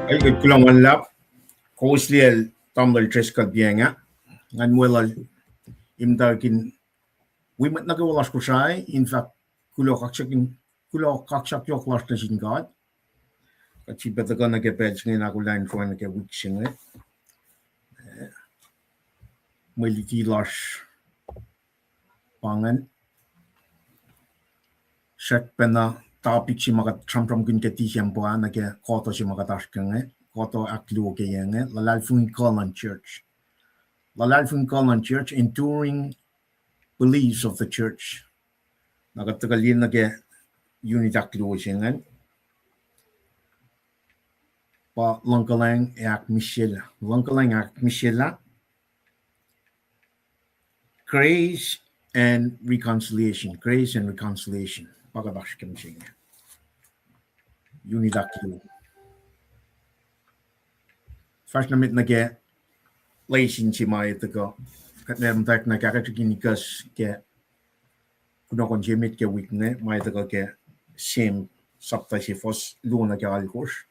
Ay ko lang one lap. Kosliel tambal treskal bienga. Ngan muelal imdakin wimat nagawalas ko siya. In fact, kulo kaksak yok las na singad. Kasi betaga nagepels ngayon ako lang ko nagewik singa. Maliti las pangan. Syak pena topic si mga tram kun kati siyampuan nage koto si mga taskang koto aklu ke yang lalal fun Colon Church. Lalal fun Colon Church enduring beliefs of the church. Nagatagalin nage unit aklu siyang pa langkalang ak Michela. Grace and reconciliation. Pagabashkim siyang unit aklu. First namit nage laisin si mai taga kat nem tak na kakakinikas ke kuno kon jemit ke wikne mai taga ke same sapta si fos luna ke alkos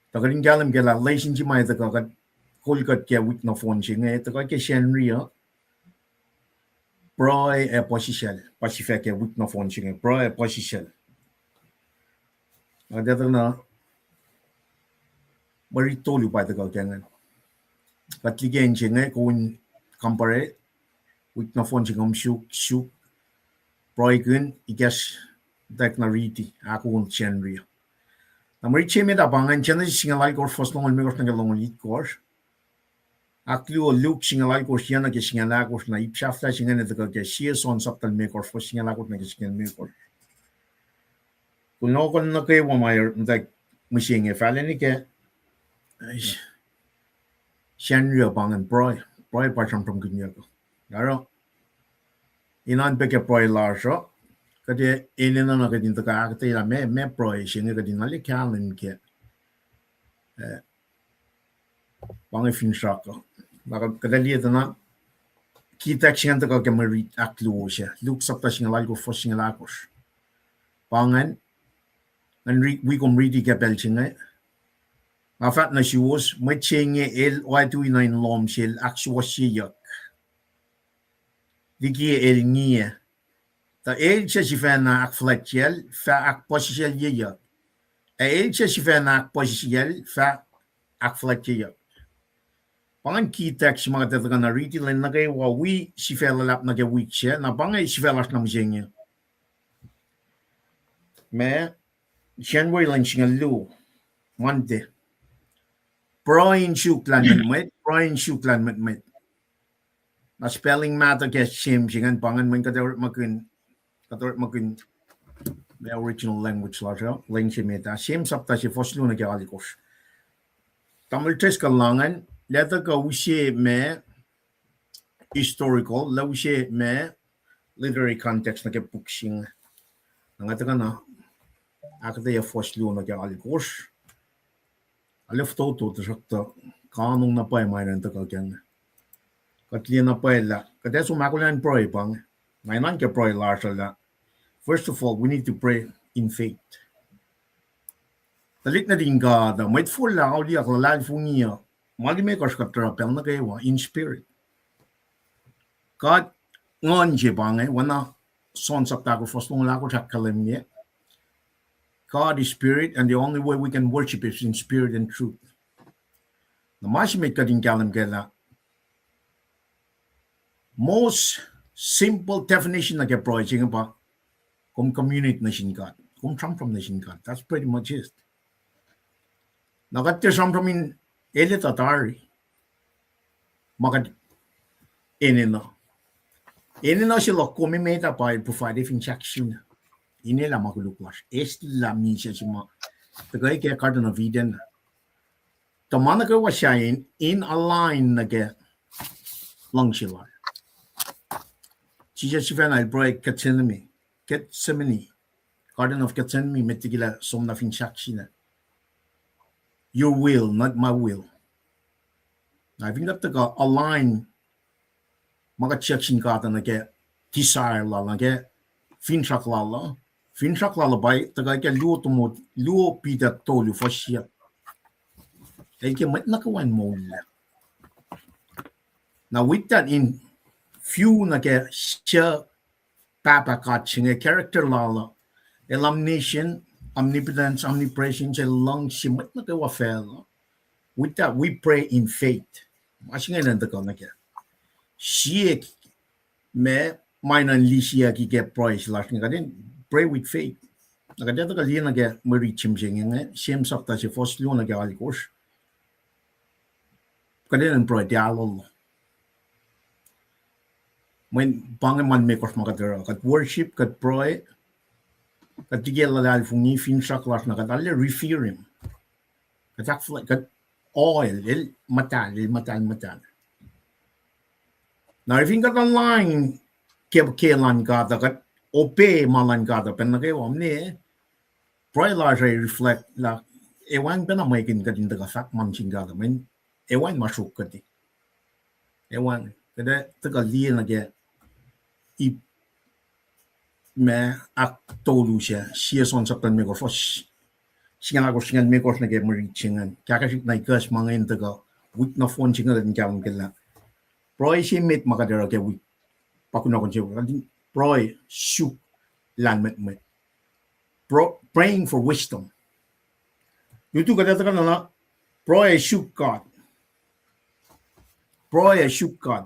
tagarin galam ke la laisin si mai taga kat kolkat ke wik na phone si nge taga ke shenria broi e posicial pacific ke wik na phone si nge broi e posicial ada na marito lu pa taga kengan katligen jenge kun compare with na phone jingom shuk proigun igas dak na riti aku un chenria na mari cheme da bangan chena singalai kor first long me kor na long lit kor aklu look singalai kor siana ke singala kor na ipshafta singane taga ke sia son saptal me kor first singala kor na ke singal me kor kuno kon na kay wa mai dak machine e faleni ke Shenria bangan broi pacham from Gunyako. Yaro inan beke broi larso. Kade inina na kadin taka akte la me broi shinga kadin ali kalin ke bangai fin shaka. Maka kadali na kita shinga taka ke mari aklu sha. Luk sapta shinga lal ko fos shinga lakos. Bangan and we kom ready ke bel shinga. Afat na siwos may chinge el y29 lom sil akswa siyak. Digi el niya. Ta el siya si fana ak fletchel fa ak posisiel yiyak. El siya si fana ak posisiel fa ak fletchel. Pangan kitak si mga tataga na riti len na kay wawi si felalap na kay week siya na bangay si felas na msingya. Me January lang siya lu Monday. Brian Shuklan met. Na spelling matter ke sim singan pangan man kador makun the original language lajo lang si meta sim sapta si foslu na galikos. Tamil tes kalangan let the go she me historical la she me literary context na ke booksing nga ta kana akta ya foslu na ke al course alef to sakta kanung na pa mai nan ta ka ken ka na pa la ka da su makulan proi bang mai nan ke proi la la. First of all, we need to pray in faith. Talit na din ka da may full la audi ak la fu niya mali me ka skaptra pel na kayo in spirit. God ngon je bang wana son sa ta ko fostong la ko chakalim niya. God is spirit, and the only way we can worship is in spirit and truth. The mas may ka din kalam kaya most simple definition na kaya project ba kung community nation God, kung from nation God. That's pretty much it. Nagat from in elitatari. Magat inino. Inino sila kumimeta pa provide instruction. Inila makulukwas. Estila misya sima. Tagay kaya karta na viden. Tamana ka wasyain in align na kaya lang sila. Jesus Sivan I break Gethsemane. Garden of Gethsemane metigila somna instruction. Your will, not my will. I think that the align mga checksing ka na ke desire la na ke finchak la bay taga ke luo pita tolu fasya. Ay ke mat nakawan mo la. Now with that in few na ke siya papa catching a character la elimination, omnipotence, omnipresence, and long simat na kawa fel. With that, we pray in faith. Masing nga nanda ko na kaya. Siya me mainan li siya ki kaya pray slash nga din. Pray with faith. Nakadya to kaliya na kaya marichim siya nga. Siyem sakta siya foslo na kaya alikos. Kaya ng pray dialog. When bangin man may kos makatira. Kat worship, kat pray. Katigel la fungi fin saklas na katale refer him. Katak kat oil matal. Now if you got online kelan gata kat ope malan gata pen na kayo amne pray large reflect la ewan pena makin katin daga sak mancing gata men ewan masuk kati. Ewan kada taga liya na kaya me ak tolu siya son sa plan me ko fos singa ko singa me ko na ge mari chingan kaka sik na ikas mga enta ka wik na phone chinga din kawang kala proy si met makadara ke wik pakuna ko siya proy shuk lan met praying for wisdom yutu kada ta na proy shuk God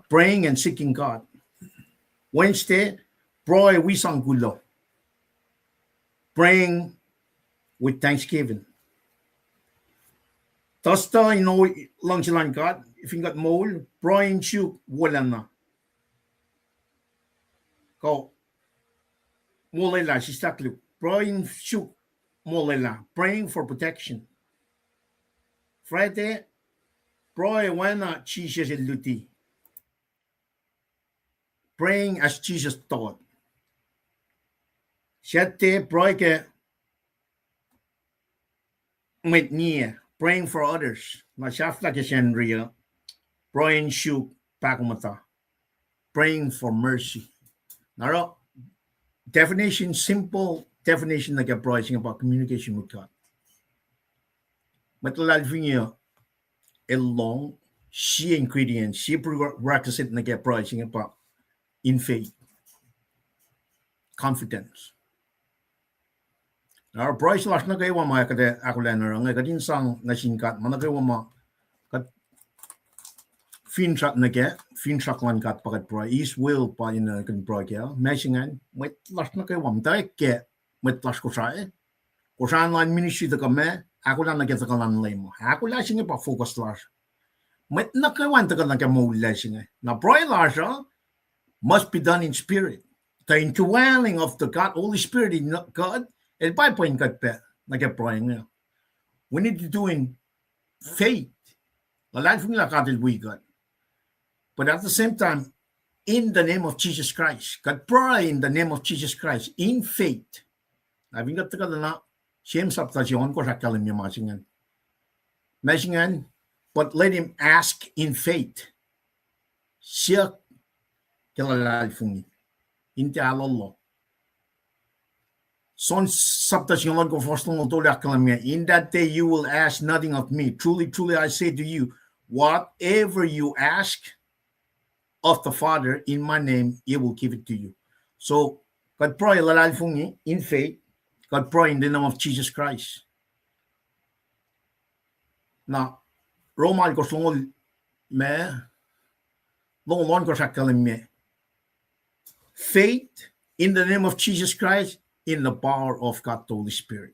praying and seeking God. Wednesday Proy wisang gulo. Praying with thanksgiving. Tosta lang silang God. If you got mole, praying siya wala na. Ko mole la si staklu. Praying siya mole la. Praying for protection. Friday, pray wana Jesus luti. Praying as Jesus taught. Siete proike mit niya praying for others. Masafla ke sendria praying shu pakumata. Praying for mercy. Naro definition simple definition na ke praying about communication with God. Matalal vinya long she ingredient she prerequisite na ke praying about in faith. Confidence. Our price last na kayo mga kade ako lang nga kadin sang nasingkat mana kayo mga kat finchak na ke finchak lan kat pakat pro is will pa in kan pro kaya mesingan met last na kayo tay ke met last ko saan lan ministry ta kame ako lang na kita kalan lay mo ako lang singa pa focus last met na kayo ta kan na mo la singa na pro last must be done in spirit the indwelling of the God Holy Spirit in God. El by point got bet like a praying now. We need to do in faith. La life ng lakatil we God. But at the same time, in the name of Jesus Christ, God pray in the name of Jesus Christ, in faith. I've got to na same substation ko sa kalim niya masingan. Masingan, but let him ask in faith. Siya kilala fungi. Inti Allah. Son substation ko first ng utulak kalim niya. In that day you will ask nothing of me. Truly, truly I say to you, whatever you ask of the Father in my name, He will give it to you. So, God pray lalal fungi in faith. God pray in the name of Jesus Christ. Now, Roman ko sungol me, long ko sa kalim me. Faith in the name of Jesus Christ, in the power of God the Holy Spirit.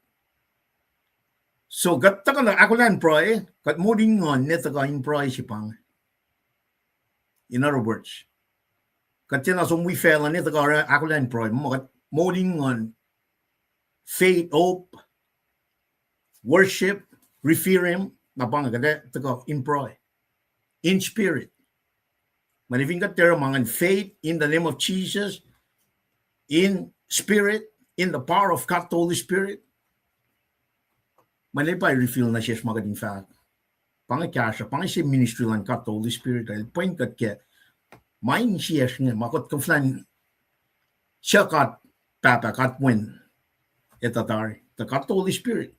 So, God taka na ako lang pray, God mo din ngon neta ka in pray si pang. In other words, God tina sung we fail neta ka ako lang pray mo din ngon faith, hope, worship, revere Him, na bang kada taka in pray, in spirit. Manifing ka tera mangan faith in the name of Jesus, in spirit, in the power of God the Holy Spirit. Manipay reveal na siya magading fact. Pangakasya, pangasi ministry lang God the Holy Spirit. Dahil point kat kaya, main siya nga, makot ka flan, siya kat papa, kat win, etatari, the God the Holy Spirit.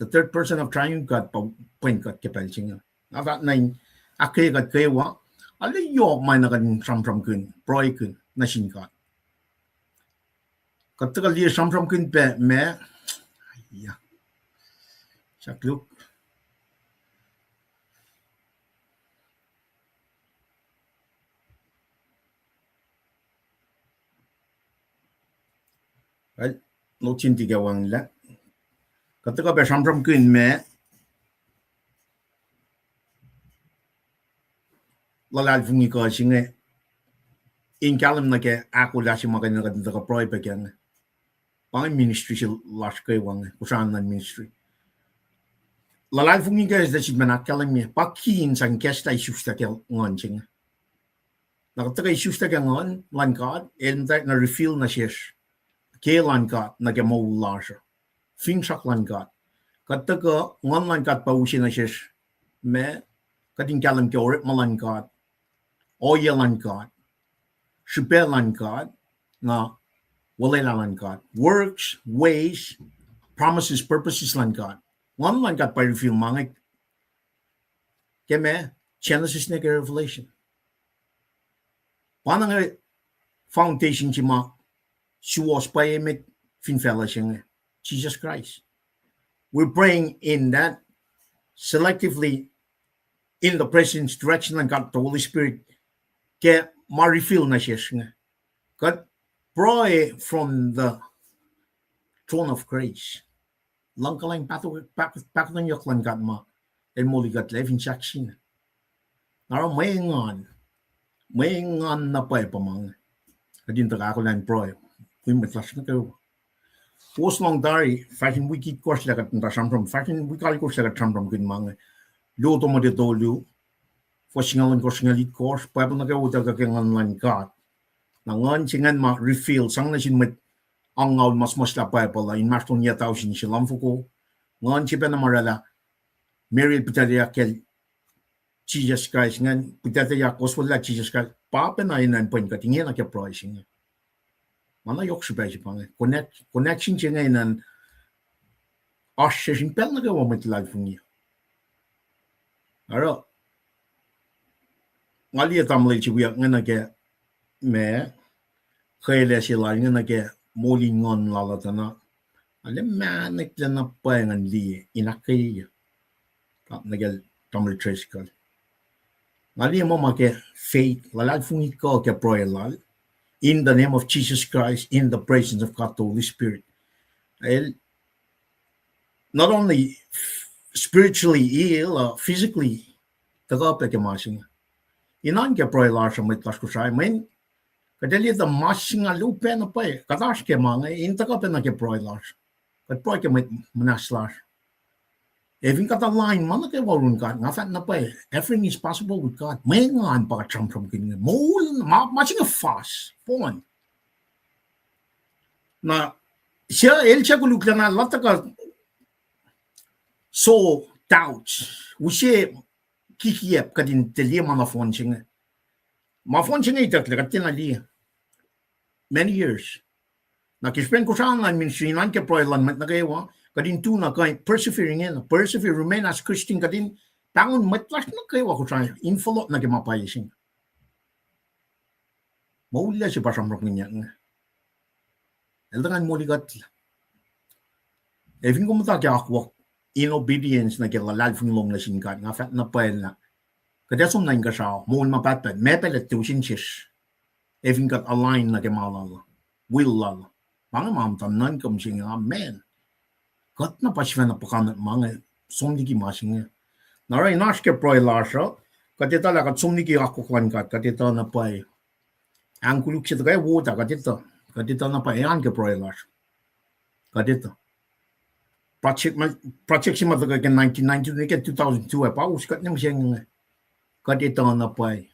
The third person of triune God, point kat kapal siya nga. Nabat na yung, akay kat kaya wa, alay yok may nagading sam-sam kun, proy kun, na sin kat. Katakal liya sam-sam kun pe, me, yeah. Sakluk. Right? Lo chin tiga wang la. Kata ka ba sam-sam kun me. Lalal fungi ko singe. In kalam na ke ako la si makan na kadang ka proy pa kyan. Pang ministry si las kay wang kusan na ministry. Lalal fungi ka is da si manak kalam me. Pakin sang kesta isus ta kel ngon singe. Nakataka isus ta kel ngon lan God and that na refill na siya. Kailan God nag-mawala siya. Fingsak lang God. Kataka ngon lang God pausin na siya. Me, kating kalam ke orit malang God. Oya lang God. Sipe lang God. Na wala lang God. Works, ways, promises, purposes lang God. Ngon lang God pa reveal mga keme, Genesis na Revelation. Paano nga foundation si mga Suwas pa emit finfella siya Jesus Christ. We're praying in that selectively in the presence, direction ng God, the Holy Spirit, kaya ma-refill na siya nga. God, pray from the throne of grace. Lang ka lang pakatan yok lang God ma, and muli God levin saksi na. Naro may ngan na pa pamang. Kadin taga ako lang pray. We met last na kayo. Was long dari, fashion wiki course lagat na from fashion wiki course lagat from good mga. Luto mo dito lu. For singalan course nga lead course, pwede na kayo utaga kang online God. Nangan singan ma refill sang na sin met ang ngaw mas la pa pala in maston niya tao sin silam fuko. Ngan siya na marala. Mary pitaria kel Jesus Christ ngan pitaria koswala Jesus Christ. Papa na inan point katingin na kaya pricing. Mana yok siya pang connection siya ngayon ng asya sin pel na gawa met live niya. Aro ngali tamlay siya nga na kaya me kaya sila nga na kaya molingon lalata na alam manik lang na pa nga li inakay nagal tamlay tres kal ngali mo make faith lalag fungi ko kaya proy lal in the name of Jesus Christ, in the presence of God, the Holy Spirit. Not only spiritually ill, physically, tagap ke masing. Inan ke proy lar sa mitlas ko sa men. Kadali the masing lupe na pa katas ke mga in tagap na ke proy lar. Kat proy ke mit manaslar. Even got a line, man, okay, warun God, ngafat na pa everything is possible with God. May ngan pa ka from kin mol, matching a fast, phone. Na, siya, siya kulukla na, lata ka, so, doubts. Ushe, kikiyep ka din telia mana phone siya. Ma phone siya itak, lakatin na liya. Many years. Na kispen ko saan lang ministry, nan ke proilan mat na kayo, kadin tu na kay persevering in, persevere, remain as Christian kadin, tangon matlas na kayo ako sa info na kimapayisin. Maula si pasamrok niya. Eldangan mo ligat. Even kung mata kaya ako, in obedience na kaya lalfing long na singkat, nga fat na pael na, kada som na yung kasaw, mo mapatpad, mepelet tusin sis, even kat align na kaya malala, will lala. Mga mamtanan kam singa, amen. Kat na pasya na pakanat mga somniki masinga. Naray naske proy lasha, katita la kat somniki ako kwan kat, katita na pay. Ang kuluk siya kaya wuta katita na pay ang ke proy lasha. Katita. Project si mata kaya 1992 kaya 2002 pa uskat niyang siya nga. Katita na pay.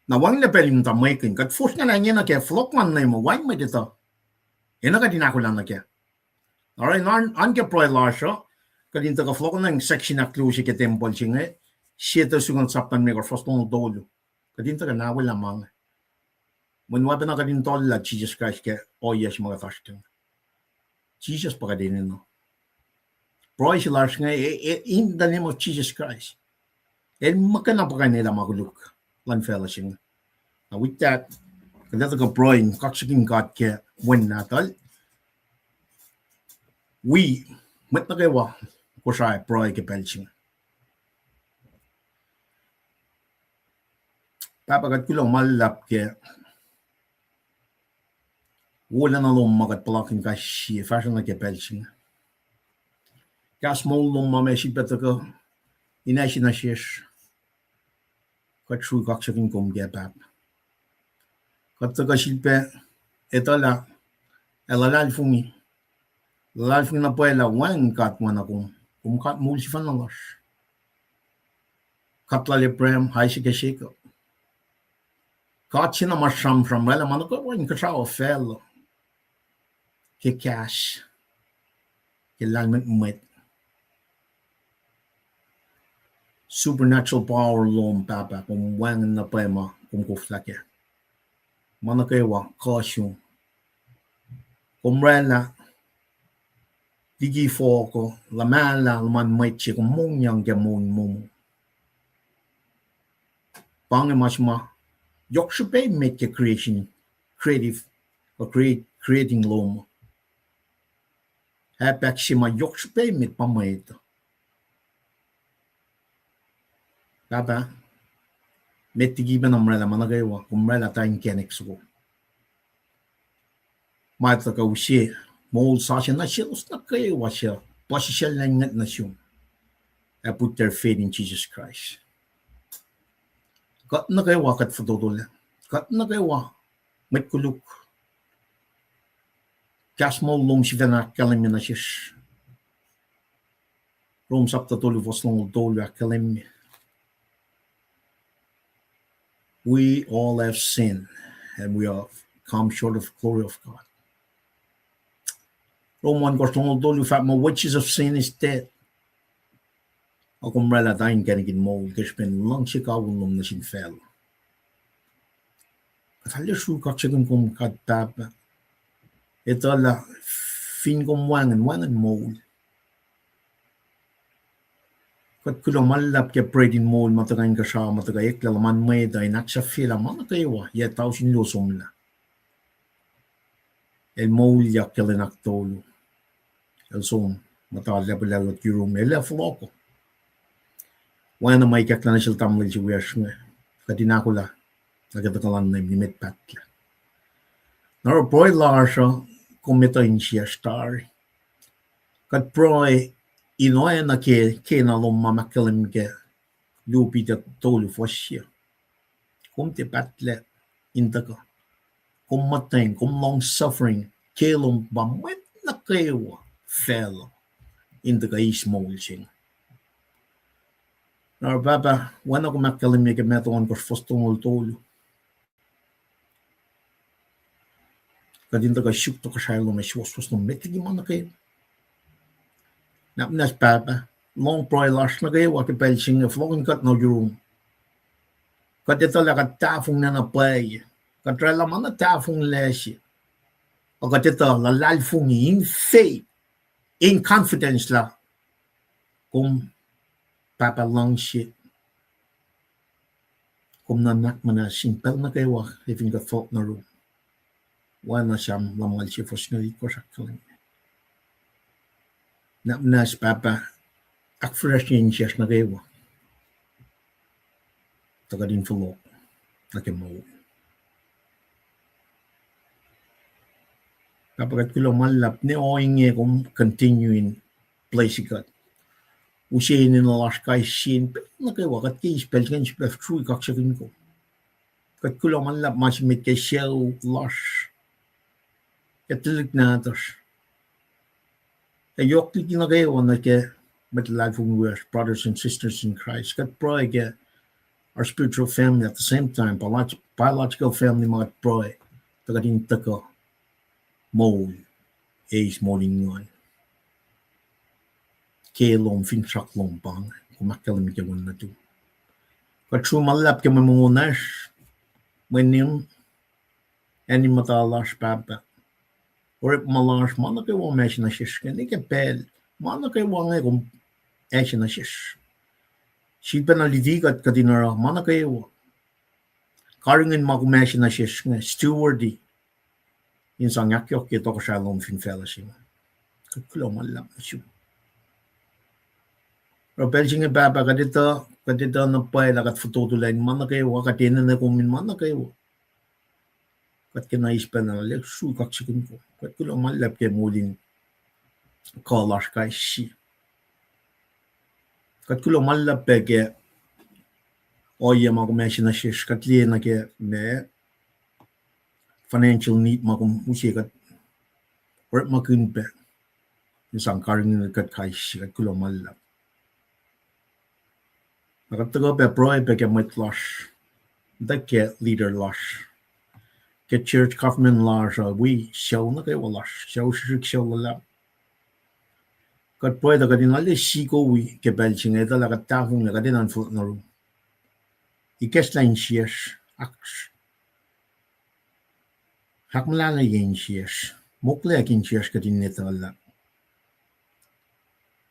Na wang lepelim ta making, kat force nga lang yan na kaya flok man na mo, wang may dito. Yan na katin ako lang na kaya. Alright, an ke proy lasha, kadin ta ka flok ng section na klusi ke temple siya nga, siya ta sungan sapan me ka first long dolo. Kadin ta ka nawal lamang. When wapan na kadin tola, Jesus Christ ke, oh yes, mga tasting. Jesus pa kadin no. Proy si Lars nga, in the name of Jesus Christ. Makana pa kanila maguluk. Lan fellowship. Now with that, kadata ka proy, kaksaking God ke, when natal, we, mat na kayo, kusay, proy ke pelching. Papagat ko lang malap ke, wala na lang magat palakin ka siya, fashion na ke pelching. Kas mo lang mamesi peta ka, inasi na siya, katsu kaksaking kum ke pap. Kata ka silpe, etala, elalal fumi. Lalfing na po ela wang kat man akong kat mo si fanalas. Katla le prem hay si kesiko. Kat sina masam from ela man ako wang kasao fel. Ke cash. Ke lalmet met. Supernatural power lom papa kung wang na po ema kung kuflake. Man ako wa caution. Kumrela digi foko la mala man mai chi ko mong yang ge mon mom pang masma yok shupe make a creation creative or creating lom ha pak shima yok shupe mit pamaito baba metigi ben umrela managaywa umrela tain kenex go mata ka ushi Mol sasha na siya na kayo wa siya. Pasi siya lang na siya. I put their faith in Jesus Christ. Kat na kayo wa kat fatodol. Kat na kayo wa. Met kuluk. Kas mo long siya na kalim na siya. Rom sapta tolu vos long tolu kalim. We all have sinned and we have come short of the glory of God. Roman Gostong told you fat my witches of sin is dead. Ako mrela tayo ganigin mo, kishpen lang siya kawulong na sin fel. At halya sukak siya kung katapa. Ito la, fin kong wangan mo. Kat kulang malap kaya pray din mo, matagayin ka siya, matagayik lalaman may dahi naksa fila, manakayawa, yataw sin lusom la. El mo yak kalinak tolo. El som matala pala at yurum ele floko. Wana may kakla na siya tamil si wish nga. Katina ko la. Nagkatakalan na imit patla. Naro proy larsha kumita in siya star. Kat proy inoy na ke na lom mamakalim ke lupi ta tolu fosya. Kumti patla intaka. Kumateng, long suffering, kelong bamwet na kayo. Fellow. in the guys molching. Now, Baba, when I come telling me a metal on first all told you. Kadin the guy shook to a shilo, my shoes was no metal monarchy. Not nas Baba, long proy last nagay, what a belching, a flowing cut no room. Got it all like a taffung and a play. Got rella man a taffung lash. I got it all a lalfung in faith, in confidence la. Come, Papa long shit. Come na nak man a simple na kayo, if in the fault na room. One na siyam lamal siya for snelly ko sa kaling. Nas Papa, ak fresh in siya na kayo. Taga din fulo, nakimo. Kapag kulo malap, ne oing kung continuing place kat. Usiin in las kay sin, na kayo, kat kay spell kan siya true kaksakin ko. Kat kulo malap, mas mit kay siya las. Katilig na atas. Yok tiki na kayo na ke met life we brothers and sisters in Christ. Kat proy ke our spiritual family at the same time, biological family mga proy. Tagadin tako mo is morning one. Kelom fin sak lom bang kumakalim ke one na tu. Kat true malap ke mamungas when him any matalas papa. Or it malas mana ke wong mesh na shish ken ik pel mana ke wong e kom esh na shish shi penalty kat kadinara mana ke wo karingen mag mesh na shish ne stewardy in sang yak yok ke to shalom fin fellowship kat kulo malam shu ro belging e baba kadita na pa la kat foto to line mana ke wo kat enen ne kom min mana ke wo kat kenais penal shu kak chikin ko kat kulo malap ke mulin kalash kai shi kat kulo malap ke oye mag mesh na shish kat liena ke me financial need magum usi kat or makun pe isang karing kat kai shi kat kulo malap kat to pe proy pe ke mit lash ke leader lash get church government laws we show na kay wala show la kat pwede da kadin ali siko we ke belching eda la katafung la kadin an fut na room ikes line shies aks hakmala na yin shies mokle akin shies kadin neta la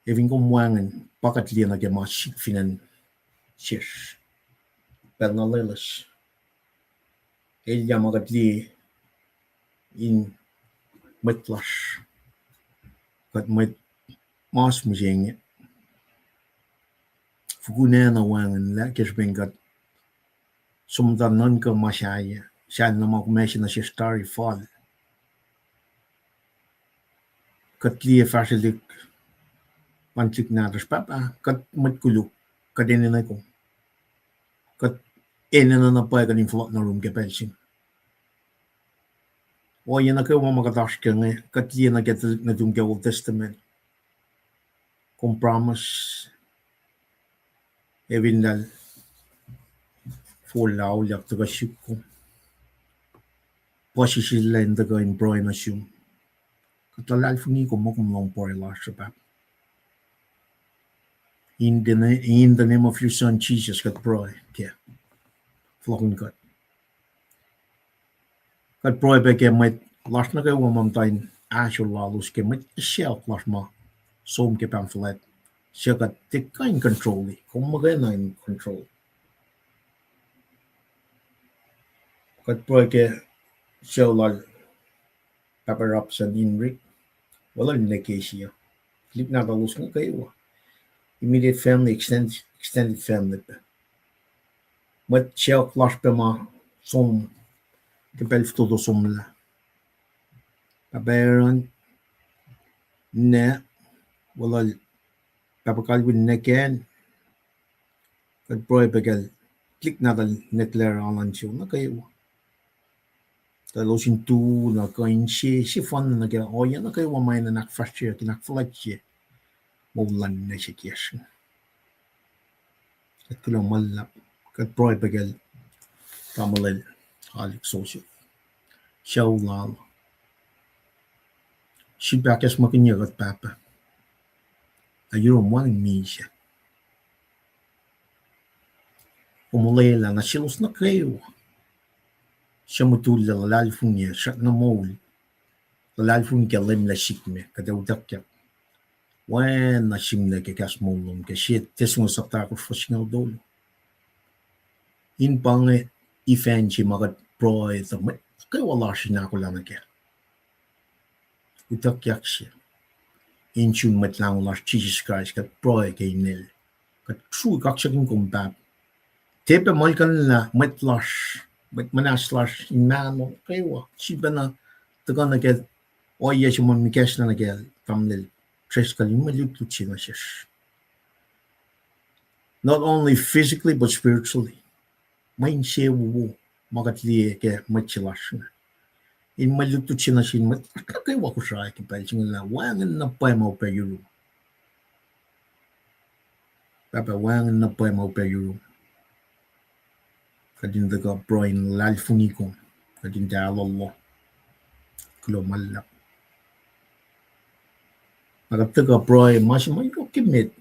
evin kom wangen pakat liena ke ma shik finan shies per na lelas magat li in metlash kat met mas mujeng fuguna na wangen la kes bengat sumda non ka mashaya shan na mak mesh na shi starry fall kat li fashilik pantik na das papa kat met kulu kadene na ko kat enen na pa kan inflot na room ke pension o yena ke mo magadash ke ne kat yena get na dum ke Old Testament com promise evindal for law yak to ship ko position len the going broy na shum kat la alfuni ko mo kom long por la shaba in the name of your son Jesus kat broy ke flocking kat broy be ke met last na ke wo mom tain actual laws ke met shell last ma som ke pamphlet siya kat tika in control kung magana in control kat broy ke siya lal pepper up sa dinrik wala ni ke siya flip na dalos nga kayo immediate family extended family met siya clash pe ma som ke pelf todo som la paberon ne wala papakal win ne ken kat broy begal click na dal netler alan siya na kayo Talos tu na kain si fun na kaya o yan na kayo may na nakfresh kinak flight siya Moulan na sikiashin. At kulo malap. Kat proy bagel tamalel halik social. Shaulal. Shibakas makinyagat papa. Ayuro mwang misha. Umulela na silos na kayo. Siya mutula lalifun niya. Siya na maul. Lalifun ka lim la shikme. Kadawdak ka. Wan na shimna ke kas maulum. Ke shit. Tesmo sa tako fashingaw dolo. In pange ifan si magat proy. Kayo wala siya na ako lang na kaya. Utak yak siya. In tune matlang las Jesus Christ. Kat proy kay nil. Kat true kak siya kong kumpap. Tepe malkan na matlash. Manaslas inano kayo siba na taga na get o yes mo mikesh na nagel tamlil tres kalim malituchi na siya. Not only physically but spiritually. Main siya wo magatli ke machilash na. In malituchi na siya kayo ko siya kipay singla wangan na pa mo pa yuro. Papa wangan na pa mo pa yuro. Kadin daga broin lalfunikum. Kadin da Allah. Kulo malap. Nagataga broy mas may kimit.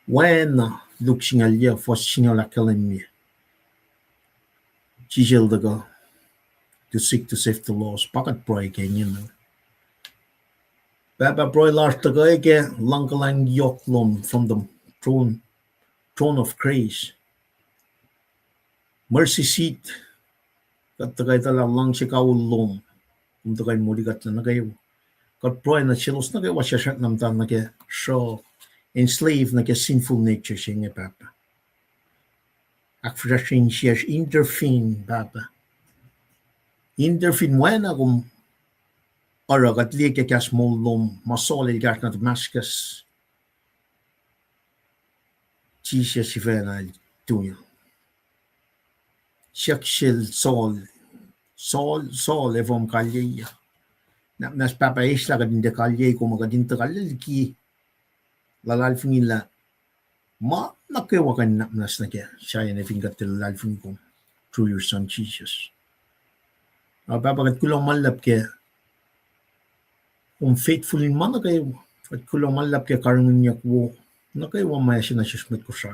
When look singalya for singal academy. Chijel daga to seek to save the lost. Pakat broy kanyan. Baba broy lars daga ege langkalang yoklom from the throne of grace. Mercy seat. Kat tagay tala lang si kaulong. Kung tagay muli kat na kayo. Kat proy na silos na kayo wasya namtan na kayo so enslaved na kayo sinful nature siya nga papa. Akfrashin siya interfin papa. Interfin wena kung ara kat liya kaya small lom masolid gas na Damascus. Siya si Vena tuyo. Siakshil Sol evom kalye. Nas papa isla kadin de kalye ko magadin ta kalye ki lalal fingila ma nakewa kan nas na kaya siya na fingat lalal fing ko through your son Jesus. Papa kat kulang malap kaya faithful in man na kayo kat kulang malap kaya karang niya ko na kayo maya siya na susmit ko siya.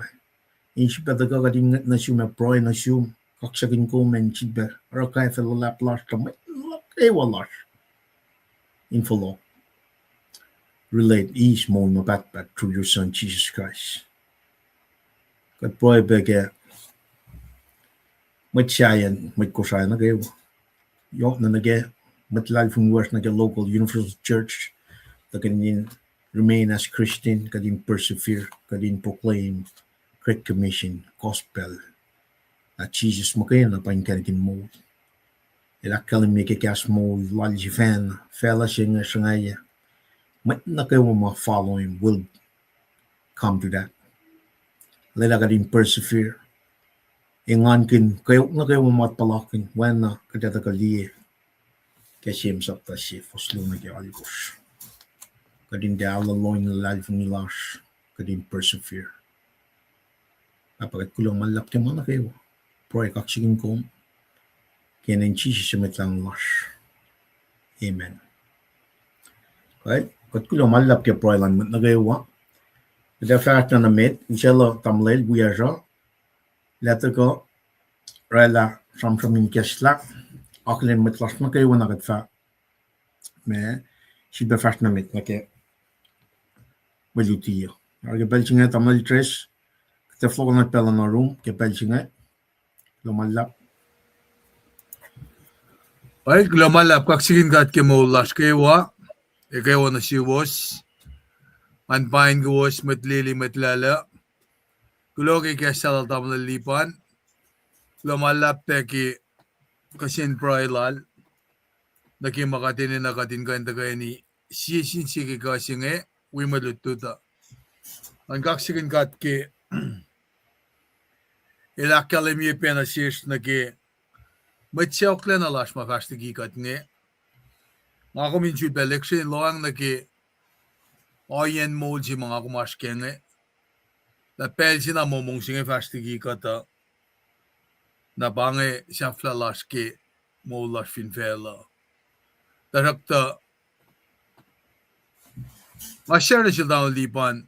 Insi pa daga kadin na siya ma proy na siya kaksakin ko men chiber rakay fel lap lash kamay lakay walash info relate is mo mabatbat through your son Jesus Christ. Kat proy bege matchayan matkosayan na kayo yok na nage matlal from worst na local universal church that can remain as Christian kadin persevere kadin proclaim great commission gospel at Jesus makayan na paingkanikin mo. Ilakalim mi kikas mo laljivan fella siya nga sangaya. Mat na kayo mga following will come to that. Lila ka din persevere. Ingan kin kayo na kayo mga palakin when na kadata kaliye. Kasi imsap ta siya foslo na kayo alikos. Kadin da alaloy na lalif nilash. Kadin persevere. Apagat kulang malap kayo na kayo. Proy kaksigin ko. Kaya ng Jesus sumitlang lash. Amen. Right? Kat kulang malap kayo proy lang nagayawa. Kada fact na namit. Inshallah tamlil buya siya. Letter ko. Rela samsamin kesla. Aklin mitlas na kayo na katfa. Me. Siba fact na mit. Nake. Malutiyo. Arga belchinga tamlil tres. Kata floor na pela na room. Kaya belchinga. Lumalap. Ay, lumalap kaksigin kat ke maulas kewa. Kewa na siwas. Manpain gawas matlili matlala. Kulogi kaya salal tamla lipan. Lumalap teki kasin prailal. Naki makatinin nakatin ka kaya ni siyasin sige kasinge. Wimalututa. Ang kaksigin kat ke ilakalim ye penasiyas na ke matsyawklan alash makastigi kat nge. Makamin siya election loang na ke Oyen mol si mga kumaskenge. Na pelsi na momong singe fastigi kata. Na bange siya flalaske molas finfela. Darakta masyara siya daw lipan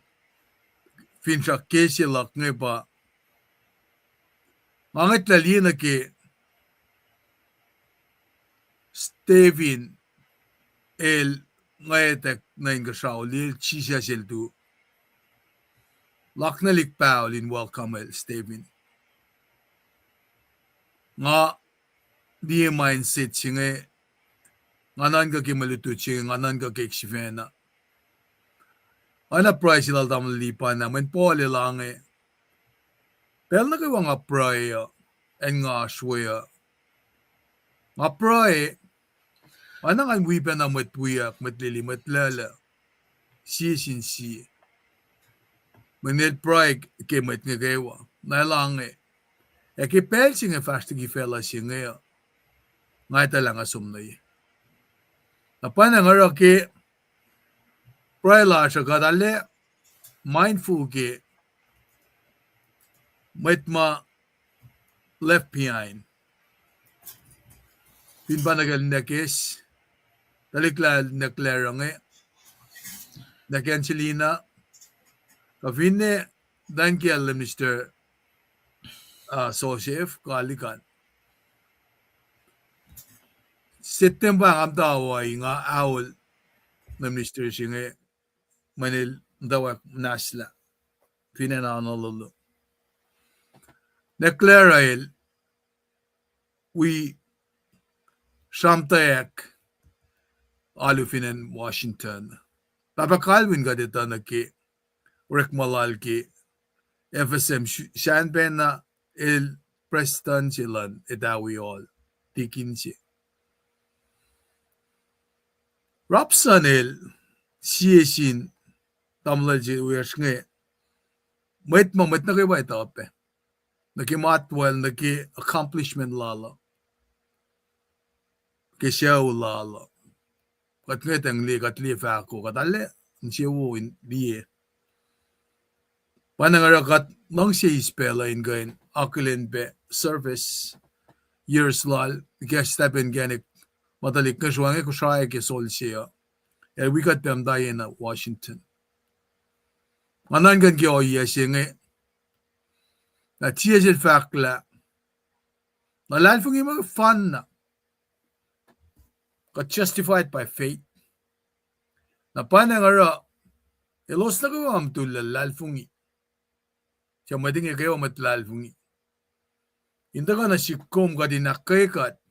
fincha kesi lak ngepa. Angit lalina ke Stevin el ngayetek na inga siya lil chisya siltu. Lak na likpao lin welcome el Stevin. Nga di mindset singe nganan ka kimalutut singe nganan ka keksifena. Ana price ilal tam lipan naman po lilange. Pel na kayo nga pray en nga aswaya. Nga pray ana nga wipa na matwiyak matlili matlala. Sin si. Manil pray ke mat nga kayo. Nailange. E ke pel singe fastigi fela singe. Nga talang asumnay. Napana nga ke pray la siya kadali mindful ke matma left behind. Pinpanagal na kes. Talikla naklarang na Cancelina. Kavine dan kial Mr. Sosef kalikan. September ang taway nga awol na Mr. Singe Manil dawak nasla. Pinananololo. Naklarail we Shamtayak Alufinen Washington. Papa Calvin ka dito na ki Rick Malal ki FSM siyan na il Preston silan edawi all tikin si. Robson il siyesin tamlaji uyas nge mat na kayo ba ito ape? Naki matwal naki accomplishment lala. Kisyaw lala. Kat ngetang li kat li fako katale nsiyaw in liye. Panangarakat lang siya ispela in gain akilin be service years lal gestapen ganik matalik na shuange ko siya ke sol siya. E wikat pem daye na Washington. Manan gan ki oya siya nge na tiya sil fakla na lalfung yung mga fun na kat justified by faith. Na panangara ilos na kayo amtula lalfungi. Siya madingi kayo matlalfungi. Inta ka na sikom ka din nakaykat.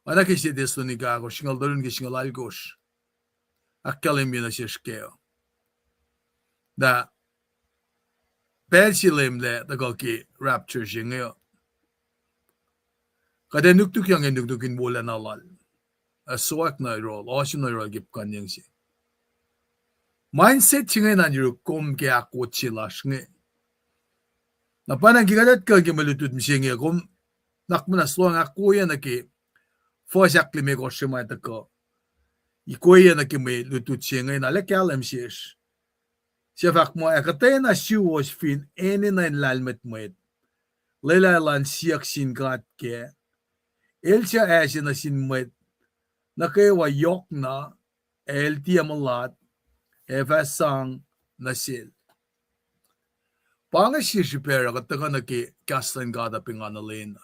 Anak isi desto ni kako, singal doon ki singal algos. Akalim yun na siya kayo. Da, pelsilim le, tagal ki rapture siya ngayon. Kada nuktuk yang nuktukin bola na lal. Aswak na rol, osin na rol gipkan yang siya. Mindset siya ngayon na niyo kum kaya akot sila siya. Na panang gigadat ka gimalutut siya ngayon kum nakmanaslo ang akuya na ki Fosak lime ko siya may tako. Ikuya na ki may lutut siya ngayon alakalam siya. Siya fak mo akatay na siya was fin eni na inlalmet mo it. Lailalan siyak sin kat ke. El siya asya na sin mo it. Na kayo wa yok na el tiyamalat efasang na sil. Panga siya siya pera kataka na ki kastan gada pinganalena.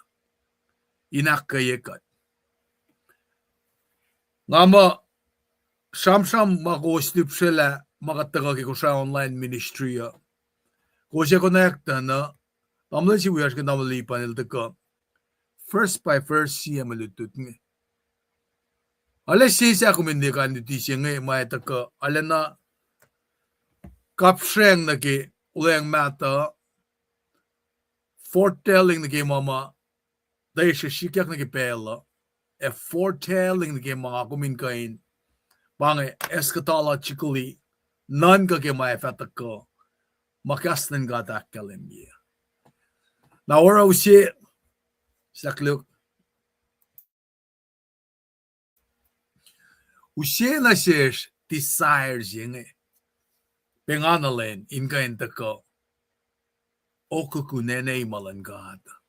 Inakayekat. Nga ma, sam makuslip sila makatagagi ko sa online ministry ya. Kung siya connecta na, tamla si Wiyas ka namalipan nila ka, first by first siya malutut nga. Alas siya ako mindikan dito siya nga, may taka, ala na, kapseng na ki, ulayang mata, foretelling na ki mama, dahil siya sikyak na ki pela, foretelling na ki mga kuminkain, bange eschatologically, none ka ki maifata ko, makasnan ka takalim niya. Now, where I siya, sakluk, usiya na siya desires siya nga. penganalen inkain tako okukunenay malangada.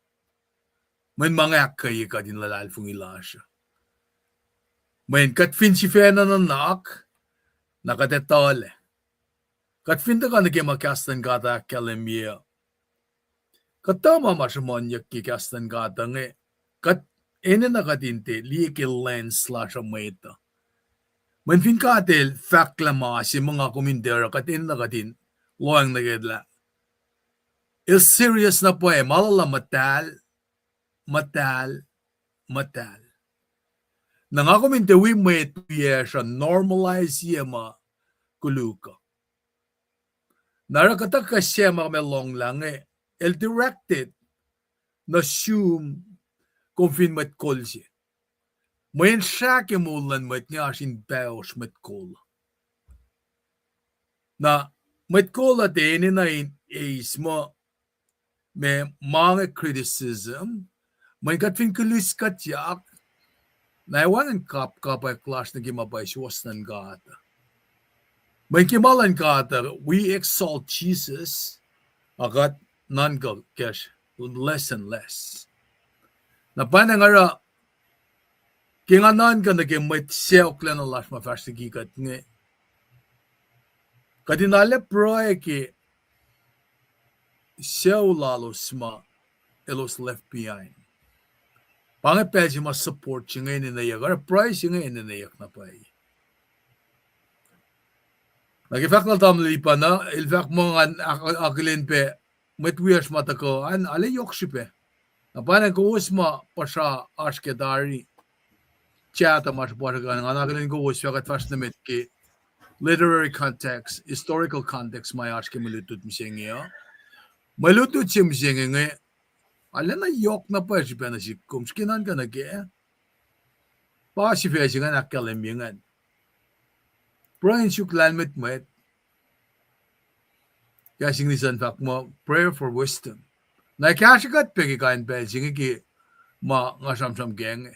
Men mga kayo ka din lalalfong ilasya. Men katfin si fena ng nak, nakatetole. Katfin da ka nagimakastan gata kalemye. Katama masamonyak kikastan gata nge. Kat ene nakatinte liikil lens slash ameta. Men fin katil faklama si mga kumindera kat ene nakatin loang nagedla. Il serious na po malala matal. Nangakominte we may siya normalize yema kuluka. Narakatak ka siya mamelong lang el directed na assume confin met kol siya. Mayin siya kemulan met nga sin beos met kol. Na met kol at na is mo may mga criticism may katfin kulis katyak na iwanan kapay clash na gimabay siwas ng gata. May kimalan gata, we exalt Jesus agat nanggal cash less and less. Na panangara kinganan ka na kimait siya uklan ang lash mafashtigikat nga. Kadinale proye ki siya ulalos ma elos left behind. Pangipel siya mas-support siya ngayon inayak. Ara price siya ngayon inayak na pa eh. Nag-effect na tamlipa na, il-fact mo nga akilin pe, matwias mata ko, alayok siya pe. Napanan ko usma pa siya askedari. Tiyata mas po siya ka, akilin ko usma kat fast na met ki literary context, historical context may aske malutut mi siya ngayon. Malutut siya mi siya ngayon. Ala na yok na pa siya na si kumskinan ka na kaya. Pa si Fea siya nga nakalimyangan. Prayin siya klalmet mo et. Kaya siya nisan fact mo, prayer for wisdom. Na kaya siya kat peki kain pa siya ki ma nga samsam geng.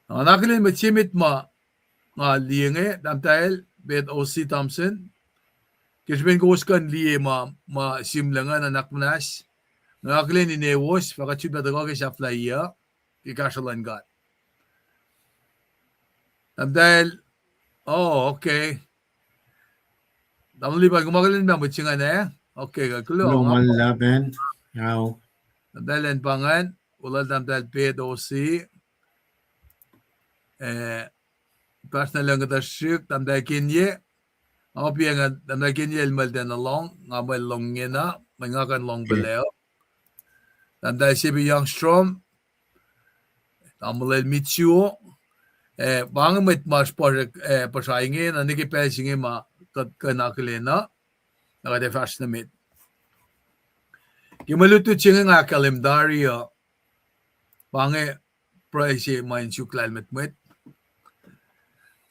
Ang nakilimit simit ma nga liyeng damtahil bet O.C. Thompson. Kaya siya ko liye ma simlangan anak manas. Nakakilin ni Newos, pakachib na dago siya flya, ikasyalan gat. Dahil, okay. Dahil ba, gumagalin ba, mutsingan okay, kakulo. Lumal laban. Now. Dahil ang pangan, ulad dahil PDOC, pas na lang ito syuk, dahil kinye, ako piya nga, dahil kinye ilmal din na long, nga may long na, may nga kan long baleo. Dahil siya biyang strom, tamalel mitsuo, bang met mas pasayingin, nanikipesingin ma kanakilina, nakadefas na mit. Kimalutut siya nga kalendaryo, bang presye main suklal met.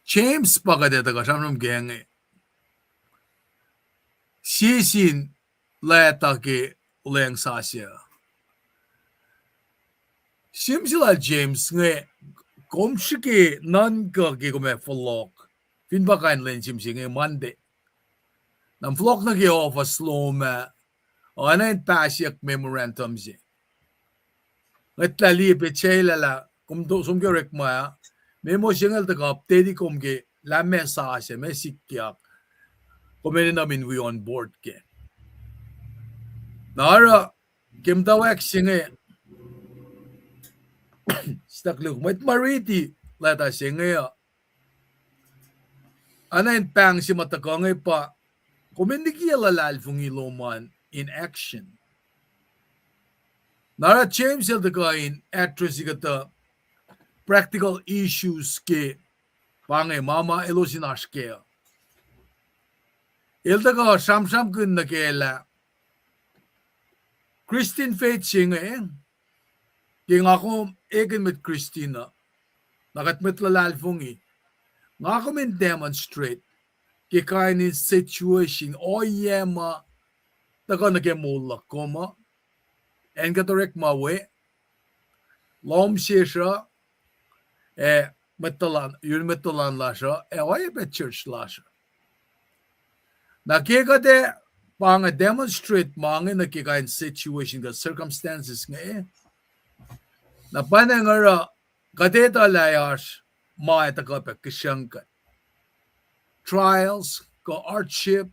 James pakadeta ka samram genge. Sisin leta ki uleng sasya. Simsila James nga komshiki nan ka kikume flok. Fin ba kain len simsi nga mande. Nam flok na ki-offer slow ma. O ana yung pasyak memorandum siya. Ngatlali pechela la. Kumdo sumgerek mo ya. Memo siya nga update kumki la message may sikyak. Kumene namin we on board ke. Nara kimtawak siya nga Stakluk, met mariti, lata siya ngayon. Ana yung pang si matakangay pa, kumindiki alalal fung iloman in action. Nara James yung takain, actress ikata, practical issues ke, pangay mama ilosinas ke. Iltaka samsam kun na kela, Christian faith siya ngayon. Kaya nga ako, egen met Christina, nakat met lalalfungi, nga ako men demonstrate, kaya kainin situation, o yema, taka nagemulak ko ma, en katorek mawe, lom siya, metalan, yun metalan la siya, waya bet church la siya. Nakikade pang demonstrate mga nakikain situation ka circumstances nga na panangara kadeta layas mga takapag kisyang ka trials ko hardship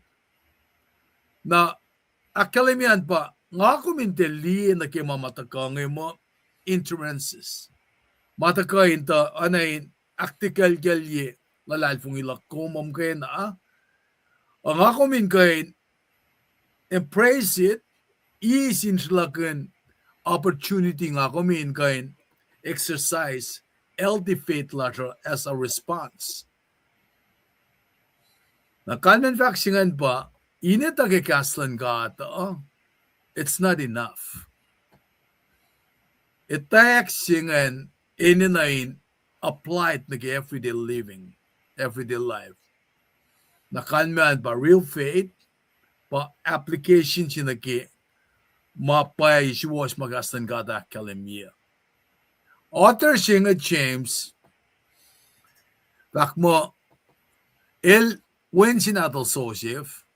na akalimian pa nga kuminteli na kimamatakang mo interests matakain ta anayin aktikal galye lalal fung ilakomom kayo na ang ako min kain embrace it isin silakan opportunity nga ako min kain exercise healthy faith later as a response na kanan vaksingan pa init agikaslan ka ata it's not enough it takes singan ininain applied na everyday living everyday life na kanman pa real faith pa application sinaki mapay siwas magastan kada kalimya author singa James bakmo el when sinatal Joseph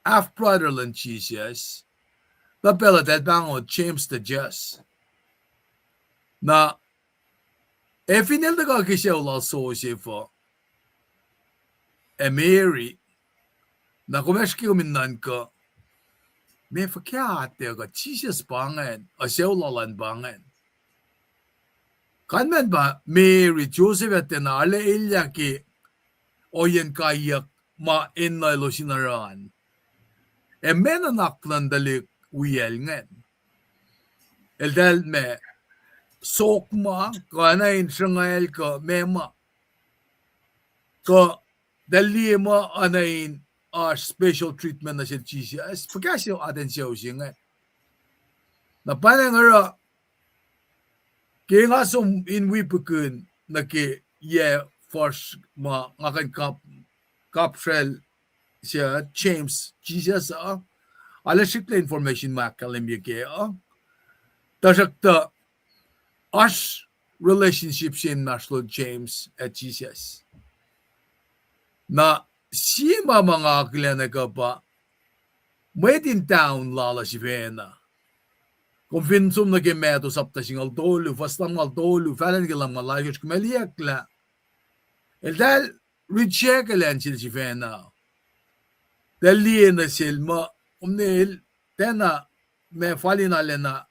half brother lan Jesus papela that bango James the just na finil na kakisya ula Joseph Mary na kumeski kuminan ka may fakya ka Jesus bangan asya ulalan bangan kanman ba Mary Joseph at na ala ilya ki oyen kayak ma inna lo sinaran menanak dalik uyel ngen eldal me sokma kana in shangael ka mema ka dali mo anain special treatment na siya Jesus pagkasyo atin siya usinga na panangara kaya nga som inwipukun na ki first ma ngakan kapsel siya James Jesus alasik na information makalimya kaya tasakta us relationship sin naslo James at Jesus na sima mga kilana ka pa made in town lala si Vena kung finsum na kemeto sapta singal tolu fastam ngal tolu falan kilang malayos kumaliyak la el dal reject lan si Vena dali na silma umnil tena me falina lena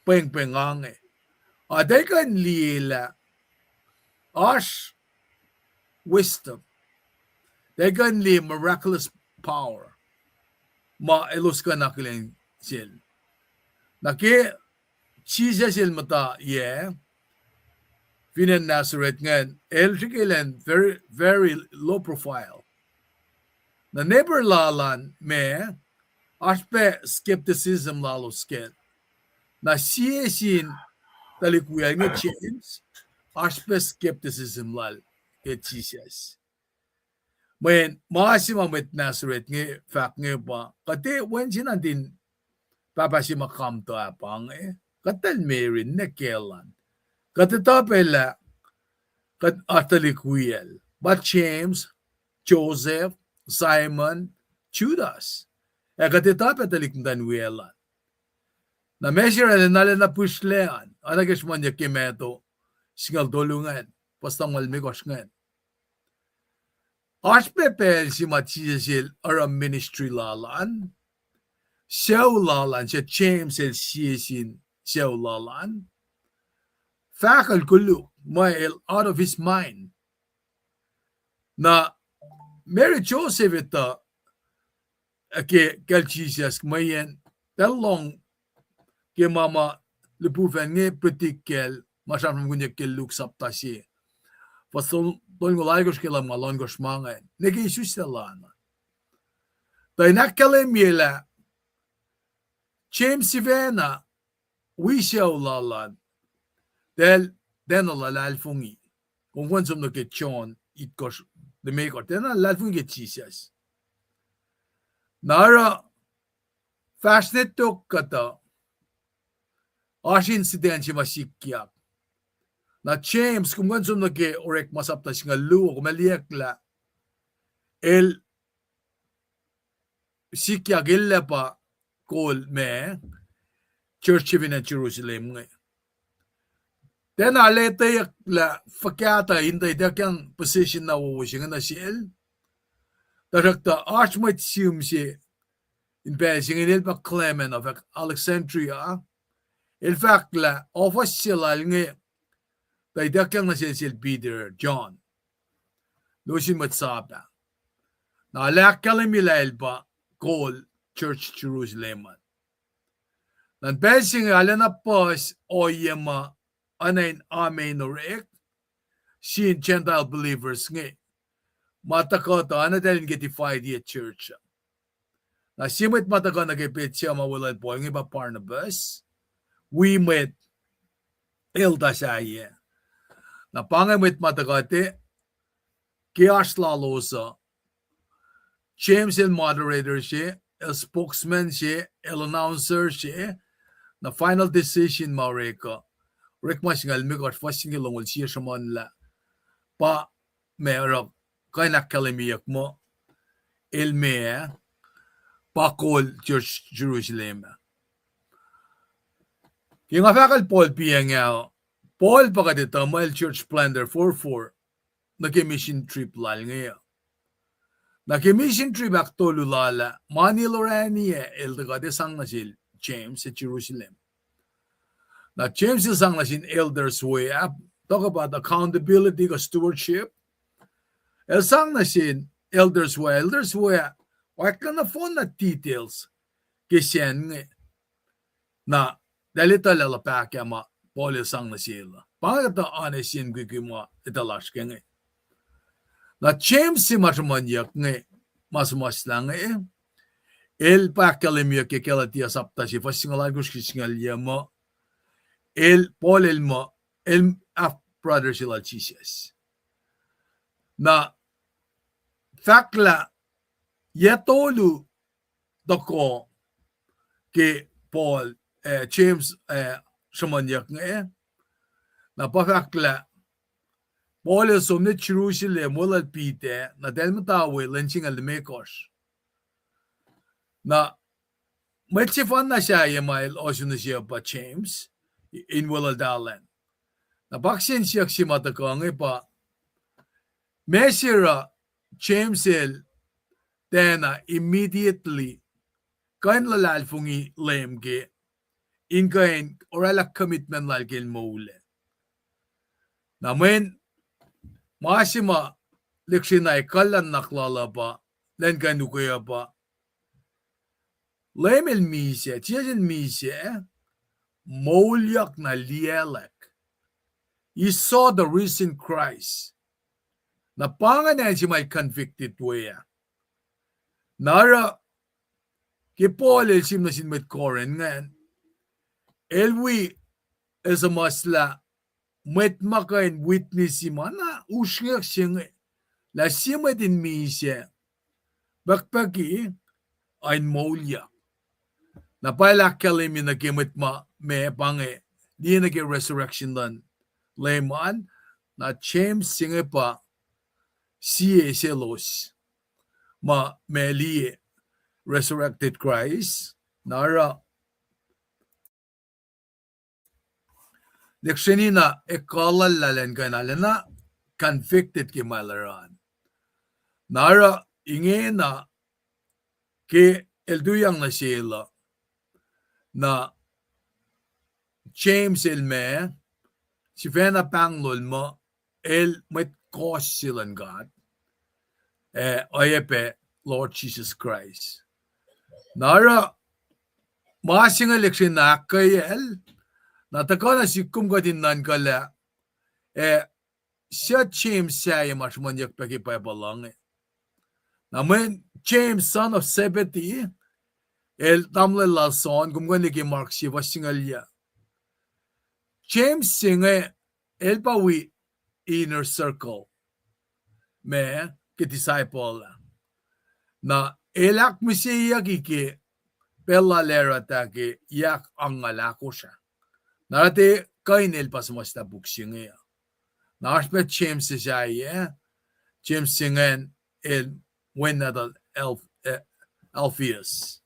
peng-pengang they can lila us wisdom. They can li miraculous power. Ma-elus ka na kilang sil. Naki, Jesus il mata, Finan Nazareth ngan, el sikilan, very, very low profile. Na never lalan, me, aspe skepticism lalo sket. Na siya sin, talikuya nga James, aspe skepticism lal, ke Jesus. When maasima with Nazareth nga fact nga pa, kati when sinandin papasima kamto apang katal Mary nekelan. Kati tapela kat atalikuyel. But James, Joseph, Simon, Judas. Kati tapetalik danwelan. Na measure na nala na pushlean. Anagas man niya kimeto. Singal dolungan. Pastang malmikos ngan. Aspepel si Matisisil are a ministry lalan. Siyaw lalan siya James el siyasin siyaw lalan. Fakal kuluk mail out of his mind. Na Mary Joseph ito ke Jesus mayen talong ke mama lupufen nge petikel masyam ngunya ke luk saptasi. Pasol tol ngolaygos ke lam malongos mangen. Negi Isus talana. Tay nakale miela James Sivena wisyaw lalan. Del lalal fungi. Kung konsum no ke John itkos de mekor lalal fungi ke Jesus. Nara fastnet tok kata as incident si masikyak. Na James kung konsum no ke orek masaptas nga luo kumaliak la el sikya gille pa kol me church in Jerusalem ngay. Den alete la fakata inday dakyang position na wuwishing na siel. Darakta archmate siumsi in Beijing in ilpa Clement of Alexandria. In fact la official ngay day dakyang na siel Peter John. Lusin matsaba. Na alakalim ilail pa kol Church Jerusalem. Nan Beijing alana pos oyema anain amen orek sin Gentile believers nge matakota ana dalin getified ye church na simit mataka nagipit siya mawalan po ng iba Barnabas we met ilda siya na pangamit matakate kiyas lalosa James el moderator siya el spokesman siya el announcer siya na final decision maureka Rick Mashingal mi got fasting long siya shaman la pa merok kay nakalimiyak mo ilme pa kol Church Jerusalem. Yung afakal Paul piyang Paul pa kadito mo el Church Splendor 44 nag-mission trip lal ngayon. Nag-mission trip aktolo lala Manilo Raniye el tagade sang nasil James sa Jerusalem. Now, James is ang nasin elders way up. Talk about accountability, stewardship. El sang nasin elders way. Elders way. Wag ka na phone na details. Kisyan na dalita lalapak ma Paul sang nasila. Pangata anesin gigima italash ka nga. Na James si masamanyak nga. Mas lang nga El pakalimya kikalatia sapta si fasingalan kuskisingalya mo. El Paul el mo el brother sila Jesus. Na fakla yatolu doko ke Paul James shamanyak nga na pafakla Paul el somne Jerusalem wala pite na del matawe lanching al mekos. Na metsifan na siya yamail osun na siya pa James in Willadalan. Napaksin siya si matakang pa mesira James el tena immediately kain lalalfungi lemge in kain orala commitment lalgil moule. Namen masima leksinay kalan naklala pa len kanukaya pa lemel mise tiyasin mise Molyak na lielek. He saw the risen Christ. Na panganan si may convicted tuya. Nara ki Paul el sim na sinmet koren ngan. Elwi as a masla met makain witness si mana ushngak siyang la sima din mi siya. Bakpaki ay molyak. Napalak kalimi na kimit me pange di nag-resurrection dan layman na James singe pa siye selos ma meli resurrected Christ nara leksini na ekalal lalen kanala na convicted ki malaran nara inge na ke elduyang na sila na James elme si Vena panglol mo el met kos silang God oyepe Lord Jesus Christ nara masing eleksyon na kayel nataka na si kumgadin nan kala siya James siya mas manyak pakipayabalang naman James son of Zebedee el tamle lason kumgadin ki Mark si wasingalya James singe el pawi inner circle me ke disciple na elak misiya ki pella lera ta ke yak angalako siya. Narate kain el pasmasta buksinge. Nashpe James siya James singen el when that Alpheus.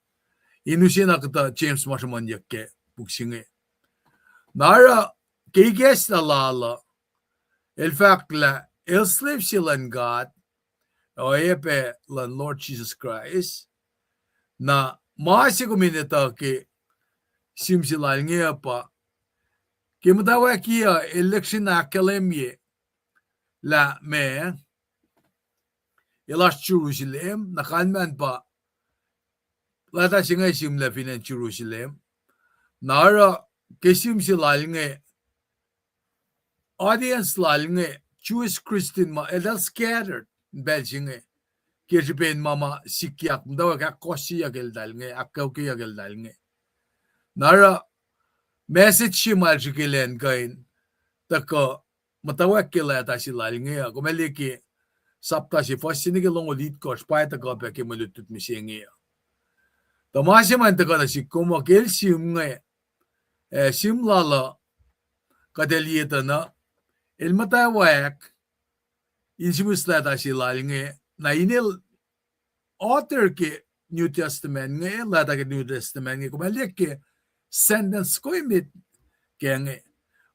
Inusina kata James Mashaman yakke buksinge. Nara kiges na lala. El fact la el slave silan God o epe lan Lord Jesus Christ na maasi kuminita ki sim silan nga pa kimatawa kia election academy la me ilas Jerusalem nakanman pa lata singa sim la finan Jerusalem nara kisim silan nga audience lalnge Jewish Christian ma edal scattered belsinge kirben mama sikyak mdawa ka kosi yagel dalnge akkaw ki yagel dalnge nara message shi marjikelen kain tako matawakila ta si lalnge ko meliki sapta si fasini ke longo lead course pa ta ka pe ke malutut misinge tamasi man ta ka si como kel simnge simlala kadelieta na el matawak insimus lata si lalnge na inil author ke New Testament nge lata ke New Testament nge kumalik ke sentence ko imit ke nge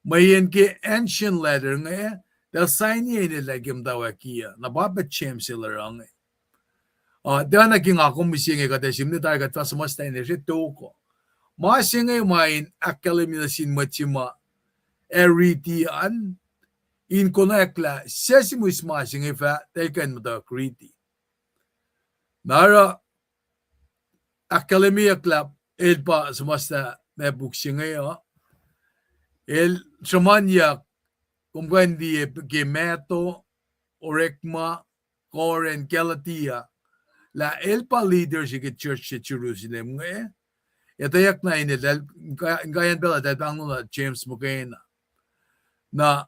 mayen ke ancient letter nge del sign ye ni lagim dawakia na babet chem sila nge dana king ako misinge ka desim ni target tas mas tayo ni ko masinge main academy na sin machima eritian in konekla sesimus masinge fa taken mo da kriti nara academia club el pa sumasta me buksinge el chamanya kumgandi ke meto orekma koren galatia la el pa leaders ke church sa Jerusalem nge etayak na inel ngayan bela dal bangula James Mugena na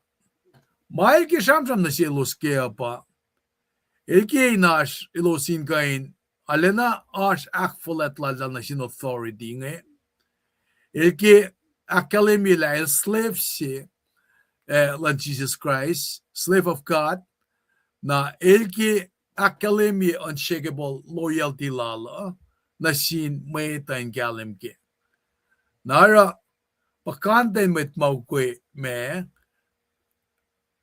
mail ke shamsham na silos ke pa el ke nash ilosin kain alena ash akfolet la na sin authority nge el ke academy la el slave si la Jesus Christ slave of God na el ke academy unshakable loyalty lala na sin may tan galim ke nara pakanten met maukwe me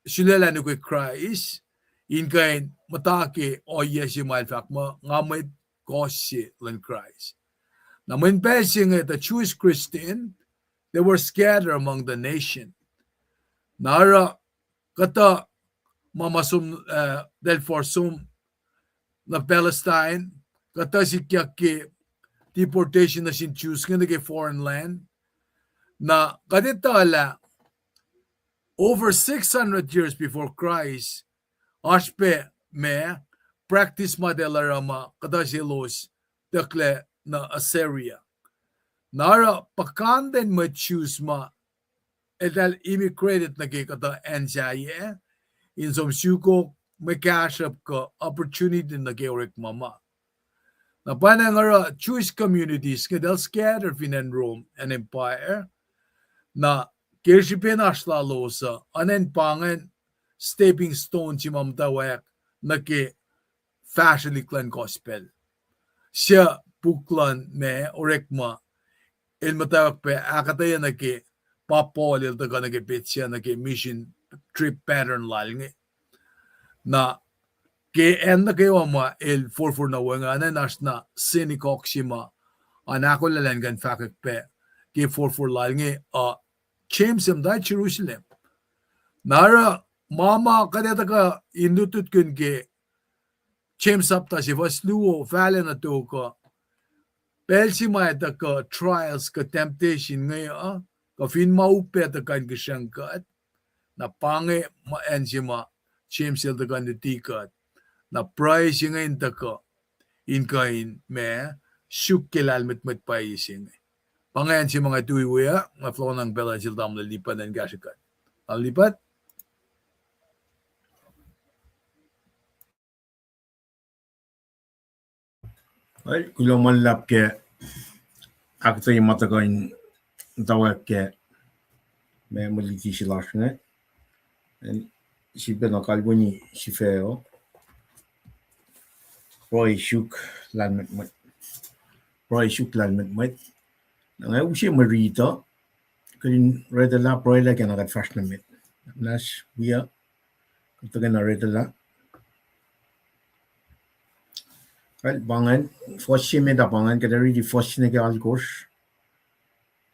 silela ni kwe Christ in kain matake o yesi malfak ma ngamit kosi len Christ na when passing the Jewish Christian they were scattered among the nation nara kata mamasum del forsum na Palestine kata sikyak ke deportation na sin Jews nga ke foreign land na kaditala over 600 years before Christ ashpe me practice madelarama kada silos dakle na Assyria nara pakanden ma Jews ma edal immigrated na ke kada anjaye in some suko may cash up ka opportunity na ke orek mama na panangara Jewish communities kadal scattered in Rome and Empire na kirshipin ashla losa anen pangan stepping stone si mamtawak na ke fashionly clan gospel siya buklan me orekma el matawak pe akataya na ke papol il taga na ke petsia na ke mission trip pattern lalngi na ke en na ke wama el forfor na wanga na nasna sinikoksima anako lalangan fakak pe ke forfor lalngi James da Jerusalem nara mama kadeta ka indutut kun ke James apta si vasluo fale na to ka pelsi ma ta ka trials ka temptation ngaya ka fin maupe ta kan gisangkat na pange ma enzima James el ta kan tikat na price ngayon ta ka in kain me syuk kelal met paising pangayan si mga tuiwaya nga flow ng bela sil dam lalipat ng gasikat ang lipat ay kuloman lap ke akta yung matakain tawag ke me maliki si lashne si beno kalbuni si feo Roy shuk lan met Proi shuklan met. Nang usia marita. Kung reda la proi la kena kat fast met. Nas biya. Kung kena reda la. Well, bangan. First met bangan kada ready first ne ke alkos.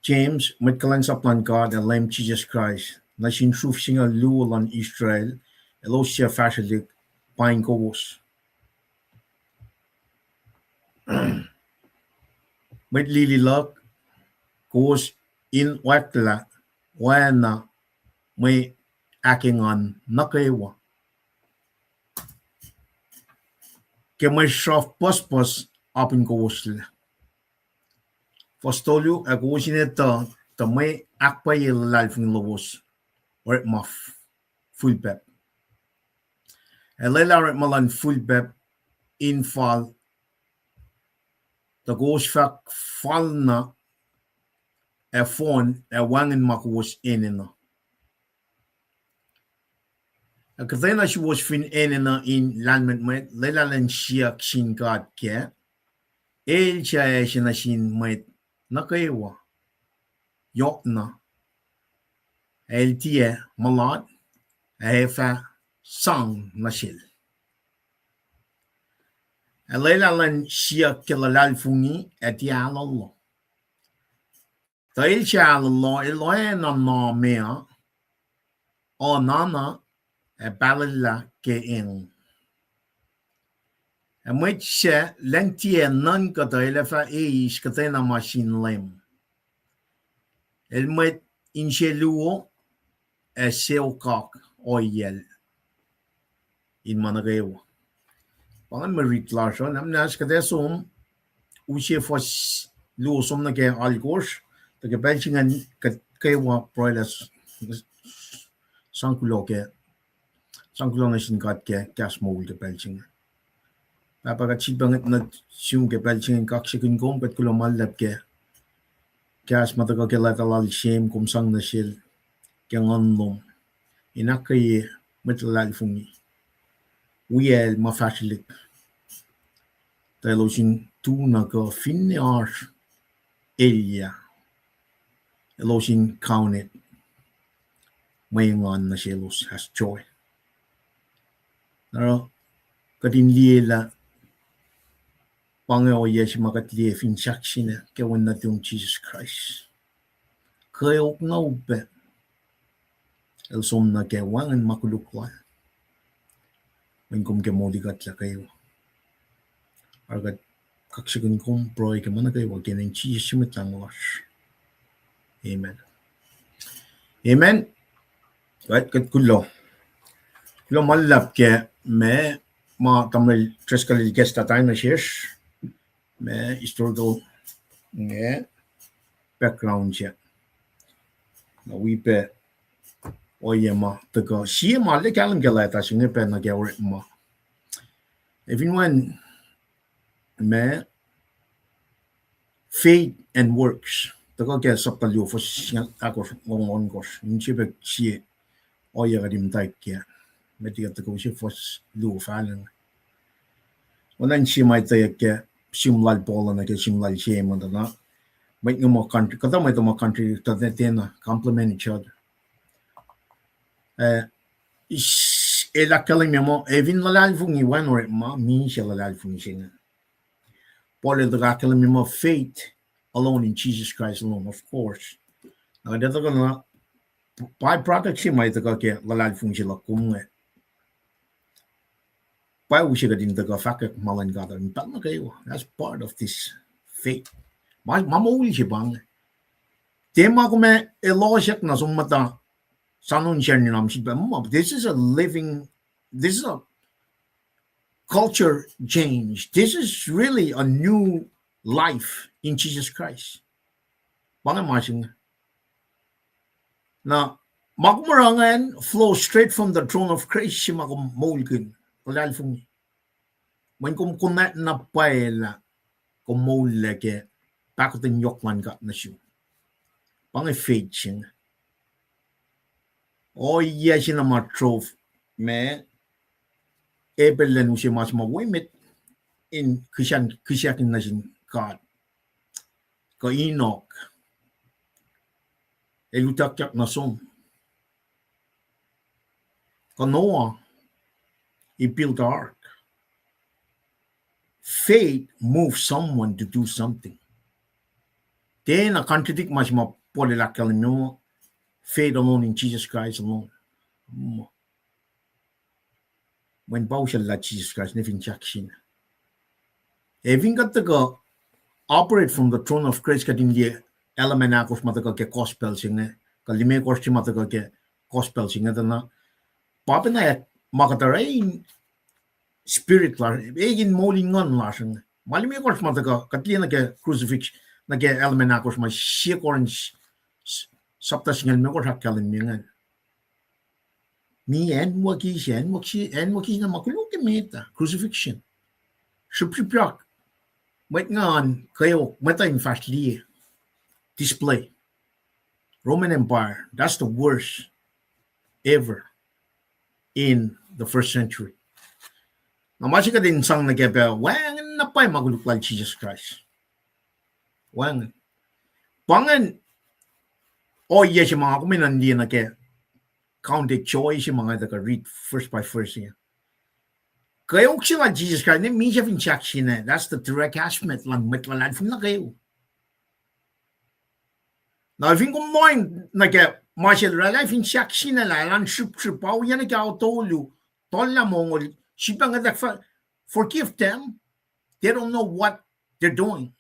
James met kalan sa plan God and Lamb Jesus Christ. Na sin truth singa luol an Israel. Elosia fashalik pain kobos. Met lili lak. Kos in wakla. Wana may aking on nakaiwa. Ke may soft pospos apin kobos la. Fostolyo akosin ito ta may akpay life ng lobos. Or maf. Full pep. Lela malan full pep infall. Ta gos fak fall na phone wangin makos inina. Katena si was fin inina in landment met lela len siya sin God ke. El siya na sin met nakaiwa. Yok na. El tie malad. Efa sang na sil. Lela len siya kilalal fungi etia lolo. Ta il siya lolo iloy na na mea. O nana balala ke in. En moet je lentie nan kata elefa is katena machine lem. El moet incheluo seokak oil in manageo. Pangan merit larson am nas kadesom ushe fos luosom na ke algos de ke belchingen kewa proiles sankulo na sin kat ke gas mold ke belchingen. Papa chibang na siung ke belchingen kaksikun kom pet kulo malap ke gas mataka ke latalal shame kum sang na sil ke ngonlom inakay metlal fungi wiel mafashlik Elosin tuna ka finne ars elia. Elosin kaunet. Mayangan na selos has joy. Naro kadin liela pangeo yes makatlie fin saksina kewan na tung Jesus Christ. Kayok na ube. Elsom na kewangan makulukwal. Mengkum ke modigat la kayo. Argat kaksikun kong proy ke mana kayo wag yan Jesus sumitang was. Amen. Amen. Right, kat kulo. Kulo malap ke me ma tamil treskal gesta time na shesh. Me historical nge background ya. Na we be oye ma taga siya ma le kalang galata singe pe na gawrit ma. Everyone me faith and works. Taga ke saptalyo fo siya ako ngon kos. Nchi be siya oye gadim taik ya. Me tiga taga siya fo lu falan. Wanan siya may tayak ke simlal pola na ke simlal siya mo na. May mo country. Kada may mo country tadetena complement each other. Ela kaling mo evin lalal fungi wan or ma min siya lalal fungi siya. Paul the kaling mo faith alone in Jesus Christ alone, of course. Na dito ko na byproduct siya may taga ke lalal fungi siya kum eh. Pa usiya ka din taga fakak malan gata. Tama kayo. That's part of this faith. Mamuli siya bang. Tema ko me elosyak na sumata. This is a culture change. This is really a new life in Jesus Christ. Banga masing. Na magmarangan flow straight from the throne of Christ si makumulkin. Walal fung. Man kum kunat na paela kumulake pakutin yokman ka na siya. Banga faith siya. Oh yes, in a matrov me ebelen usi mas mawimit in Christian nation God. ka Enoch elutakyak na som ka Noah he built the ark. Faith moves someone to do something. Then a contradict much more polylacalino. Faith alone in Jesus Christ alone. When Baushal la Jesus Christ, never injection. Having got to go operate from the throne of Christ, got in the element of Mataka gospel singer, Kalime Kosti Mataka gospel singer, then Papina Makatarain spirit, egin molding on Larsen. Malime Kost Mataka, Katlina crucifix, Nage Elmenakos, my sheik orange subtashing and Mekotakalin. Me and Wakish and Wakina Makulukimeta, crucifixion. Shupshipyak. Wait on Kayo, Meta in fastly display. Roman Empire, that's the worst ever in the first century. Now, Machika didn't sound like a bell. Wang and Napai Maguluk like Jesus Christ. Wang. Pangan. Oh, yes, you mga kuminan din na kaya counted choice yung mga daga read first by first here. Kayo sila Jesus Christ, ne minsiya finchak siya. That's the direct aspect lang metlalad from na kayo. Now, if you combine na kaya Marshall Rala finchak siya na lang supaw yan na kaya tolu tola mongol sipa nga daga forgive them. They don't know what they're doing.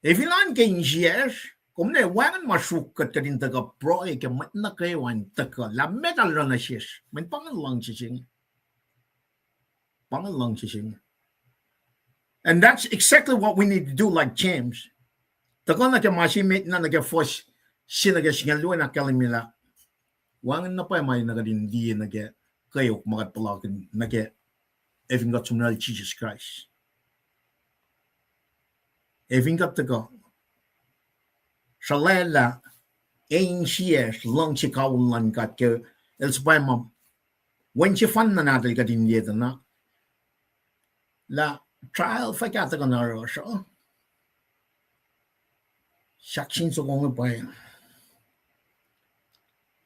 If you lang kayo years, kung na wangan masukat ka din taga pro ka mat na kayo ang taga la metal na siya. May pangalang siya. And that's exactly what we need to do, like James. Tako na kaya masimit na nag-force siya nag-singaluan na kalimila. Wangan na pa may nagadindi kayo magatpalakin having got to know Jesus Christ. Having got to go. Shalela ein siya lang si kaulan kat ke elsbay mam. When si fan na natin kadindi na la trial fa kata ka na ro so. Sakshin so kong pa yan.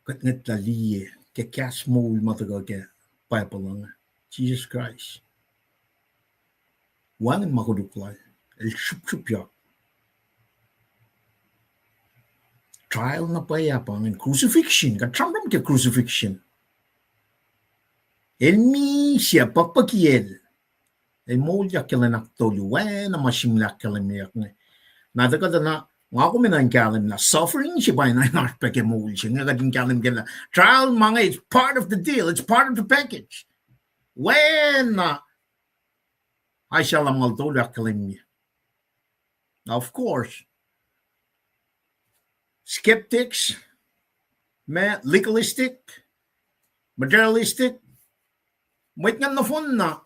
Kat nget la liye ke kas mo matagal ke papalang Jesus Christ. Wangan makuduklay el shupshupya. Trial na payapang and crucifixion. Katramram ke crucifixion. Elmi siya pagpakiel. El molya kelenak tolu. Na masimlak kelemiak ne. Nadagada na nga ko minan kalim na suffering siya ba na narpeke mol siya. Nga kading kalim kela. Trial mga it's part of the deal. It's part of the package. When I shall amal tolu kelemia. Now of course skeptics, legalistic, materialistic, might nga na phone na,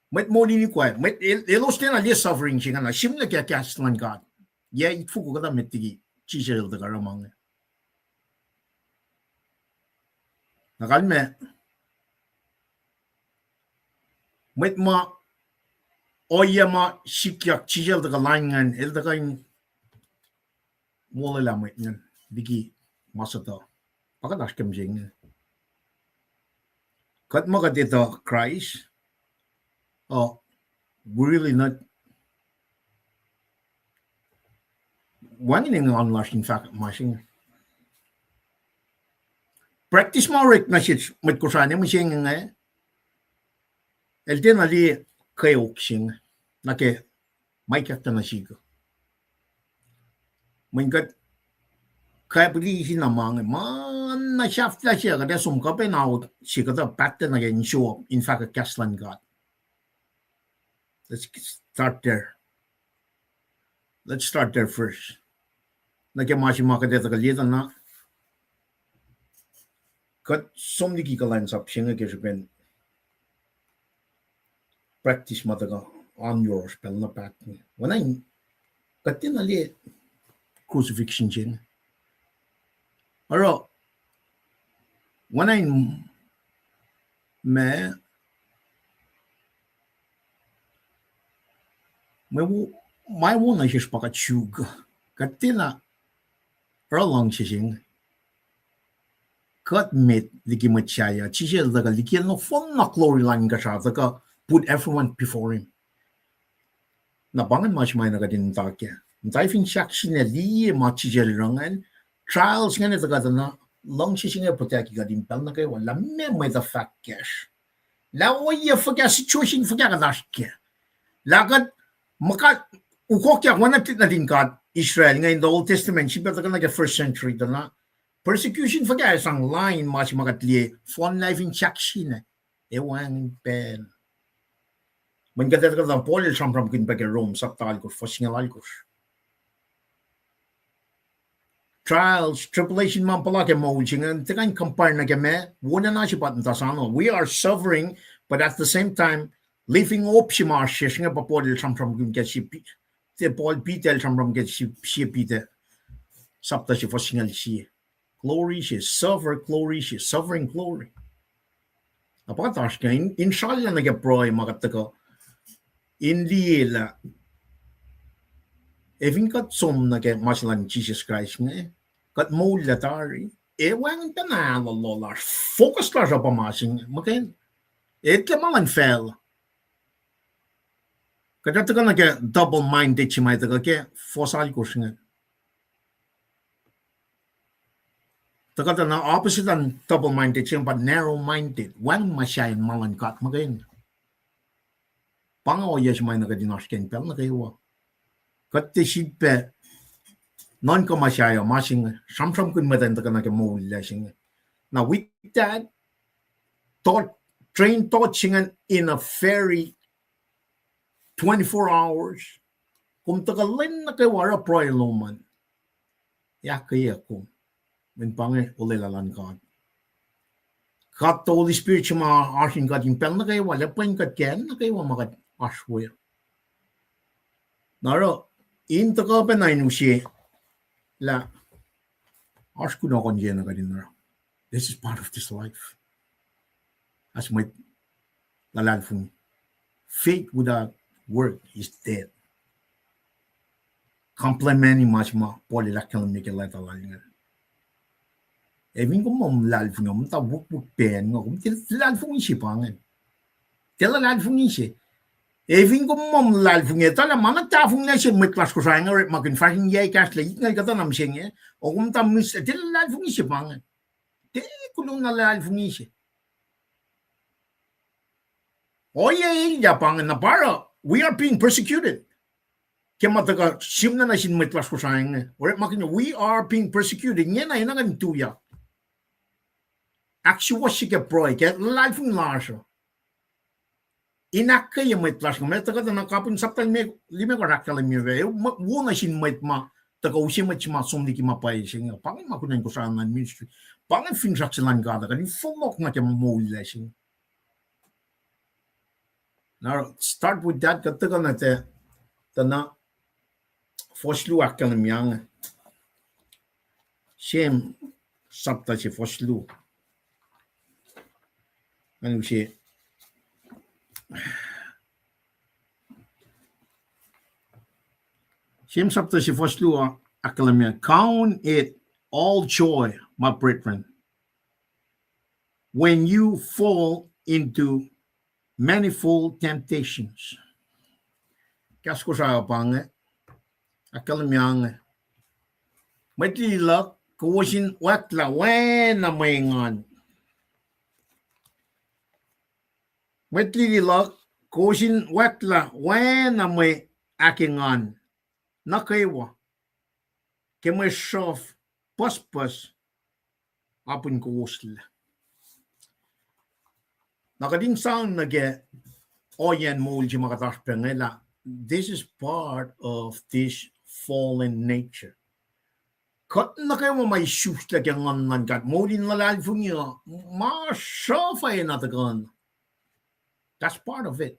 might mo din ikwa, might ilos din na liya suffering siya nga na, simla kaya kaslan God. Yeah, itfuko ka na mitigi, chisel da karamang. Nakalme, might ma, oya ma, sikyak, chisel da kalangan, el da kain, wala lamit yan. Digi masata. Pagkataas kamsing. Kat makatita Christ. Oh, we're really not wanting on lasting fact mashing. Practice mo rik na shit mat kusane mo sing nga. El din ali kayo sing nake may kakta na sigo. Mingkat kaya pili sinamang man na shaft la siya kada sumkape na siya kada pattern again show up in fact a Caslan God. Let's start there. Let's start there first. Nagkamashi makadeta kalita na kat somni ki kalines up siya nga kespen practice mataga on your spell na pattern. When I katin ali crucifixion siya. Aro, when I may mai wona is pakat shug. Katina erlang shising. Cut mit liki machaya. Chisel daga liki no fon na glory line gasha daga put everyone before him. Na bangan mas mai na gadin takya. Diving shakshin li ma chisel rangan. Trials ngane daga na long shising protect gadin pel na kay wala me mai the fact cash. La oye forget situation forget lashke. Lagad maka ukokya wana tit na din God Israel nga in the Old Testament siya daga na first century na persecution forget sang line mas magatli fon life in shakshin ewan pen. Man gada daga Paul from kin back Rome saptal ko fosingal ko. Trials, tribulation man palake mojing and takan compare na game wona na siya patn tasano. We are suffering but at the same time living up si Marcia nga pa Paul from kin get si te Paul Peter from get si Peter sapta si fosingal si. Glory si suffer glory si suffering glory. Apa tash ka inshallah na get proy magatako. Indi la Evin kat som na get maslan Jesus Christ nga kat mo latari ewan tanalo lola focus la sa pamasing makin it kamalan fell kada taka na get double minded si mai taka ke fosal ko singa taka na opposite an double minded si but narrow minded wan masay malan kat makin pangaw yes mai na kadinas ken pel na kayo kat te sipe non commercial mashing some kun madan taka na ke mo lashing now with that train touching in a ferry 24 hours kung tagalin na kay wara proy loman ya kaya ko min pange ulelalan God kat the Holy Spirit ma ashin God impel na kay wala pa kat ken na kay wa makat ashwe naro in taka pa na inusi la ask na kon na kadin na this is part of this life as my lalal fun faith without work is dead complementing much more poli la kan make la ta lan evin ko mom lal fun mom ta buk pen ngom til lal fun si pangen tel lal fun si evin ko mom lal fun ta la mana ta fun na si mit klas ko sa ngor ma kin fa ye kas le ngai ka ta nam sing o kum ta mis tel lal fun si pangen te ko na lal fun si oye ya pangen na para we are being persecuted kemataga simna na sin mit klas ko sa ngor makin we are being persecuted nya na ina kan tuya actually what she get broy get lal fun larsho inak kaya may plus ng meta kada nakapun saptan me lime ko rakal mi ve wona sin may ma taga usi ma chima somdi ki mapay singa pangin makunan ko sa nan ministry pangin finrak silang kada kan fulok na ke mo lesing now start with that kataga na te tana foslu akal mi yang shem sapta si foslu ano si Shem sapta si foslu akalamia count it all joy my brethren when you fall into manifold temptations kasko sa pange akalamia matlila kuwasin watla wena maingan matlila kuwasin watla wena may akingan nakaiwa kemay shof paspas apun ko usla nakading sound nage oyen mulji makatash pengela this is part of this fallen nature kat nakaiwa may shoes lagi ngan kat mulin lalal funya ma shof ay natagan that's part of it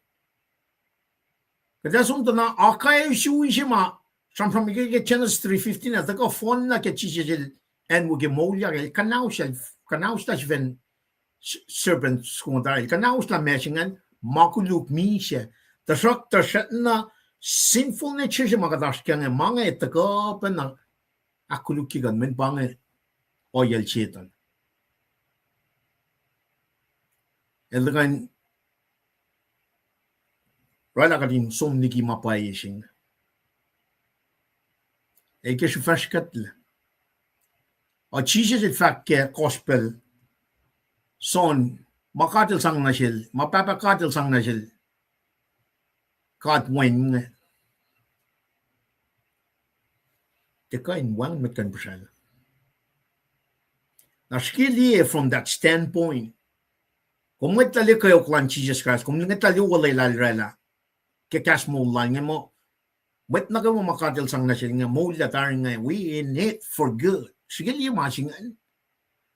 kada sunta na akay shoes ma from get channels 315 at the phone na ke chichel and we get molya kanaus ta ven serpent skondar kanaus la mesingen makuluk mishe the shok ta shatna sinful nature siya makadaskyan nga mga itakapan na akulukigan men bange oyal chetan. Elgan rala kadin som niki mapayishing. Eke şu fashkatla. Og Jesus et fakke gospel son makatil sang na sil, mapapakatil sang na sil. Kat wing. Det kan wang met kan bersal. Now skillie from that standpoint. Kung may tali kayo klan Jesus Christ, kung may tali walay lalrela, kikas mo lang mo, may na kayo makatil sang na sil nga, mo latar nga, we in it for good. Skillie masingan.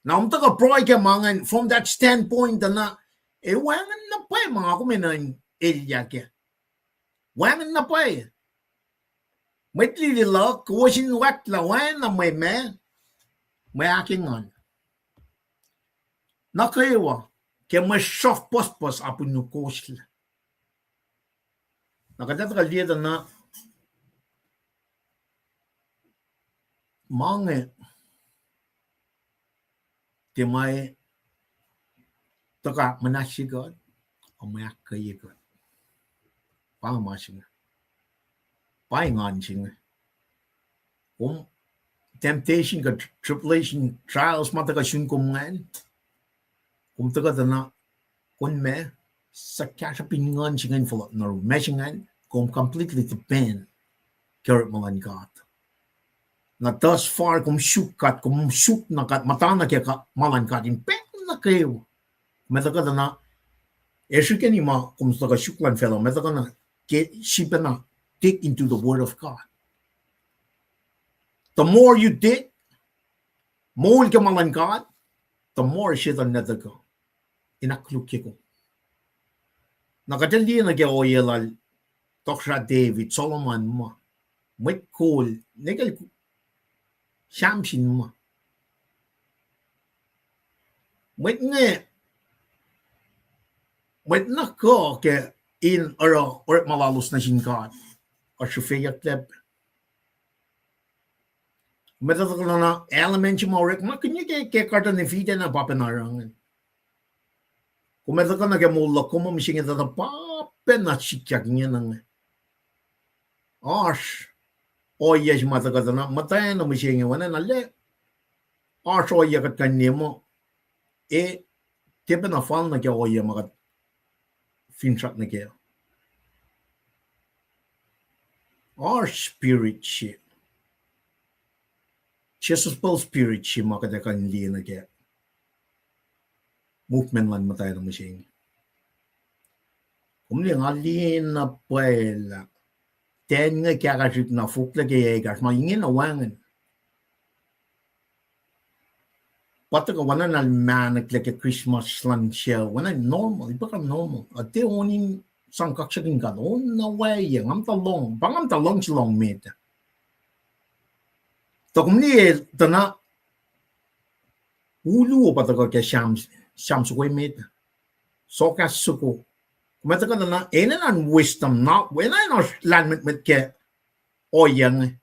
Now, ka proy ka mangan from that standpoint na, wangan na pa mga kuminan ilya kya. Wangan na pa may tilila, kuwasin wak lawan na may aking on. Nakaiwa, kaya may soft post apun yung kosla. Nakadata dito na mga timay taka manasigot o may akayigot. Pangamasing. Paingansing. Kung temptation ka tribulation trials mata ka syun kumungan. Kung taga na kung me sa kasa pinangansingan full na rumesingan kung completely depend karat mga God. Na thus far kung syuk na kat matana kaya ka malan katin pen na kayo. Meta ka na esu ka ni ma kung taga syuklan fellow meta ka na sipa na dig into the word of God. The more you dig, more ka malan God, the more siya na ko. Inaklukye ko. Nakadali na kaya oyelal Dr. David, Solomon mo. May cool. Negal ko. Shamsin mo. May na ko kaya in or malalos na sin God. Or sufeyak lep. May tatak na element yung mawrik. Makanya kaya karta ni Fida na papanarangan. Kung may tatak na kaya mula ko mamisingin na papenatsikyak niya nang Ash. Oya si mata kata na matay na masingin wana na le. Ash oya kat kanya mo. Tiba na fall na kaya oya makat finshot na kaya. Ash spirit siya. Jesus Paul spirit siya makatakan hindi na kaya. Movement lang matay na masingin. Kung niya alin na pwela. Den nga kaya kasi na fukla kaya ikas, maingin na wangan. Pata ka wana na manak like a Christmas lang siya, wana normal, iba ka normal. At di onin sangkak siya king ka, on na way, ngam talong, pangam talong silong meta. Takum niya, tana, ulu pata ka kaya siyam sukoy meta. Sokas suko. Kumata ka na enan wisdom na when I know land met ke oyang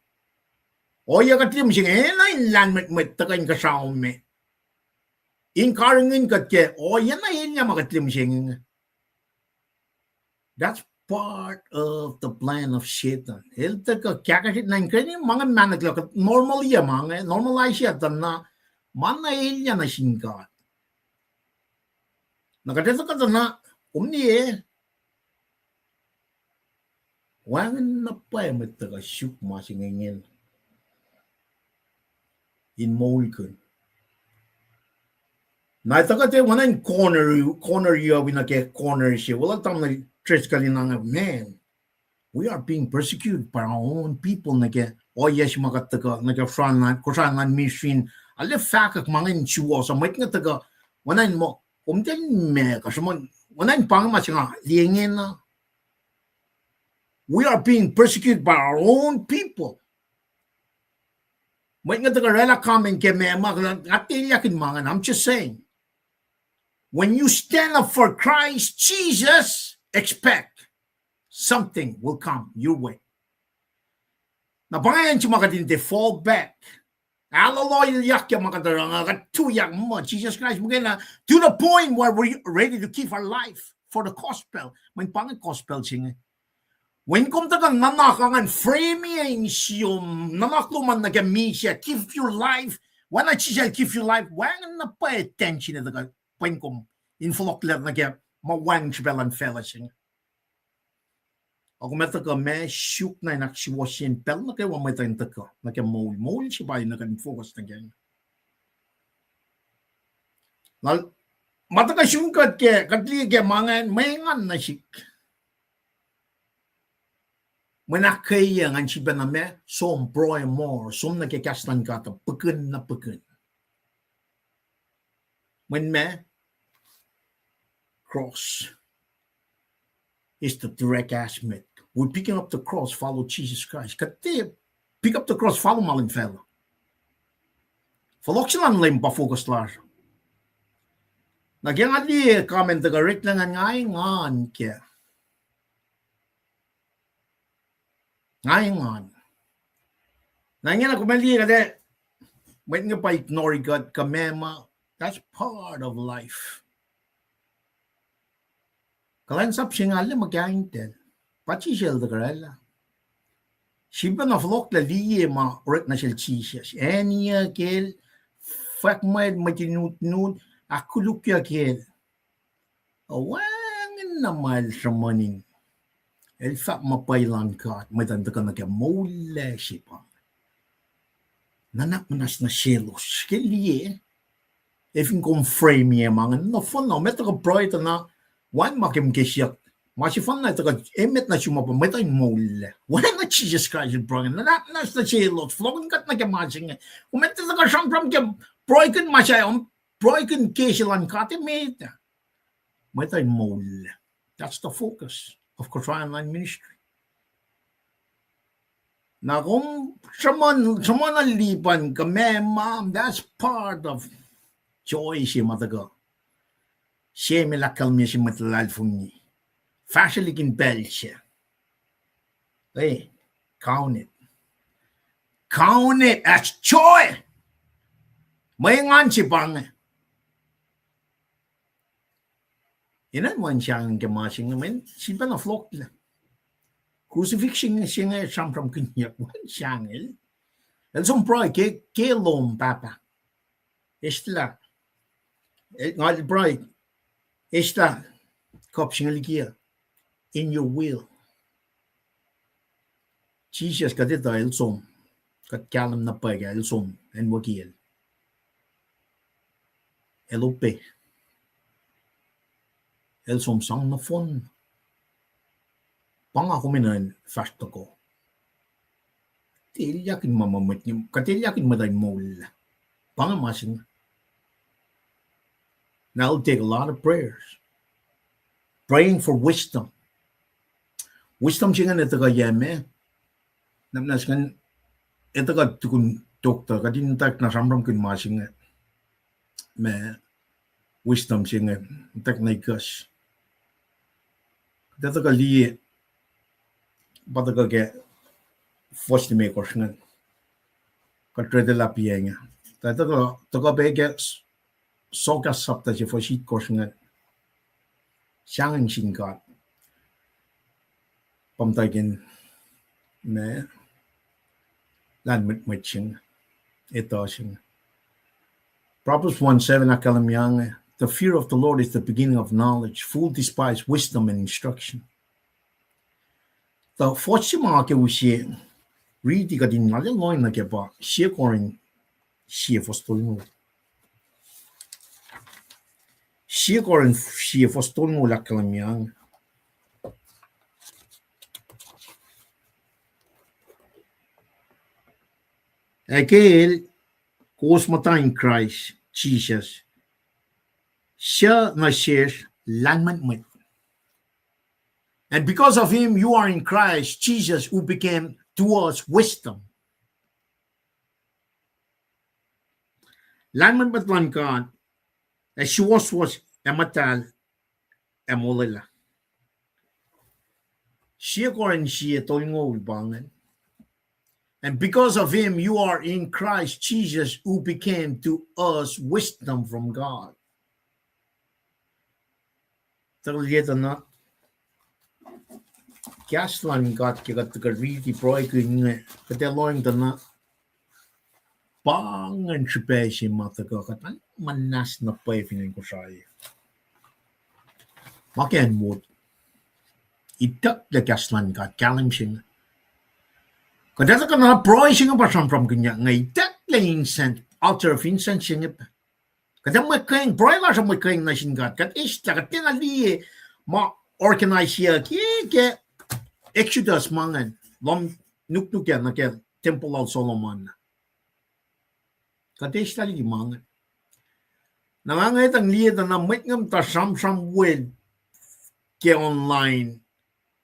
oya ka tim sing enan land met takan ka sao me in karingin ka ke oya na enya makatim sing that's part of the plan of Satan. El ta ka kya ka nan kani mga managla ka normal ya mga normalize ya na mana enya na singka nakadeta ka na umni wangan na pa may taga syuk masingingin. In Molken. Na taga te wanan corner you winake corner siya. Wala tam na tres kalina nga man. We are being persecuted by our own people nake yes makataga nake frontline kusangan mission. Ale fakak mangin chuo sa may nga taga wanan mo umten me kasumon wanan pang masinga liengin na. We are being persecuted by our own people. I'm just saying, when you stand up for Christ Jesus, expect something will come your way. Na bangayan si makadin they fall back. Alaloy yak ya makadara nga tu yak mo Jesus Christ mungkin na to the point where we're ready to give our life for the gospel. May pangan gospel singa. When come tagang nanakangan frame yung siyom nanakluman na gami siya give your life. When I siya give your life, wangan na pa attention na taga when come inflokler na kaya mawang sibelan fella singa. Ako meta ka me shook na naksiwasin pel na kaya may tayong taka na kaya mol siya ba yung nakan-focus na kaya. Mata ka siyungkat kaya katli kaya mga mayangan na sik. Manakaya nga siya ba na me som broy more som na kaya kastan ka ta pagkan na pagkan. When me cross is the direct aspect. We're picking up the cross, follow Jesus Christ. Kati, pick up the cross, follow malin fella. Follow sila lang pa-focus lar. Nagyang adi comment taga rik lang ngayon kaya. Ngayon. Nangyang ako mali kade, wait nga pa ignore God kamema. That's part of life. Kalain sap siya nga lang magkaintel. Pachi siya da karela. Siya na flok la liye ma oret na siya siya. Enya kel fak may matinut akulukya kel. Awangan na mal sa maning. El fak mapailan ka. May tanda ka na kaya mula siya pa. Nanak manas na selos. Kel liye. If you can frame niya mga no fun na. Meto ka bright na wan makim kisyak. Masih fan na ito ka emet na siya mapamitay mula. Wala na Jesus Christ brother. Nas na siya lot. Flogan kat na kaya masing. Umenta na ka siyang from kaya broiken masya. Broiken kisilan kati meta. Mitay mula. That's the focus of Christian Line Ministry. Na kung sama nalipan kami, ma'am, that's part of joy siya mataga. Siya milakal niya siya matalalfong niya. Fashionly can bell siya. Hey, count it. Count it as joy. May ngan si pang. Inan man siya ang gamasing naman. Siya na flock lang. Crucifixion siya nga siyang from kanyak. Wan siya nga. El som proy ke lom papa. Estla. Ngal proy. Estla. Kop siya ligia. In your will. Jesus kadita el som. Kat kalam na paga el som. En wakil. El ope. El som sang na fon. Pangako minan fast ko. Tilyakin mamamit niyo. Katilyakin maday mol. Pangamasin. Now it'll take a lot of prayers. Praying for wisdom. Wisdom siya nga nito ka yeme. Namnas kan ito ka tukun doktor. Kadintak na samram kun masing nga. Me wisdom siya nga. Tak na ikas. Dito ka liye. Bata ka kaya first makers nga. Katrede la piye nga. Dito ka beke soka sapta siya for sheet course nga. Siyang singkat. Pamtagin me lan mit siyang. Ito siyang. Proverbs 1:7 akalamyang. The fear of the Lord is the beginning of knowledge. Fool despise wisdom and instruction. The first mga kewusi read ka din nalang loin na keba siya korin siya fostol mo. Siya korin siya fostol mo lakalamyang. Again, kung matayang Christ, Jesus, siya na siya lanman mo. And because of him, you are in Christ, Jesus, who became to us wisdom. Lanman batlan ka, as she was ematal, emolila. Siya koren siya tolngol bangan. And because of him, you are in Christ Jesus, who became to us wisdom from God. Terlihat na kaslan got kigat riti proy kunya kateloing na pangan chipesi mata katan manas na paving ko sai. Maken wood. Itak the kaslan got kalimsing. Kadata ka na proy singa pasam from kunya ngay tak laying sent altar of incense singa. Kadang may proy la sa may na singat kat ista kat tinali ma organize here ke Exodus mangan lom nuk yan na ke Temple of Solomon. Kates tali mangan. Nangangay tang liya na may ngam ta sam with ke online.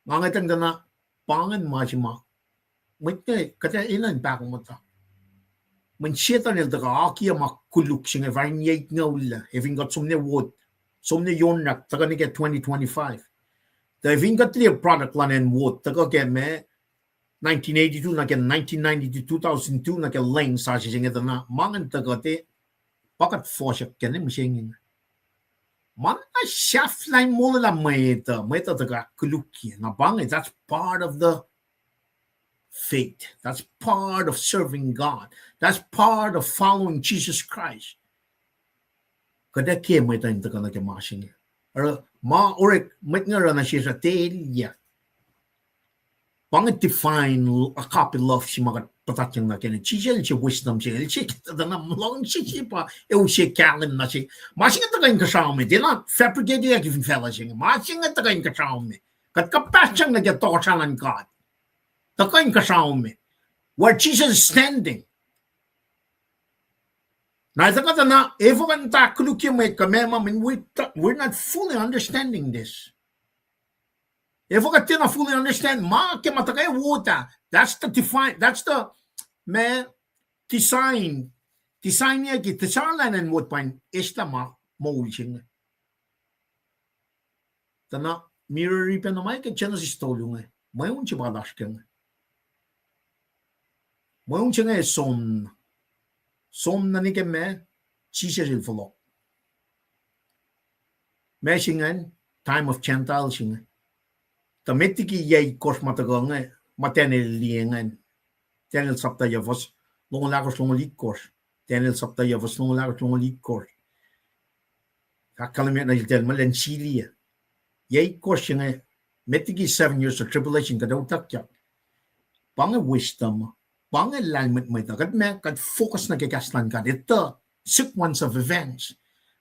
Ngangay tang na pangan masima. May kata ilan pa ko mo ta. Man siya nil taga aki makuluk singa varin yait ngawla. Having got some wood. Some yon nak taga ni ke 2025. Having got the product lan and wood taga ke me 1982 na ke 1990 to 2002 na ke lane sa singa na mangan taga te pakat fosyak ke ne msingin. Man na chef line mo la meta taga kuluki na bangay. That's part of the faith. That's part of serving God. That's part of following Jesus Christ. Kada ke may tayo taka na kemasing. Or ma orek may nga na siya sa telya. Pangit define a copy love si mga patatyang na kaya. Siya wisdom siya. Siya kita na malong siya pa. Siya kalim na siya. Masing nga taka yung kasama. Di na fabricated yung fella siya. Masing nga taka yung kasama. Kat kapasyang nagyatokasalan God. Takain kasama where Jesus is standing. Na ita na if we can look we're not fully understanding this. If we can fully understand, that's the define. That's the man design niya design and what point is the molding. Tana mirror ripen na may Genesis tolong may un siya badash kang. Många är som när ni kan med Jesus il förlåt. Med singen time of Gentile singen. Ta metiki jag kors matagånga matenel liengan. Tenel sapta jag was långa lagos långa likkors. Tenel sapta jag was långa lagos långa likkors. Kakalamet na jitel malen silia. Jag kors singen metiki 7 years of tribulation kadaw takyak. Panga wisdom. Bangal alignment mo ito. Kat focus na kikaslan ka. Ito, sequence of events.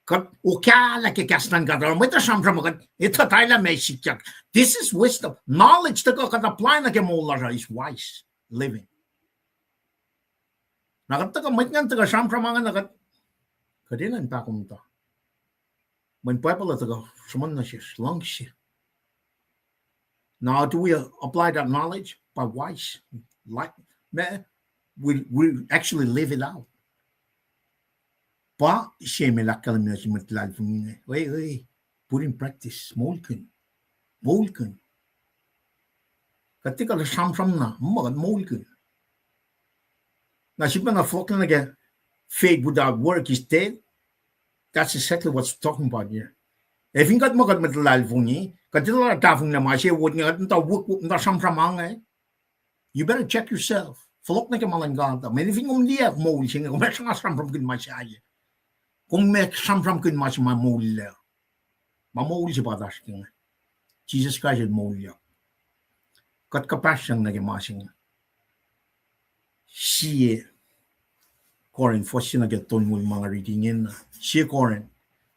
Kat ukala kikaslan ka. May ito siyempre mo kat, ito tayo lang may sikyak. This is wisdom. Knowledge na kat apply na kemula siya is wise living. Nakata ka, may nga taga siyempre mga nakat, kadinan pa kong ito. May pwepala taga, suman na siya, lang siya. Now, do we apply that knowledge? By wise, like, we actually live it out. Pa siya may lakal na si matlal from wait, put in practice. Molken. Katika la sam na, magad molken. Na siya na fokal na ga faith without work is dead. That's exactly what's talking about here. If you got magad matlal from ni, katila la tafong na masya would nga nta work nta sam you better check yourself. Falok na kamalanganta. May nifing umliya mol siya. Kung may siyang from kun masya. Kung may siyang kun masya mamol. Mamol siya patas kaya. Jesus Christ is mol ya. Kat kapas siyang nagimasing. Siya Corin fos siya nagatulmul mga readingin. Siya Corin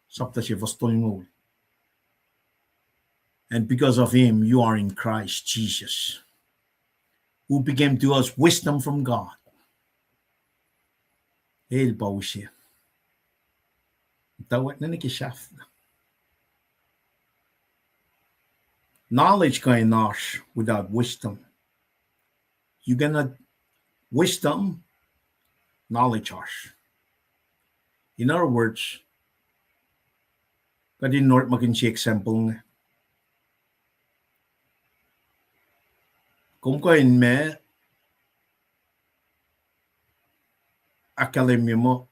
sapta siya fos tulmul. And because of him, you are in Christ Jesus, who became to us wisdom from God. El pausia. Tawat na nikishaf. Knowledge can nash without wisdom. You cannot wisdom, knowledge harsh. In other words, kadin North makin si example nga. Kung ko in me academy mo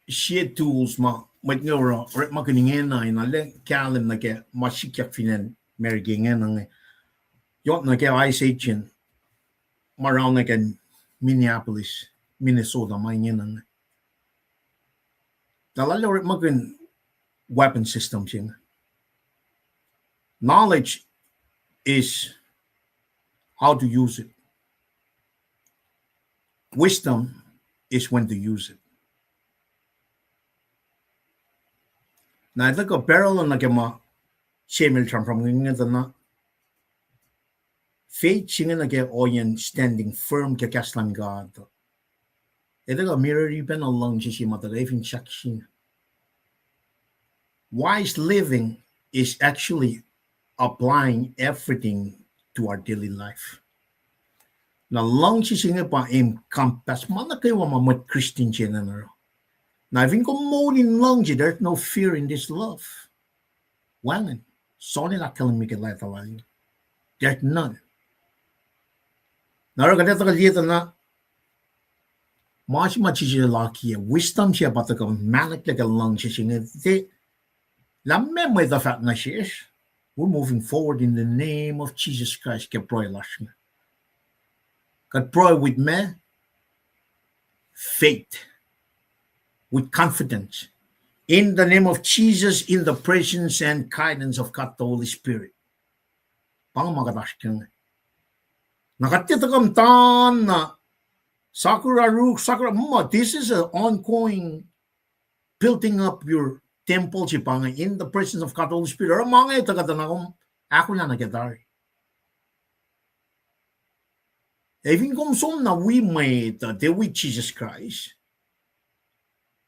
share tools ma mit ngora ret ma kningen na ina le kalem na ke ma shikyak finen mergingen na yot na ke ice agent marang na ken Minneapolis Minnesota ma ngin na dalalo ret ma ken weapon systems in knowledge is how to use it. Wisdom is when to use it. Na ito ko pero na ke ma shemil from ngin na faith singin na ke oyen standing firm ke kaslan God. Ito ko mirror ipen along si mata even shakshin. Wise living is actually applying everything to our daily life. Na lang si singa pa encompass mana kayo mamamot Christian channel. Na even kung morning lang si there's no fear in this love. Wangan. So nila kalimik at lahat awal. There's none. Naro ka dito kalita na mas siya laki wisdom siya bata ka manik like lang si singa. Lamme mo the fact na siya we're moving forward in the name of Jesus Christ. Ke proy lashna. God pray with me, faith, with confidence, in the name of Jesus, in the presence and guidance of God the Holy Spirit. Pang magadashkin. Nakatitakam tan na sakura. This is an ongoing building up your temple chipanga in the presence of God the Holy Spirit. Mga ito katanakom ako na nakitari. Even kung som na we made the with Jesus Christ.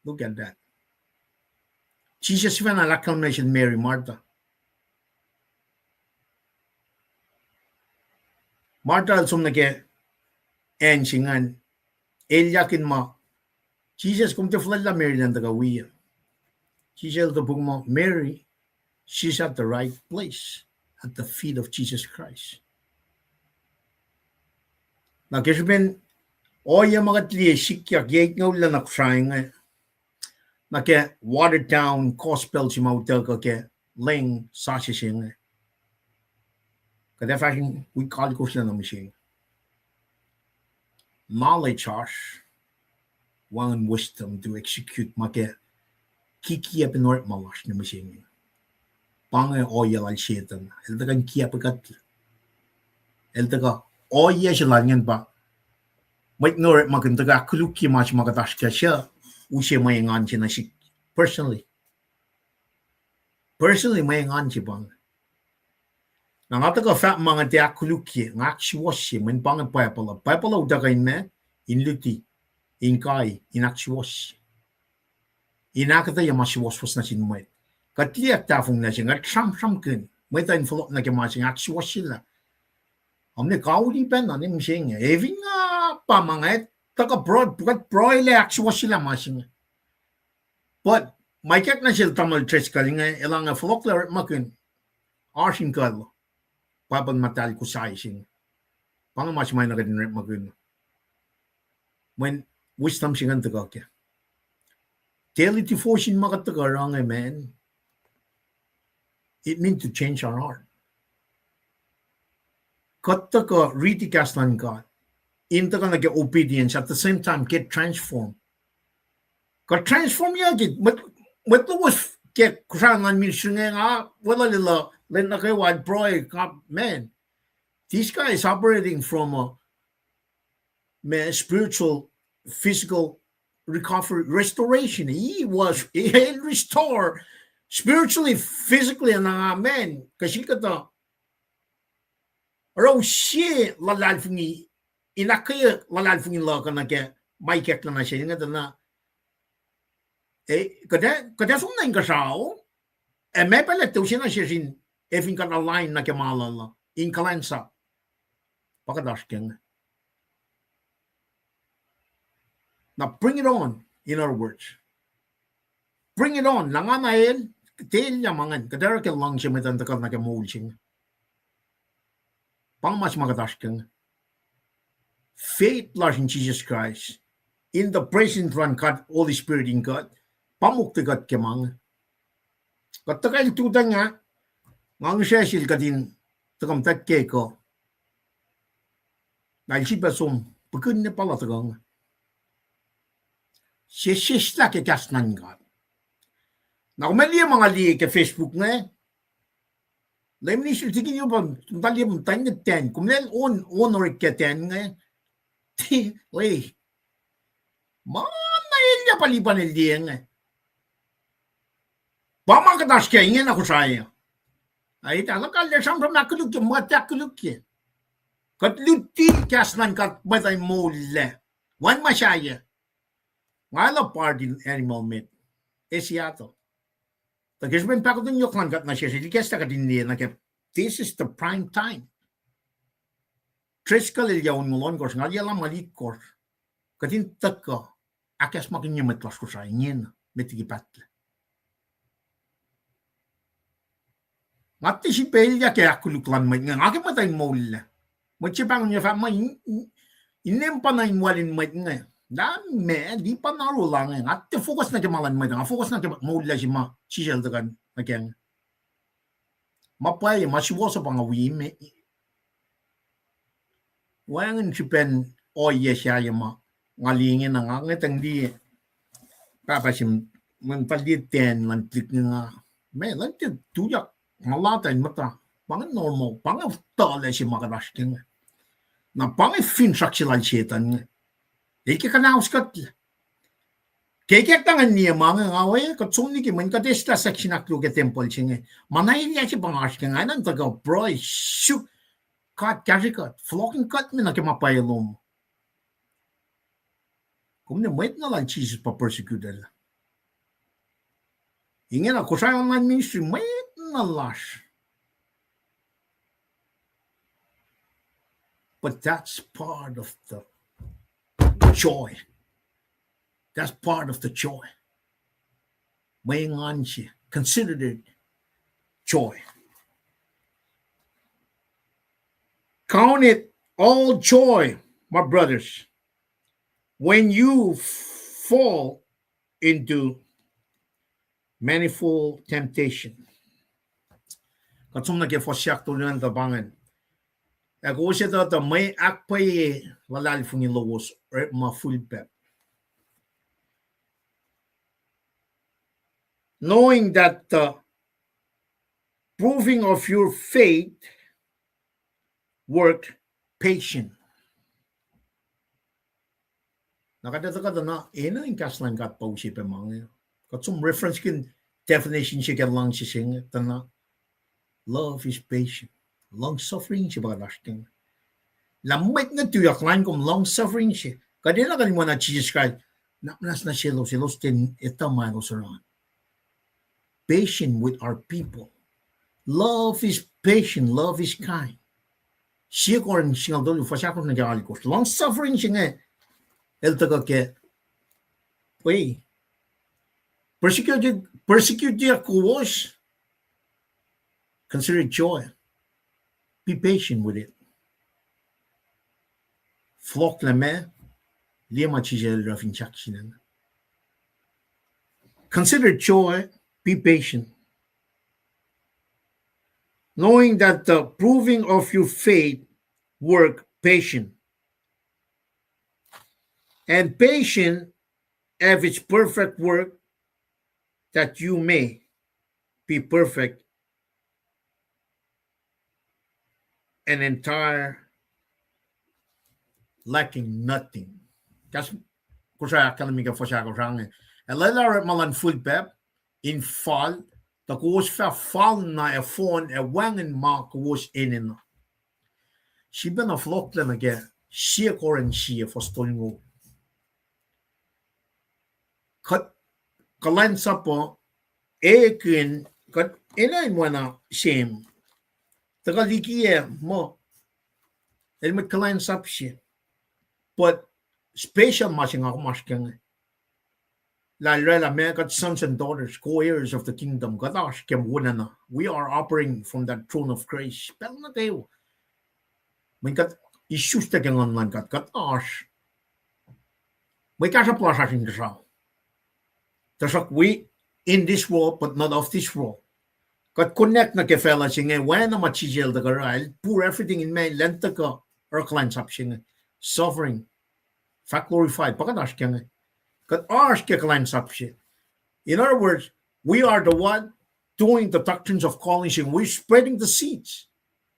Look at that. Jesus even mentioned Mary Martha. Martha som nage ensingan elyakin ma Jesus kung te flala Mary lang tagawiya. Jesus the mo Mary, she's at the right place at the feet of Jesus Christ. Na kesben oya mga tliye sikya gate ngaw lang nakshang na ke watered down gospel si mautel ka ke ling sashi sing kada fashion we call ko sila na machine knowledge harsh one wisdom to execute make kiki up in order malash na machine pang oya al shaitan el ta kan kiya pagat el ta ka oya silangan ba might know it magandaga kuluki much magadash kasha ushe mayangan china shi personally mayangan chibang nangata ka fat mga dia kuluki ngakshi washi men bang bible udaga inme in luti in kai in akshi washi inakata yamashi was na chin mai katiya tafung na singa sham kun mai ta inflo na ke machi akshi washi la हमने cowardly पे ना नहीं मिशेंगे एविंगा पामंगे तक broad le actually machine but my technical tamal tres kalinga elang a folklore makin arshin kalo papan matal ko saising pang mas may nakadin rep makin when wisdom singan taga kya daily devotion makataga wrong man it means to change our heart Kattaka ritikaslan God. Intaka na get obedience at the same time get transformed. Got transform ya get but was get krangan mishinga wala lila len na kay wide broy man. This guy is operating from a man spiritual physical recovery restoration. He restore spiritually physically and man kasi kata Raw siya lalalfungi inakaya lalalfungi la kana ke mai kek na siya nga na kada sum na inga sao me pala to siya na siya sin efin kana line na ke malala in kalansa pakadashken now bring it on in other words bring it on langana el tel yamangan kadara ke lang siya metan takal na ke mulching pang mas magadashken faith lies in Jesus Christ, in the present one God, Holy Spirit in God, pamuk te God kemang. Katakal tutan nga, ngang sesil kadin, takam tak keko. Dahil si Basum, pagkun na pala tagang. Sisisla ke kasnan God. Na kumali mga li ke Facebook nga, laim ni siya, tigin nyo ba, tali mo tayo na 10, kumali honor ke 10 nga, wey, mana ilya palipan ilya nga. Bama ka tas kaya nga ako saya. Ay, talang kalya siyang makuluk ya, matakuluk ya. Kat luti kasnan kat batay mole. Wan masyaya. Ngala party animal meat. Esiato. Tagash ben pa ko dun yung kat na siya. Hindi kesta ka din niya na this is the prime time. Tres ka lilya unulon ko. Nga yala malit ko. Katin taka. Akas makin niya matlas ko sa inyin. Metigipatle. Ngati si pelya kaya kuluklan mo. Nga matay mole. Macipang niya fa inem pa na inwalin mo nga. Dami, di pa narulang nga. At focus na kamalan mo nga. Focus na kamalan mo si ma sisel dagan again. Mapay masiwoso pa nga wime. Wangan si pen oye siya ma ngalingin na nga ngatang di papasim man paliten man klik nga. Me lang tuyak malatan mata. Pangan normal, pangan tala si makarasking. Na pangan finsak sila sietan. Ikke ka na uskat. Kaya tangan niya mga ngaway, katsum ni kiman katesta sa kinaklo ke temple singe. Manay niya si pangasking nga nang taga bro, shoot, cut, carry cut, flocking cut mi na kimapayalom. Kung wait na lang Jesus pa persecuted. Ingin ako sa online ministry, wait na lash. But that's part of the joy. That's part of the joy. Weighing on you. Consider it joy. Count it all joy, my brothers, when you fall into manifold temptation. Katsum na kefosyak tuloy ng tabangan. Ako siya ito, may akpay walali fung ilogos or ma-full pep. Knowing that the proving of your faith work patient. Nakadata na, ina yung kaslan kat pa usipin mga. Kat some reference kin definition siya lang siya sing, tana, love is patient. Long-suffering siya mga lasting. Lamait nga tuyak lang kung long-suffering siya. Kadila ka mo na Jesus Christ, napnas na silos tin itamanos around. Patient with our people. Love is patient. Love is kind. Siya ko rin siya doon, fasya ko nag-aalikos. Long-suffering siya nga. El taga ke, wait, persecute your cause. Consider it joy. Be patient with it. Flock la me, lema chijel rafin chakshinan. Consider joy, be patient. Knowing that the proving of your faith work patient. And patient have its perfect work, that you may be perfect and entire, lacking nothing. That's kusa kalamiga for siya kusang. Elalar malan full pep in fall. The course fall na a phone a wangen mark was in. She been a flock them again. She and she for stolen. Kat kalan sa po ekin kat inay mo na shame. Tagalikiye mo. Elmet kalan sap siya. But special masing ako maskang. La kat sons and daughters, co-heirs of the kingdom. Gadash kem wuna na. We are operating from that throne of grace. Pero na kayo. May kat issues taking online got arsh. We got a plus in the show. There's like we in this world, but not of this world. Got connect na ke fella singe when am chijel the garal, pour everything in my lentaka or clients up singe. Suffering, fact glorified, pagadash kenge. Got arsh ke clients up shit. In other words, we are the one doing the doctrines of calling singe. We're spreading the seeds.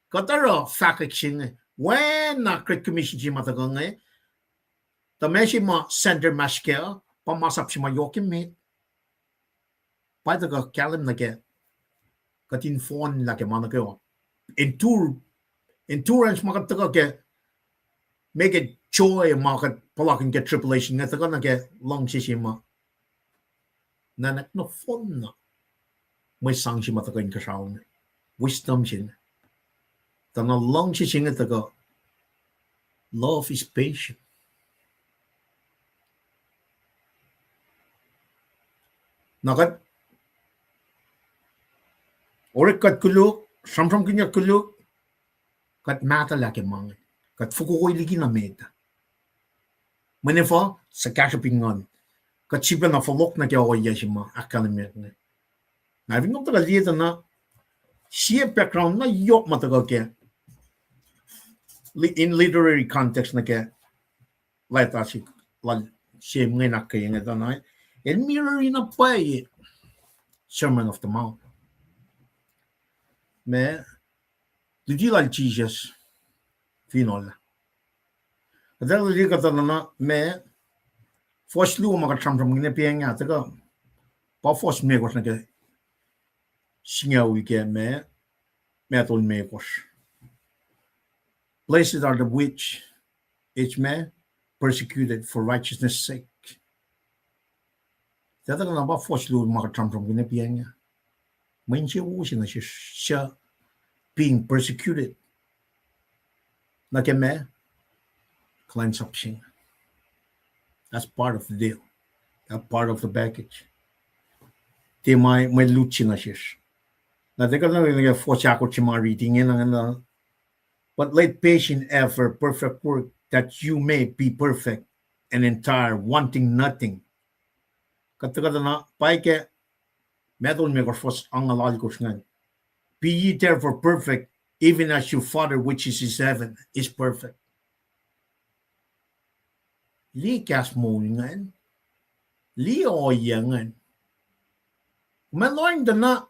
Got a fact singe. When na crit commission jimatagange, the meshima center mashkel, pamasap shima yokim me. By the kalim nage. Katin phone like a manako. Endurance market get make it joy market polak and get tribulation. That's gonna get long shishima. Nanak no fun. My sang shimata in kashaun. Wisdom shin. Then a long shishing at the go. Love is patient. Nagat. Or it got kuluk, some from Kenya kuluk, got matter like a man, got Fukui ligina made. Whenever, Sakashaping on, got chippen of a look like your yashima, academy. Now, having up to the leader now, sheer background, not yok matagoke. In literary context, like that, like she may not getting it tonight, and mirroring up by Sermon of the Mount. Mais the deal like Jesus final. The league of the na me force lu maka tram from gine pianga to go. Pa force me was nake singa weekend me metal makers. Blessed are the which each man persecuted for righteousness' sake. The other number force lu maka tram from gine pianga. When she was in a being persecuted, like a man, cleanse up sin. That's part of the deal. That's part of the package. They my luchinashes. Now they're gonna get four chakra reading in but let patient effort, perfect work, that you may be perfect and entire, wanting nothing. Kataga na paike. Metal maker first analogical. Be ye therefore perfect, even as your Father which is in heaven is perfect. Li kas mo ngan, li o yangan. Maloing the na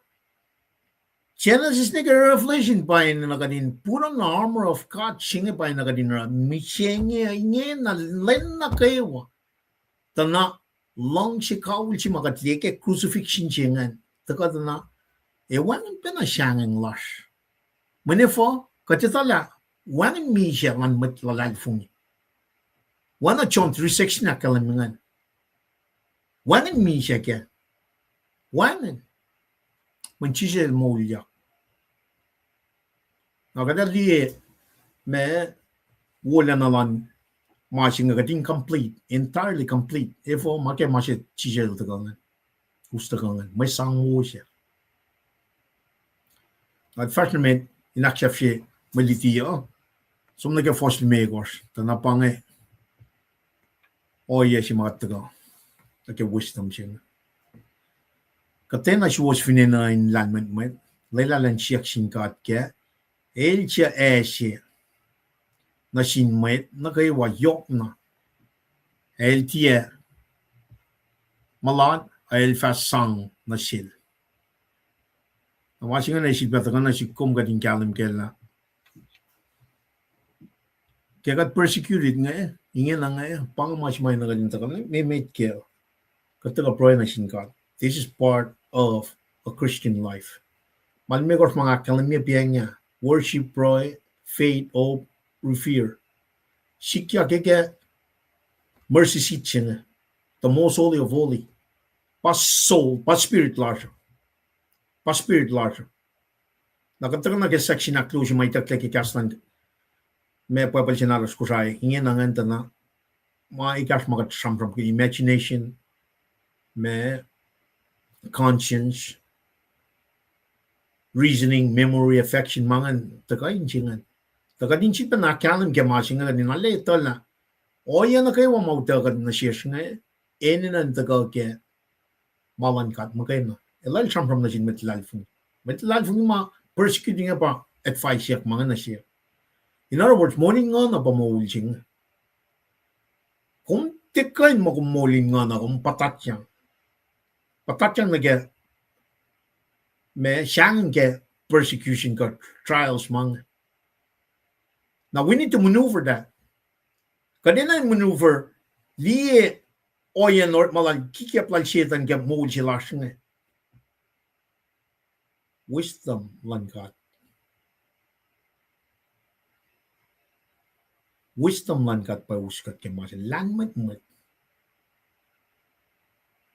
Genesis nigga Revelation by nagadin purang armor of God singe by nagadin ra michenge nge na len na kayo. The na long shikawul si magatlieke crucifixion singan. Taka na e wangan pena siyang lash. Manifo, katitala, wangan mi siya ngan matlalal fungi. Wana John 3:6 na kalamangan. Wangan mi siya kya. Wangan. Manchise mo liya. Nakadali me wala naman masing agating complete, entirely complete. Efo make masih chisel tagangan. Gustagangan. May sango siya. At first naman, inaccept siya malitiyo. So, nag-force makers. Tanapang oye si mga taga. Nag-wisdom siya. Katena siya was finina in landment mo. Laylalan siya singkat kaya. El siya siya. Na sinmet, na kayo yok na. El tiya. Malan, el fast sang na sil. Washington ay sibata na si kum gading kalim kela. Kaya kat persecuted nga ingin na nga pang mas may na gading takam may mate kaya. Kataga proy na singkat. This is part of a Christian life. Malmigos mga kalimya piyanya. Worship proy, faith, hope, fear. Sikya kaya mercy seat siya. The most holy of holy. Pas soul, pas spirit larger. Pa spirit larger. Nakatagal na section na clue may tatlaki kaslan may pwede sinalas ko siya. Ingin na nga na maikas makatsam from imagination, may conscience, reasoning, memory, affection, mga tagayin singan. Taka din chit na kalam ke mashinga ni na le tola. Oya na kayo mau taka na sheshinga. Eni na taka ke malan kat makay na. Elal sham from na jin metlal fun. Metlal fun ma persecuting apa advice yak mga na siya. In other words, morning nga na pa maulching. Kung tikain mo kung morning nga na kung patatyang. Patatyang na ke me siyang ke persecution ka trials mga. Now we need to maneuver that. Kadena maneuver liye oyen or malan kikiap lang shaitan ke moul silasing. Wisdom langkat. Wisdom langkat pa uskat ke mas langmat mat.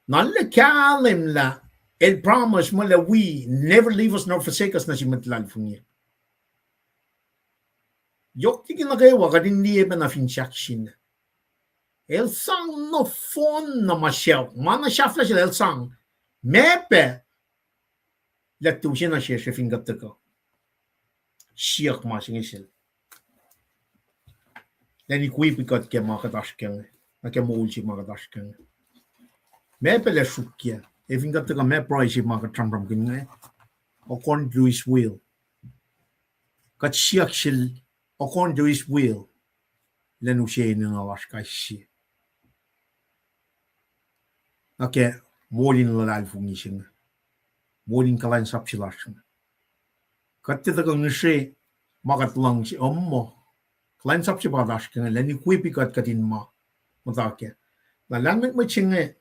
Nalle kalim la el promise mo la we never leave us nor forsake us na si matlan fungi. Yok tiki na kayo kadin liye ba na finshakshin. El sang no fon na masyaw. Mana shafla sila el sang. Mepe latu siya na siya fingat ko. Siyak masing isil. Lani kui pikat ke makadashkeng. Na ke moulchi makadashkeng. Mepe le shukya. E fingat ko me price makatram kinga. According to his will. Kat siyak sil according to his will. Lanu siya na washkay siya. Okay, molin lalal fungising. Molin kalan sapsilasing. Katita kang nisi makatlang si ommo. Kalan sapsibadashking lani kuipikat katin ma. Matake. Nalamit mo chinge.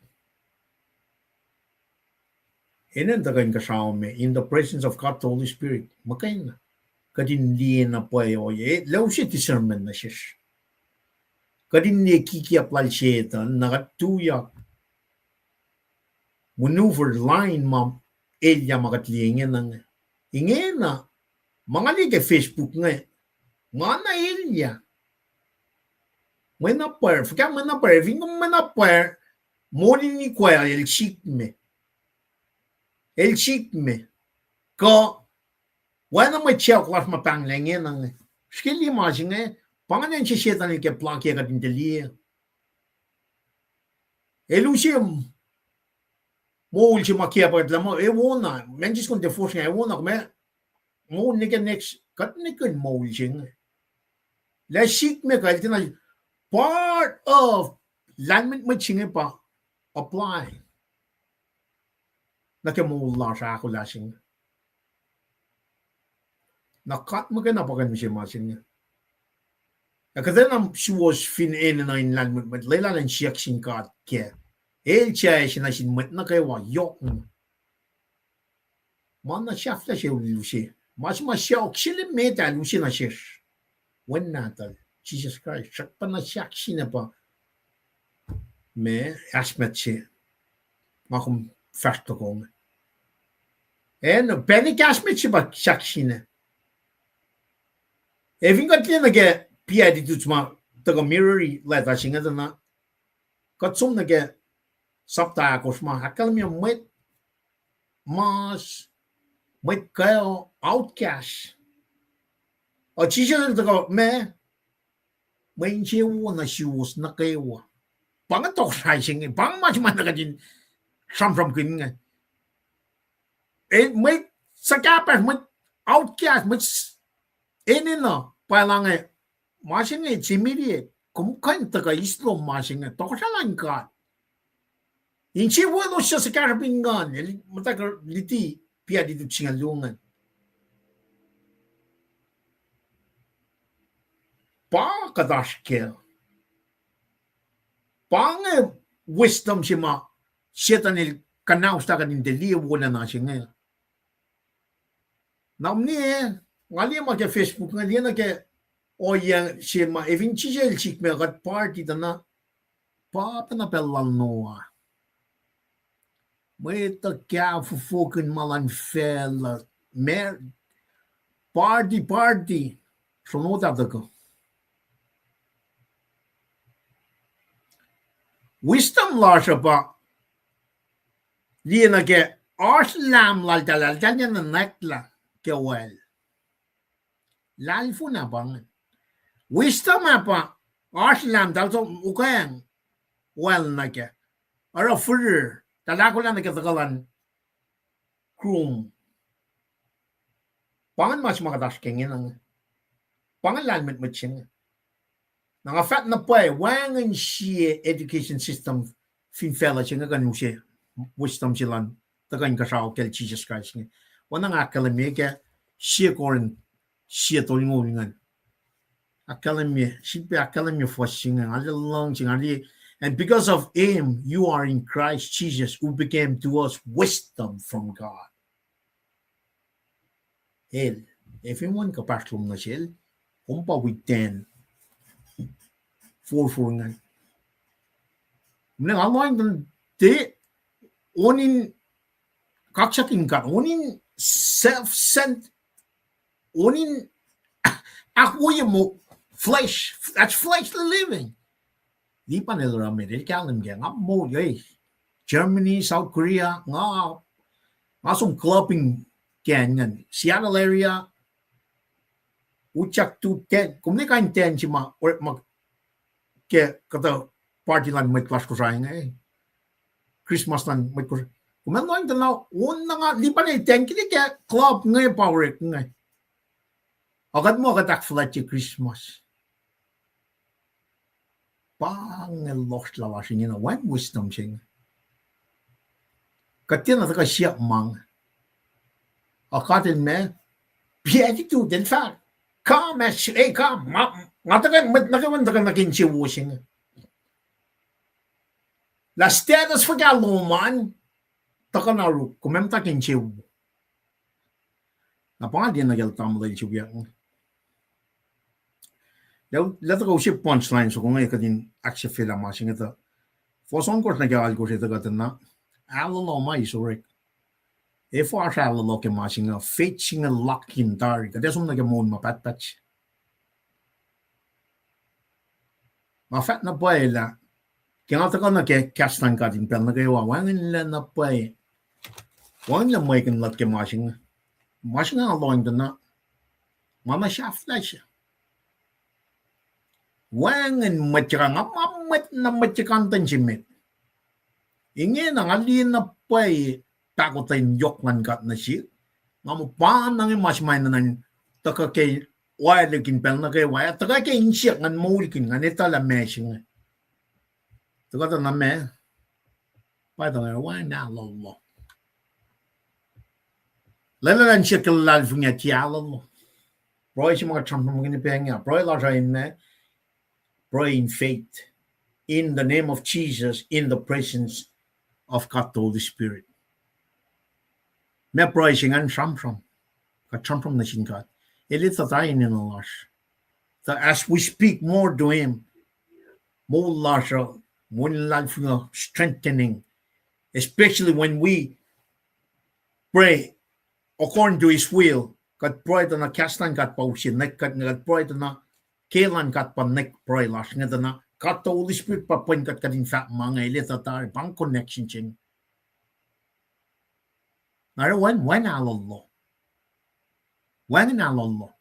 Inantagan kasama me in the presence of God the Holy Spirit. Makain na. Kadin liye na po ay law siya discernment na siya. Kadin liye kikiaplal siya nakatuyak. Maneuver line mam Elia makatliingin ng ingin na mga liga Facebook nga mana Elia may napar fika may napar vingom may napar moni ni kwaya el chikme ko wala may chiao klas mapanglengin ng skili imagine nga pangalan siya ni ke plan ke kadin delia elusium mo ultima kia pa la mo e wona menjis kon de force e wona me mo nike next kat nike mo ulting la shik me ka tina part of landment mo chinge pa apply na ke mo la sa ko la sing na kat mo na pa kan mi masin because then she was fin in landment but lela and shik sing kat ke el chai na sin mat na kay wa yok mana shafla she lucy mas siya oksile meta lucy na shish when natal Jesus Christ shak pa na siya na pa me asmet she makum fasto ko and panic asmet she ba siya na even got na ge piadi tutma taga mirrori leta singa na katsum na ge sapta kosma hakal mi met mas met kayo outcast o chisha to me when she won she was na kayo pang to sai sing pang ma man na din sam from kin nga e met sakapa met outcast met ene no pa lang e masin e immediate kum kan ta ka islo masin e to sa lang ka Inchi walo siya sa karapingan. Matagal liti pia dito singalungan. Pa kadashkel. Pang wisdom siya ma. Siya tanil kanaw sa kanin deliya wala na siya ngayon. Nam ni ngali ma ke Facebook ngali na ke oya siya ma evinci siya ilchik me kat party na pa panapelan noa. May kya fufukin malan fel mer party sunod ko wisdom la siya pa liya na ke ars lam lal dalal ganyan na nakla ke well lalfu na bang wisdom apa arslan dalto ukang well na ke ara fur talakula na ke tagalan krum pangan mas makadash kengin ang pangan lan met maching nga fat na pay wangan shi education system fin fella chinga kan usi wisdom chilan tagan ka sao kel Jesus Christ ni wana nga kalame ke shi korin shi to ngan academy should be academy for singing a long thing and because of him you are in Christ Jesus who became to us wisdom from God. Hell, if anyone ka paslum na shell, umpa with 10 4 ngan. Mnang aloy ng te onin kaksakin ka onin self-sent onin ako mo flesh, that's fleshly living. Di pa nila Amerika alam kaya nga mo Germany, South Korea nga some clubbing kaya ngan Seattle area uchak to 10 kung di kain 10 si mag kaya kata party lang may class ko sa nga Christmas lang may ko kung ano yung tanaw una nga di pa na 10 kaya kaya club nga power nga agad mo agad akflat yung Christmas Pangelos lawasin niya na one wisdom siya. Katina taka siya mang. Akatin me, beatitude in fact. Come as come. Ngatakan nakaman taka nakin siya washing. La status for galuman. Taka naru kumemta kin siya. Napangal din nagaltam lang siya. Let go ship punchline so kung ay kadin action film masing ito. For some course nag-aaral ko siya tagatan na alalo may sorry. E for sa alalo ke masing faith sing lock in tar. Kada sum nag-amon mapatpatch. Mafat na pa ila. Kaya nga na ke kastan ka din pel na kayo wangin la na pa eh. Wangin na may kanlat ke masing. Masing nga alawin na. Mama siya flash. Wangan matchaka nga mamat na matchakantan si met. Ingin ang alin na pa'y takotin yok ngan kat na siya. Nga mo pa nang mas may na nang taka kay waya likin pel na kay waya. Taka kay insyak ngan maulikin nga nita la meshi nga. Taka ta na me. Pa ito nga waya na lolo. Lalalan siya kalalfing niya tiya lolo. Proy siya mga champ na mga nipenga. Proy la siya in me. Pray in faith, in the name of Jesus, in the presence of God the Holy Spirit. May pray singan from na sin God. Ilita tayo in Allah. So as we speak more to Him, more larger, more life strengthening, especially when we pray according to His will. God pray to na kastan God pa usin, God pray to na kailan kat pa nek-pray lash nga na kat the Holy Spirit pa point kat kadin sa mga ilita tayo pang connection ching. Nara when alalo. When alalo.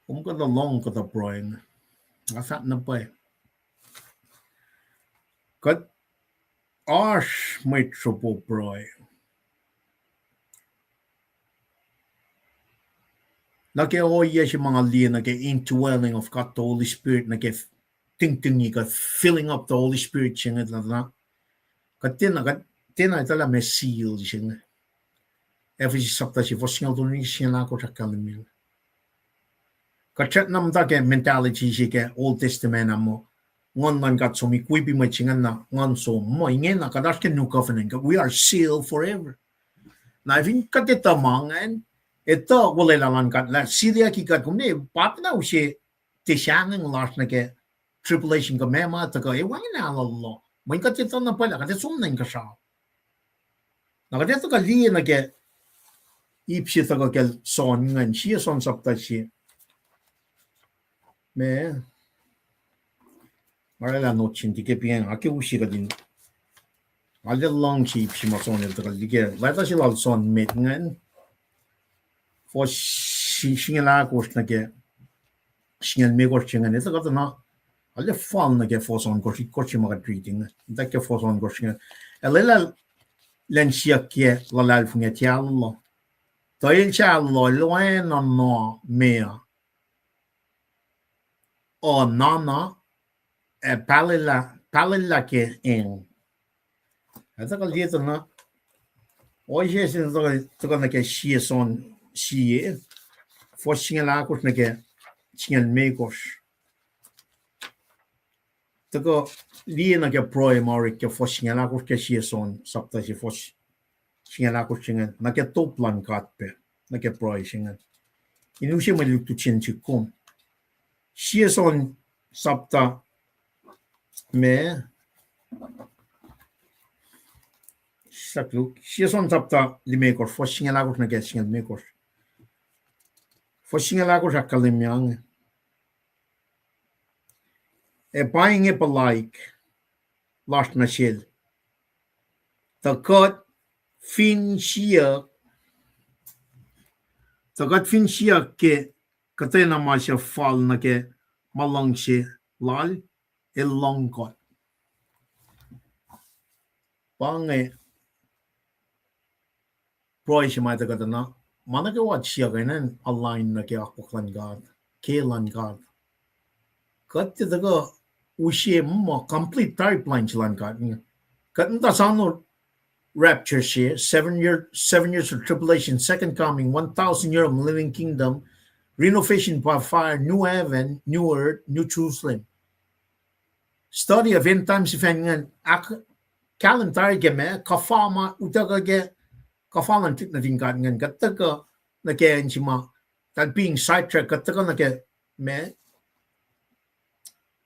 Kung ka long ka ta pray nga. Asat na pa eh. Kat ash may tropo pray. Nag-oya siya mga liyan, nag-indwelling of God, the Holy Spirit, nag-ting-ting niya, filling up the Holy Spirit siya nga. Katina itala may seal siya nga. Every sabta siya, fosingal to niya siya na ako sa kalimil. Kachat naman ta mentality siya kaya Old Testament na mo, ngon man kat so mikwipi mo siya na, ngon so mo, ingin na, kadas ka New Covenant, we are sealed forever. Na even katitamangan, ito wala lang kat la Syria kikat kumne patna usi tisyangang last na ke tribulation ka mema ta ka wangin na Allah mo kat ito na pala kat sumna ka sa nakadito ka li na ke ipsi ta ka kel son ngan siya son sapta siya me marala no chinti ke pian ake usi ka din ala long si ipsi ma son ta ka lige la ta si lal son met ngan for Singela Korsnake, Singel Megorching, it's got not a little fun like force on Gorchimaga treating, like a force on Gorching. A little Lensiakia, Lalal from a Tialo. Toil Chalo, Loan or no, Mea. Or Nana, a Palilla in. I think I'll get enough. Hoje a gente está tocando aqui chia son chia, fosse lá com que tinha meios. Toco li na que proe mori que fosse lá com que chia son sabta se fosse tinha lá com tinha na que top plan catpe na que proe tinha. E não se me tu tinha com chia son sabta me Saklu, si son tapta limekor, fossing lagos na getting and mekor. Fossing lagos a kalimiang. A buying up alike, lost na shield. The cut fin shia. The cut fin shia ke katena masha fall na ke malong she lal a long cut. Bang Proish might have got enough. Manaka what she again a line like a Auckland guard, Kaylan guard. Cut to the go, Ushi more complete pipeline chilan guard. Cutting the sound rapture share, 7 years of tribulation, second coming, 1,000 year of living kingdom, renovation by fire, new heaven, new earth, new Jerusalem. Study of end times if any calendar game, Kafama, Utaga get. Kafalan tit na tingkat ngan kataka na kaya chima that being sidetracked kataka na kaya me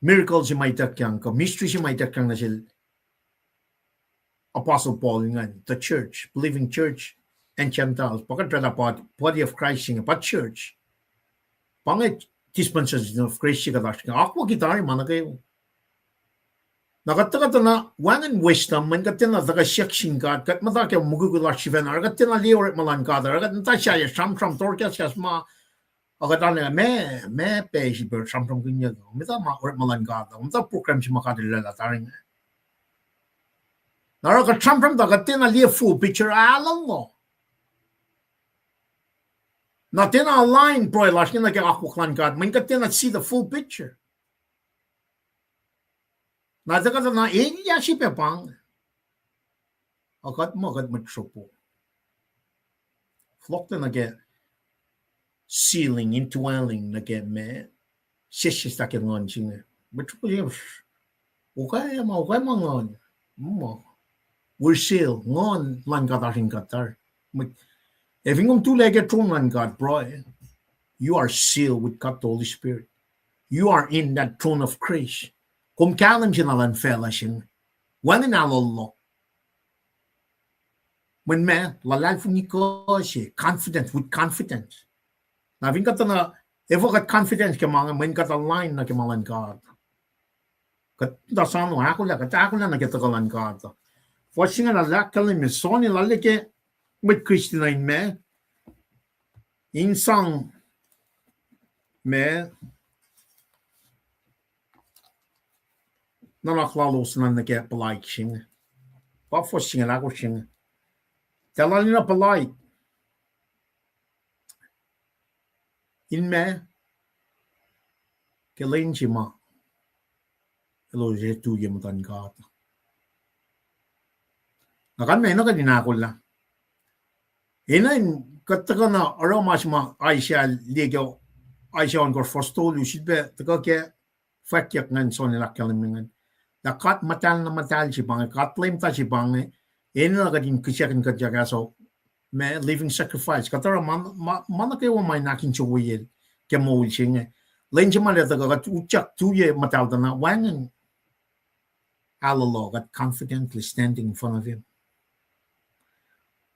miracles si may takyang ka mystery si may takyang na sil Apostle Paul ngan the church believing church and Gentiles pagkatra part body of Christ singa pat church pangit dispensation of Christ ka dash ka ako gitari man kayo Nakataka na wangan wisdom man katina daga section god kat mata ke mugugula shiven ar katina lior malan god ar kat ta sha sham torkas kas ma agatana me page ber sham gunya mita ma or malan god mita program chi makadilla la taring Nara ka sham da katina li full picture along Natina line pro lashina ke akuklan god man katina see the full picture Na daga na iya si pepang. Akat mo akat matsupo. Flokta na ke ceiling, indwelling na ke me. Sishis ta ke ngon singa. Matsupo siya. Okay ma ngon. Mo. We're seal. Ngon lan katarin katar. If you come to lege tron God, bro, you are sealed with God the Holy Spirit. You are in that throne of grace. Kung kalam sinalan fellowship, wanin alolo. When man, lalal funiko confident with confidence. Na vin kata na, evo kat confidence ke mga, when kata line na ke malan God. Kat dasano, ako la na kita kalan God. Watching na lakalim me, soni lalike, with Christian in me, insang me, nanaklalos na nake polite sing. Pa for sing ako sing. Tell na polite. In me, kelain si ma. Hello, je tu ye mutan ka. Nakan me na kadina ko la. Inain kataka na aroma ma Aisha lego Aisha on gor forstol you should be taka ke fakyak ngan son la kalamingan. Da kat matal na matal si bang kat claim ta si bang ina kadin kisyakin kadyaga so me living sacrifice katara man ke wo mai nakin chuwil ke mo ulchinge lenje male ta ka uchak tuye matal na wangen alalo got confidently standing in front of him.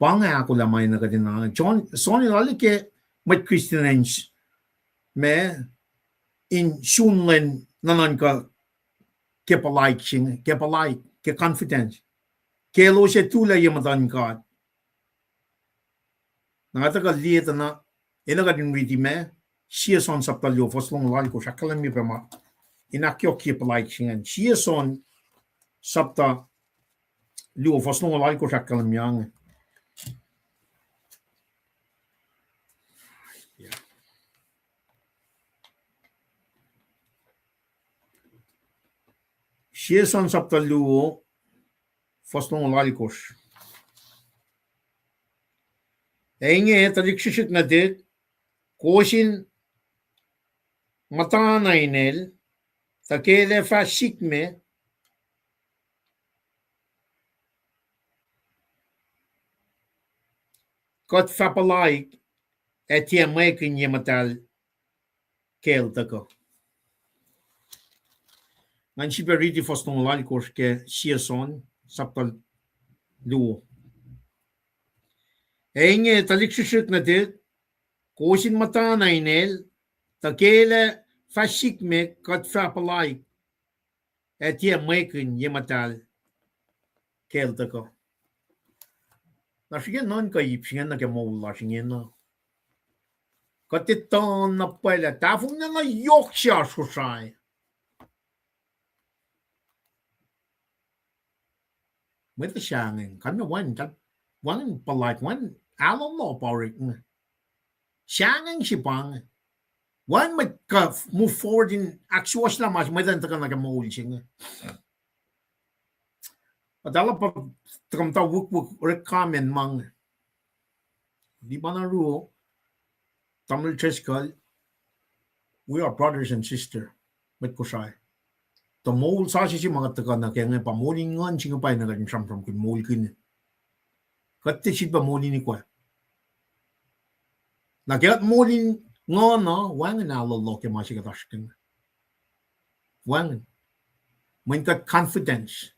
Panga ako lamay na kadina. John, Sonny lali ke mat Christians me in shunlen nanan ka ke polite sing, ke polite, ke confidence. Ke lo se tula yamatan God. Nangata ka lieta na Ena din riti me, siya son sapta liu fos long lal ko shakalam mi pema. Inakyo ki palike singen. Siya son sapta liu fos long lal ko shakalam yang. Siya son sapta liu fos long lal ko. Enge tadik shishik na dit, koshin matana inel, takele fa shikme, kot fa palaik, etia mekin yematal kel tako. Ngan si periti fos long lal ko ke siya son sapta liu. Enge tadik shishik na dit, koshin matana inel, takele fa shikme, kot fa palaik, etia mekin yematal kel tako. Na shingen non ka yipsingen na ke mola shingen na. Katiton na pala tafung na nga yok siya susay. With the shanging, kan na one polite one alon lo parik na. Shanging si pang. One might move forward in actual la mas may dan takan na ke mola shingen. Adala pa tramta wuk recommend mang. Di ba na ruo? Tamil Cheskal, we are brothers and sisters. Met ko siya. To mol sa si mga taga na kaya nga pamulingan siya pa na ganyan siyam kun mol kin. Kati siya pamulin ni kwa. Na kaya molin nga na, wangan na alalo kaya masya katashkin. Wangan. When kat confidence,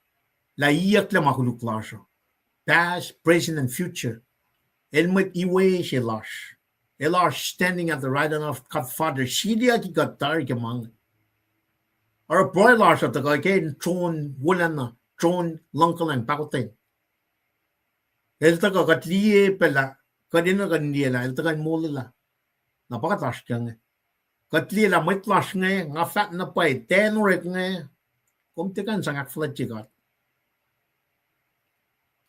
la iyak la makuluklasyo. Past, present, and future. Elmet iwe siya lash. Elar standing at the right hand of God Father, Shidia ki gatar ke mang. Or a boy lash at the guy tron wulana, tron lunkalan pakotin. El taka katliye pela, kadina kandiela, el taka molila. Napakatash kang. Katliye la may clash nga fat na pay, tenurek nga. Kumtikan sa ngakflat chigat.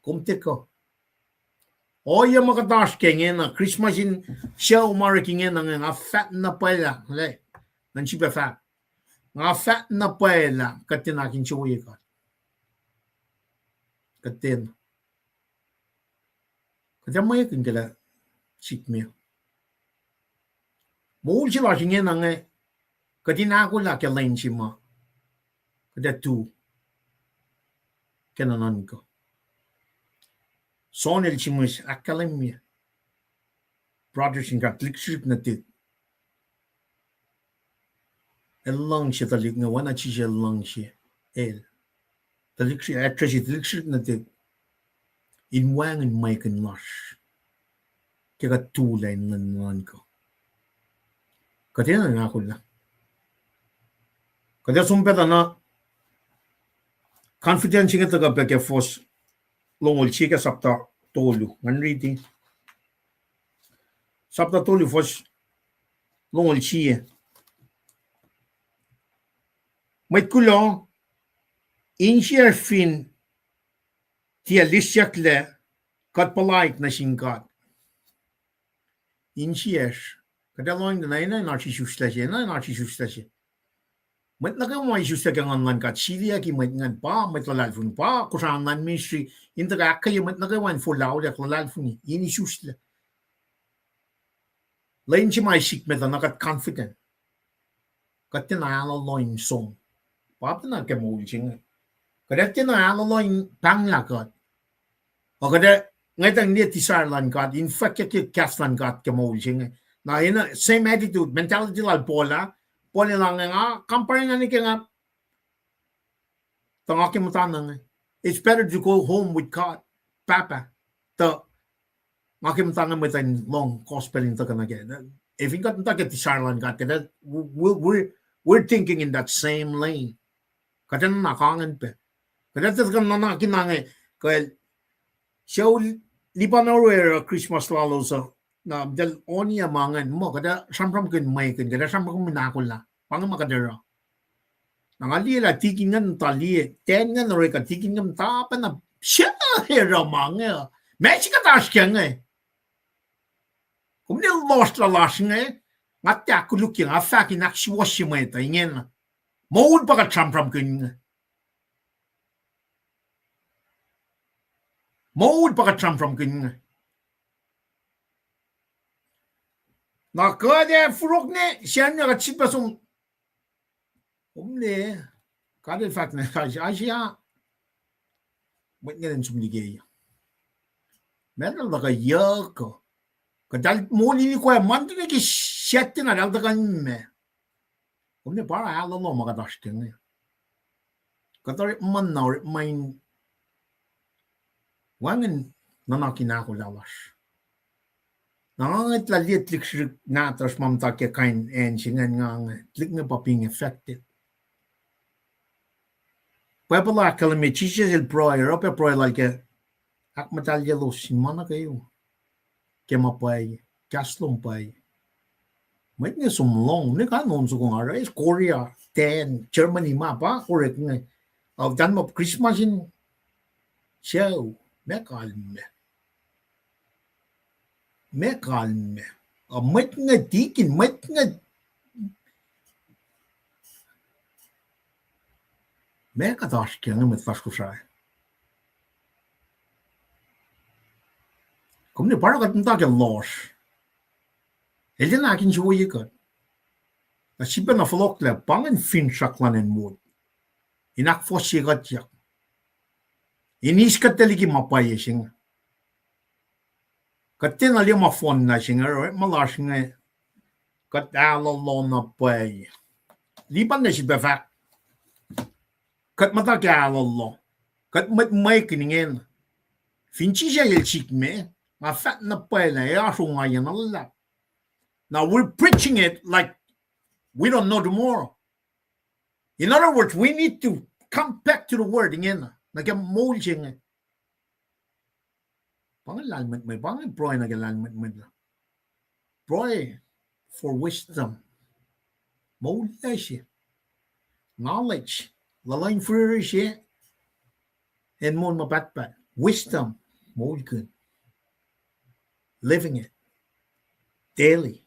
Kumtiko. O yung makatash kenge na Christmas in show marking nga fat na pala. Nan siya fat. Nga fat na pala katinakin siya ka. Katin. Kaya may yakin kala sikmiya. Mohul sila siya nga katinako la kalain siya ma. Kaya tu. Kananan ko. Son elçimiz akkalamıyor. Brothers in God, liksip na tit. Elang siya talik nga wana siya lang siya. Talik siya actress liksip na tit. Inwangan may kanlash. Kaya tulay nanan ko. Kaya na ako lang. Kaya sumpeta na confidence nga taga peke fos longol chika sapta tolu manriti sapta tolu fos longol chia may kulo inshia fin tia lisyakle kat palaik na singkat inshiash kada loing na na chi shustashe na chi shustashe Mat na kayo may susta kang ngan kat silia ki mat ngan pa mat lalfun pa kusang ngan ministry inta kayo mat na kayo wan for laud ak lalfun ini susta lain si may sik met na kat confident kat tinalo loin song pa na ke mo ching kada tinalo loin pang la kat o kada ngai tang ni tisar lan kat in fact ke kaslan kat ke mo ching na ina same attitude mentality lal bola Poli lang nga, compare nga ni nga, tangaki mo tanang, it's better to go home with God, Papa, to, ngaki mo tanang mo tayo long cospeling to ka na kaya. If you got to get the Charlan got that, we're thinking in that same lane. Kaya na nakangan pa. Kaya ito ka na nakinangay, kaya, siya, lipa na rin Christmas lalo sa na dal onia mangan mo kada sampram kin mai kin kada sampram kin nakul na pang makadara nangali la tikingan tali tengan ore ka tikingan ta pa na sha hera manga mechi ka tash kenge kumne lost la lashinge ngatta kuluki afa ki nakshi washi mai ta ingen moud pa ka sampram kin moud pa ka sampram kin na kade furuk ne shan ya chit pa sum kumne kade fak ne ka asia Mwen sum ligay. Meron da ka yako. Kadal muli ni ko man ni ki shette na dal da kan me. Kumne para alo no makadashtin ne. Kadar man na main wangen nanakina ko lawas. Nangangat lalit likshrik na tas mamta ke kain en singan ngang lik nga paping effective. Pwepala kalame chiches el proyer ope proyer like ak matalya lo simana kayo. Kemapai, Kaslumpai. Mấy người sùng long, nếu có nôn sùng ở đấy, Korea, Ten, Germany mà ba, correct ngay. Ở Đan Mạch Christmas in show, mẹ calme. Ở mấy người tikin, mấy người mẹ cái đó kia nó mới phát sai. Cũng như bảo cái chúng ta cái loss. Elin akin chú ý cơ. Là chỉ bên aflok là bằng anh fin saklan en mod. Inak phô sĩ gắt yak. Inis ka teligi mapaya sing. Katin ali ma phone na sing rồi mà la sing ngay. Kat alo lo na pay. Li ban na si befak. Kat mata ka alo lo. Kat mat mai kinin. Fin chi ja yel chik me. Ma fat na pay la ya so nga yan Allah. Now we're preaching it like we don't know tomorrow. In other words, we need to come back to the word again. Like a molding. Pray for wisdom. Knowledge. Lalain fruition. And more mabat. Wisdom. Mold good. Living it. Daily.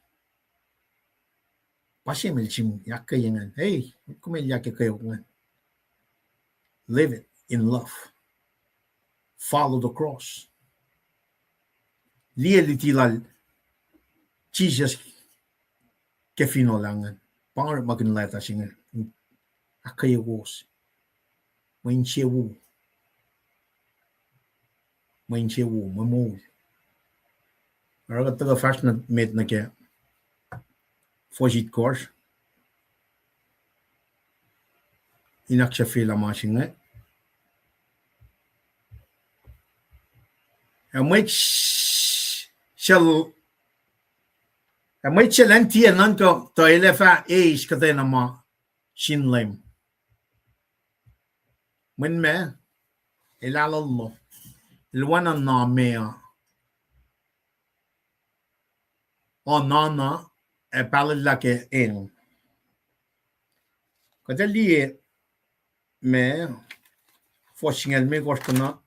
Pasimil chim yakka yangan. Hey, kumel yakka kayo ngan. Live it in love. Follow the cross. Lialitilal Jesus kefino langan. Pangar magin lata singa. Akayo wos. Main chewu. Mamul. Aragat taga fashion made na kaya. Fojit course. Inak siya fila machine nga. May siya lang tiyan nan ko to elefa age katay na ma shinlem. When me ilalal mo ilwana na mea o nana e palilake en. Kada liye me fosingel me gostana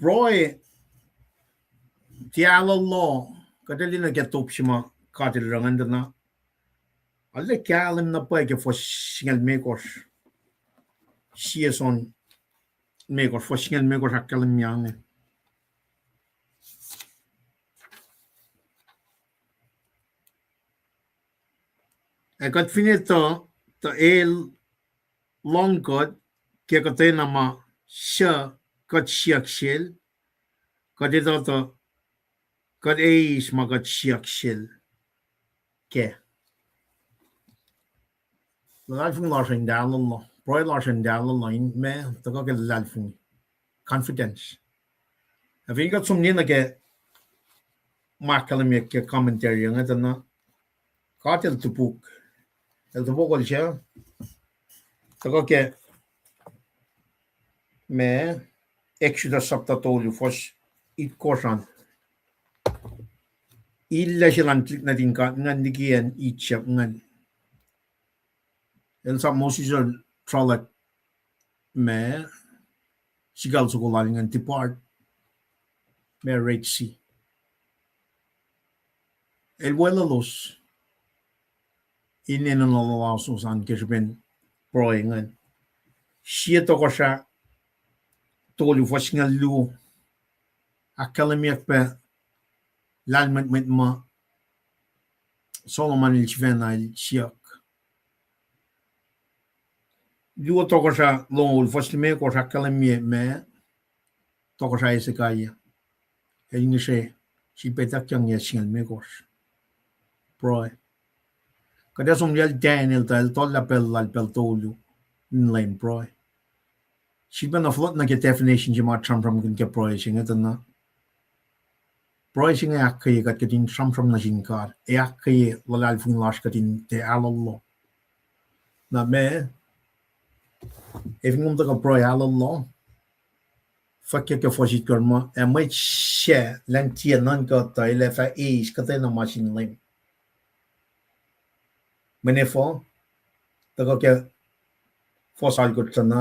Roy tialo lo kada lina get opshima katil rangandana alle kalim na pa ke fosingel me gos sieson me gos fosingel me gos akalim yang e kat finito to el long god ke katena ma sha kat shiakshel kat ito kat eis magat shiakshel ke lalfung larsen dalon lo proy larsen dalon lo in me to ka lalfung confidence having got some nina ke makalam ke commentary nga na katel tupuk el tupuk ol siya to ka me Exodus chapter 2 fos it kosan illa silang klik na din ka ngan dikian itchap ngan el sa mosisol trollek me sigal sukulan ngan depart me Red Sea el vuelo los inen no lasos an kisben proy ngan siya to ko siya tolu fos ngan lu akkalemiak pe lalmet met ma Solomon il chvena il siak lu to ko siya longol fos me ko siya akkalemie me to ko siya isekaya el ngi si petak yang ya singal me ko proy kada som yel Daniel tal tol la pel tolu in lane proy si ben of lot na get definition ji ma tram from get proy sing it na proy sing ya kay gat gedin tram from na jin kar ya kay lalal fun lash gedin te alallo na me if ngum to proy alallo fakke ke fosit korma e mai che lan tien nan ko ta ile fa is ka te na machine lane menefo to ke fosal gut na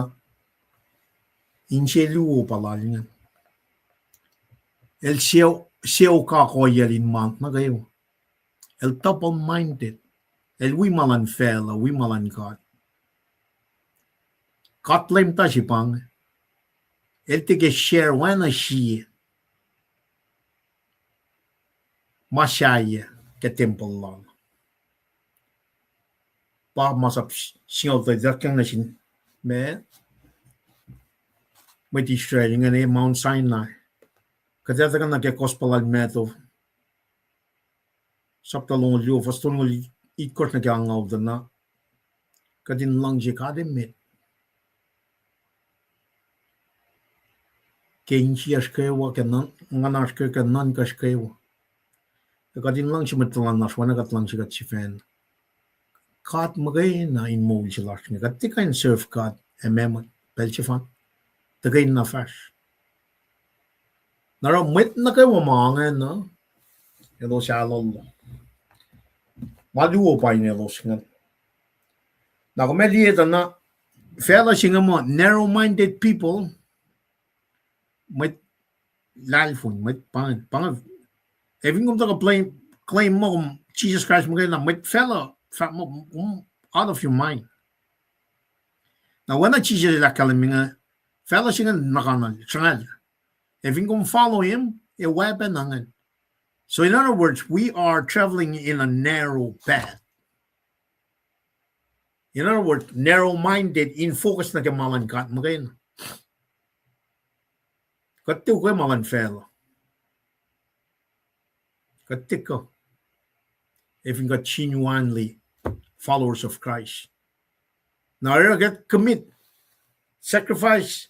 inche lu palalnya el seu ka ko yelin man na gayo el double minded el wi malan fela wi malan got lem ta sipang el te ke share wana shi mashaya ke temple long pa masap singo de dakang na sin me with Israel ngane Mount Sinai kada ka na ke gospel al meto saptalong liu faston ngoli ikot na kang out na kadin lang je ka de met ke inchias ke wa ke nan nganas ke nan kas ke wa kadin lang si metlan nas wana kat lang si kat si fan kat magay na in mo si lash ni kat tika in surf kat emem pel si fan tagay na fash nara met na kay wa mangen no elo shallow maluo pa ni lo singan na ko meli na fella singa mo narrow minded people met lalfun met pang having to claim mo Jesus Christ mo na met fella out of your mind now when I Jesus la kalaminga fella singa nakana changal having follow him a weapon nangan. So in other words, we are traveling in a narrow path. In other words, narrow-minded, in focus na kamalan kat magayin. Katik ko malan fella. Katik ko. If you got genuinely followers of Christ. Now you get commit, sacrifice.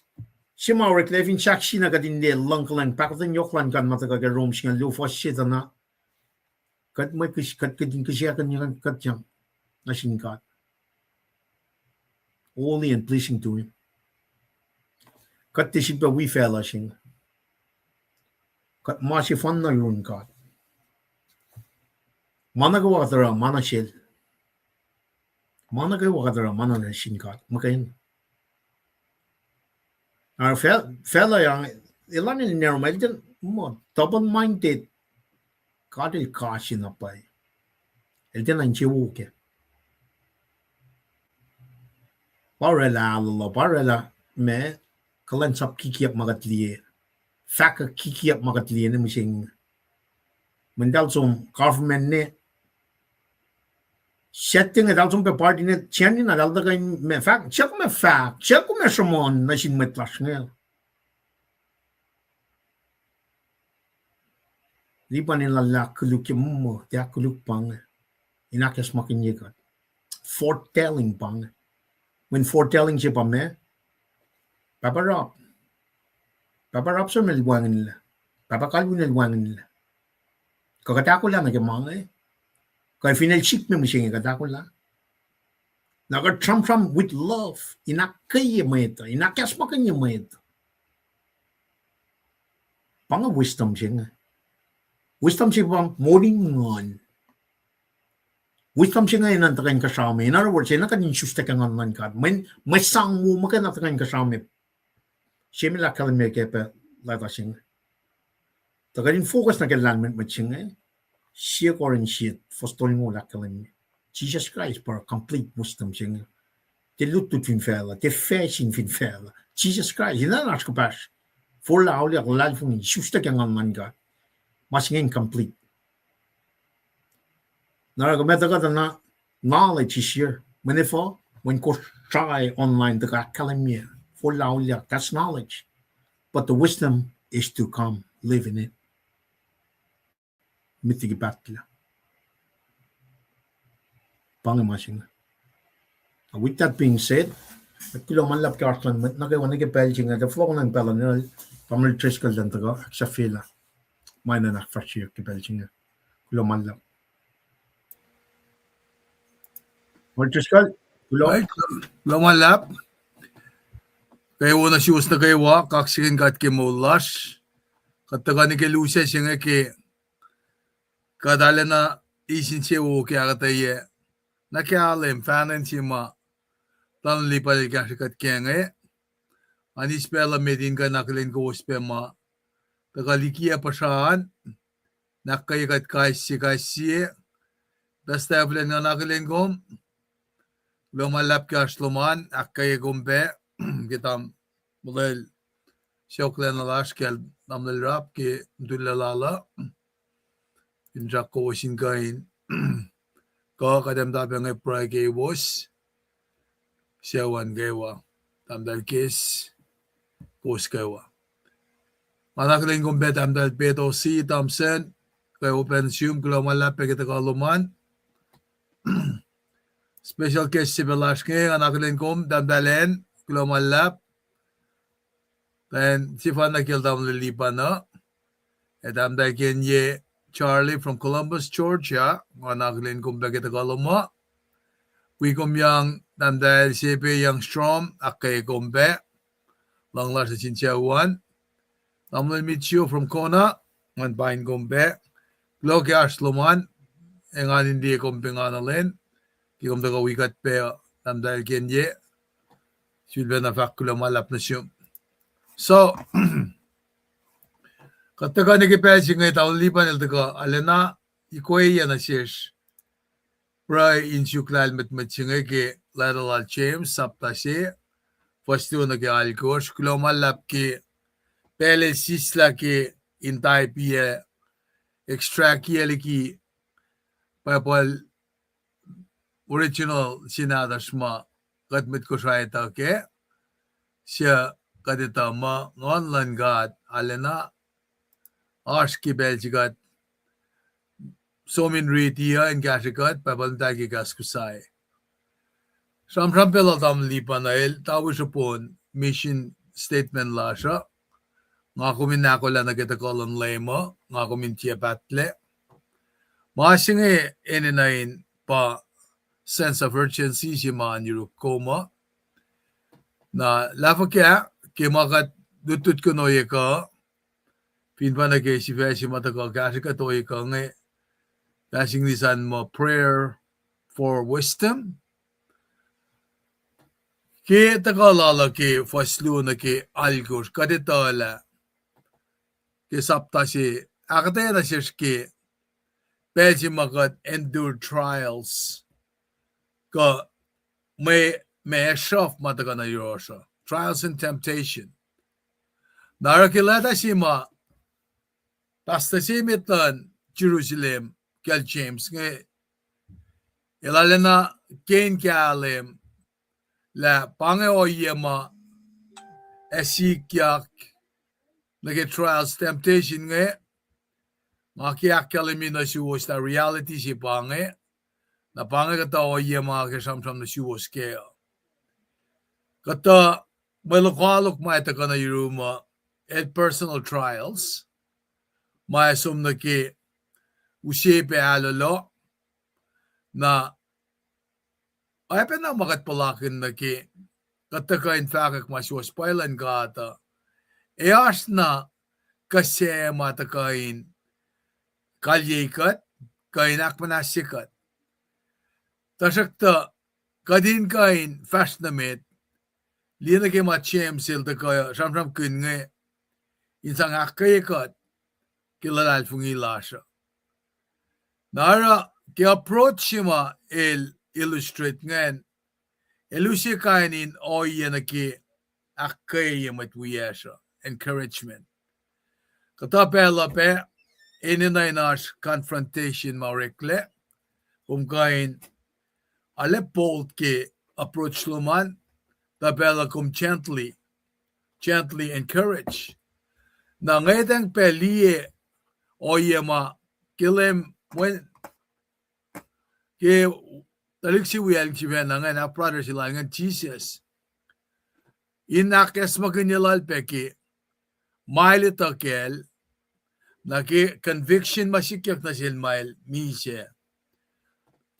Sima orek levin saksi na kadinde langkalan pakatan yoklan kan mata ka rom singa lu fosit na kat mai kat kadin kasya kan yan kat yang nasin kat holy and pleasing to him kat tisip pa we fella sing kat masi fan na yun kat mana ka wakatara mana shell mana ka wakatara mana nasin kat makain our fella yang ilan ni narrow minded mo double minded kadil kasi na pa el din ang chiwuke parela me kalan sap kikiap magatliye faka kikiap magatliye na mising mendal som government ne setting it also pe party ne chani na dalda kay me fact check me somon na sin metlas ne di panin la kuluk mo ya kuluk pang inakas makin yekat foretelling pang when foretelling siya pa me paparap sa melwangin nila papakalwin melwangin nila kakatako lang na kamang kaya final chick me siya kakatako lang naka-tram with love inakaya mo ito inakas makin niya mo ito pang wisdom siya nga Wisdom siya pang moringon. Wisdom siya ngayon ang takain kasama. In other words, siya nakanin susta ka nga man ka. May sang mo maka na takain kasama. Siya may lakalan may kepa lata siya. Takain focus na kailangan mo siya nga. Siya ko rin siya. Forstående mo lakalan mo. Jesus Christ for complete wisdom siya nga. Det luttet fin fædre. Det fashion fin fædre. Jesus Christ. Hindi na nasko pas. Fulla awli ako lal fun susta ka nga man ka. Mas nga incomplete. Naragameta ka na knowledge is here. Men ifo, when ko try online the kalamia for laulia, that's knowledge. But the wisdom is to come, live in it. Mitigi batla. Pangamasing. With that being said, at kilo man lap kartlan met nagawa nagipelching at the flow ng pelanel pamil triskal dan taga sa fila. May na fresh year kipelching. Kilo man lap. Triskal, kulo. Ay, lumalap. Kaya na siya na kayo kaksikin kat ke maulas. Kataga ni ke lusa siya nga ke kadala na isin siya kaya kataye. Nakialim, fanan siya ma. Tanong lipal ka siya kat kaya nga. Anis pala medin ka nakalin ko uspe ma. Tagalikia pa saan. Nakayakat kasi. Basta evlen nga nakalin ko. Lumalap ka sluman, akkaya gumbe, kita mulai syoklen alash kel namlel rap ki dulalala, injak ko wasin kain, ko kadam tabi ngay pray kay was, siyawan kaywa, tamdal kis, pos kaywa. Manakalin gumbe tamdal peto si tamsen, kayo pensium, lumalap kita kaluman, special case si Belashke, anakalin kom, dandalen, kulomalap. Then, si Fan nakildam lilipan na. Edam dakin ye Charlie from Columbus, Georgia. Anakalin kom bagit agaloma. Wikom yang dandal sipe yang Strom, akay kombe. Langlar sa Chinchawan. Namlin Michio from Kona, manpain kombe. Gloki Ashloman, engan hindi kombe nganalin. Kikom daga wikat pe tamdal kenye sülbe na fakkulo malap na siyum. So, kataga ni kipesi ngay taon lipan el daga alena ikoya na siyesh. Pray in syuklal met singay ke lateral James sapta siye. Fasto na ke alkosh kulo malap ke pele sisla ke intay piye extract yeli ki papal original sinadashma katmit ko siya ito ke siya kadita ma ngonlan gat alena ash ki beljigat somin ritiya in kashikat papalantay ki kaskusay. Samsam pelatam lipanail tawusupon mission statement la siya nga kuminako lang na kita kolon lemo nga kumintiya patle masingi ininain pa sense of urgency si man yung koma na lafa kaya kimakat dutut ko noye ka pinpa na kaya si Feshi mataka kasi ka toye ka nga kasing nisan mo prayer for wisdom ki takalala ki faslu na ki algos kaditala ki sapta si akataya na siya ki Feshi makat endure trials ka may shof mataga na yorosha. Trials and temptation. Narakilata si ma basta si mitan Jerusalem kel James nga ilala na kain kalim la pangaoye ma esikyak nage trials temptation nga makiyak kalimi na siwos na reality si pange na pangakata o iya mga kasamsam na siwas kaya. Kata malakalok maita ka na yuruma at personal trials, maasum na ki usipe alalo na ay pa na makatpalakin na ki kata ka in fact masiwas pailan ka ata. Eas na kasi matakain kalyekat kainak manasikat. Tasakta kadin kain fashnamet lina ke machem sil ta kaya samsam kun nge insang akayakat kilalal fungi lasha. Nara ke approach ma el illustrate ngan elusi kainin oyena ke akayamat wiyasha encouragement. Kata pela pe ininainash confrontation maurekle kain ale bold ke approach luman tabela gently encourage. Na ngaytang pelie oyema kilem when ke taliksi wiyal chiven na ngayon brother sila ngan Jesus inakes maganilal peki maile takel na ke conviction masikyak na sil mail mise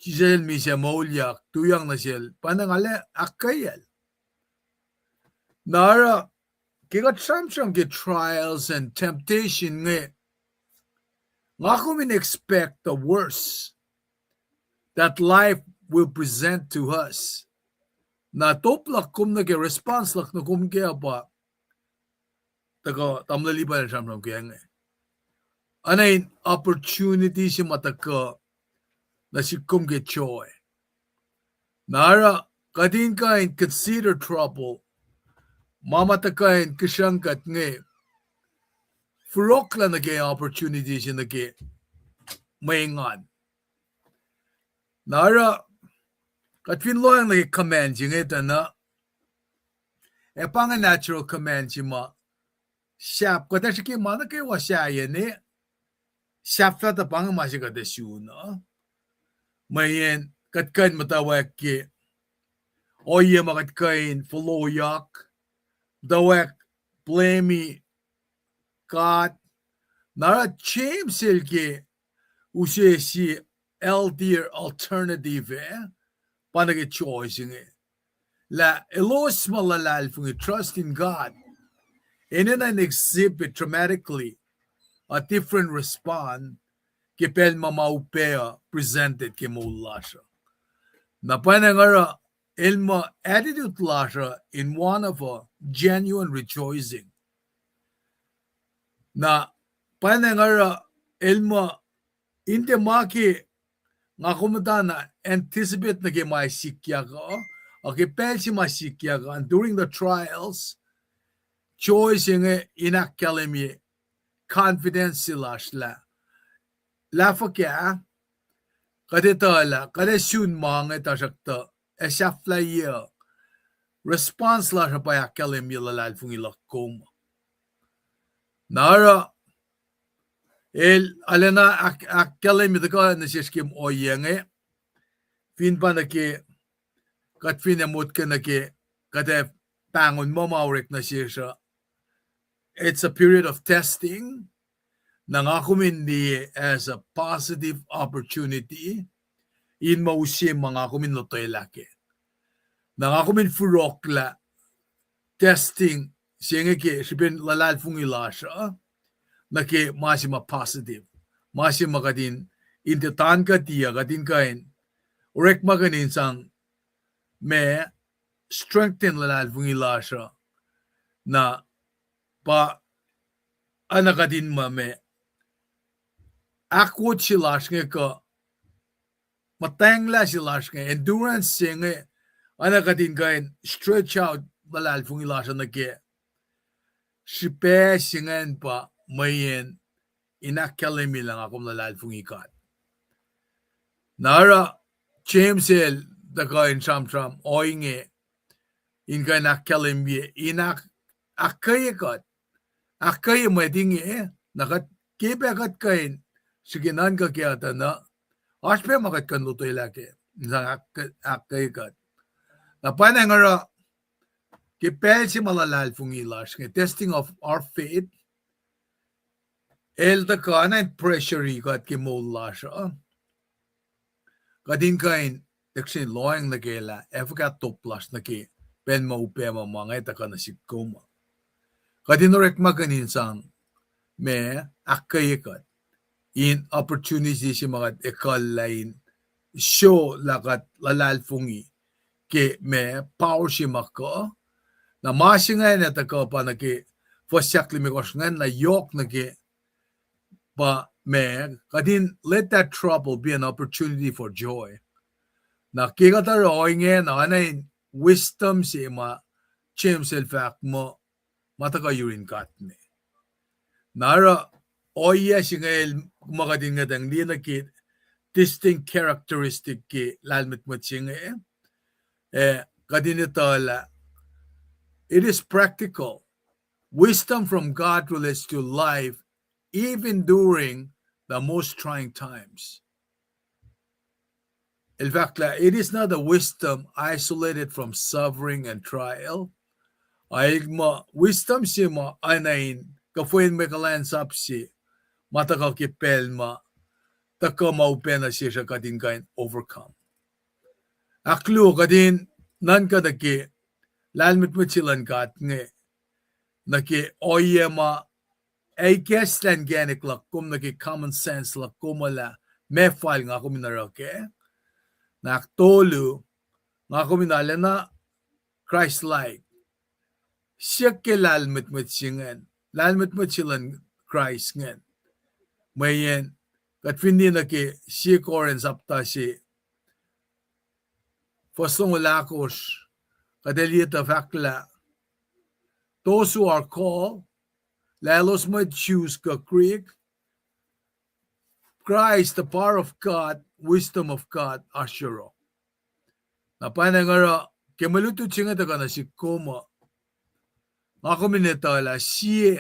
Jesus mise maulyak tuyang na sil panangale akayel nara ke got some get trials and temptation nga ko min expect the worst that life will present to us. Na toplak kum na ke response lak na kum kaya pa taga tamlaliban samram kaya nga. Anayin opportunity si mataka na si kum ke joy. Nara kadin kain consider trouble mamatakain kisangkat nga furok la na kaya opportunity si na ke mayngan. Nara katwin loyang lagi command yung ito na pang natural command yung ma siap kata siki mana kayo wa siya yan siap la ta pang masih kata siya na mayin katkain matawag ki oye makatkain follow yak dawak blame God nara chim silki usi si healthier alternative panagi choice la elos malalal fungi trust in God and then an exhibit dramatically a different response kipel mamaupea presented ke lasha na panangara ilma attitude lasha in one of a genuine rejoicing na panangara ilma inte maki nga kumata na anticipate na may sikya ka okay pel si masikya ka and during the trials choice yung inakalemi confidence sila sila lafa kya kadetala kadesun mga tasakta esafla year response la sa payakalemi lalal fung ilakom nara el alena akkalemi taka na siskim oyenge fin pa na ke kat fin amot ka na ke kate pangon mo maurek na siya it's a period of testing na nga kumindi as a positive opportunity in mausim mga kumin lotoy laki na nga kumin furokla testing siya ke sipin lalal fung ilasya na ke masima positive masima kadin intitan ka tiya kadin kain urek maganin sang me strengthen lalal fung ilasya na pa anakadin ma me akwot silash nga ka matangla silash nga endurance nga anakadin kain stretch out lalal fung ilasya na ke sipe singan pa mayen inakalemi lang akong lalal fung ikat. Nara Jamesel dakain samsam oinge inka nakalemi inak akayakat akay madingi nakat kebekat kain siginan ka kiyata na aspe makat kan lutoy laki isang akayakat. Napanay nga kipel si malalal fung ilash nga testing of our faith el da kanan pressure kat ki mola siya. Kadin kain teksin loang na kela efka toplas na ki pen maupema mga ita na sikoma. Kadin orek maganin sang me akayikat in opportunity si mga ekal lain show lakat lalalfungi ke me power si mako na masingan na tako pa na ke fosyakli me kosngan na yok na ke pa me kadin let that trouble be an opportunity for joy na kikata roy nge na anay wisdom si ma James el fact mo mataka yurin kat me nara oya si ngayon kumakadin nga dang di na ki distinct characteristic ki lalmet mo singa kadin ito la it is practical wisdom from God relates to life even during the most trying times. In fact, it is not a wisdom isolated from suffering and trial. Ay wisdom si mo anayin kafuin me kalansap si matakal kipel ma taka maupena siya kadin kain overcome. Aklu kadin nan kadaki lalmit mo silan kat nge naki oye ma ay guess lan ganik lakum naki common sense lakumala me file nga kuminarake naktolu nga kuminala na Christ-like siya ke lalmit mo silan Christ ngen mayen kat hindi naki si koren sapta si fosong lakos kadelieta fakla those who are called lalos mo choose ka Greek Christ, the power of God, wisdom of God, ashuro. Na panangara kemalutu chinga taka na si koma. Ako mineta la si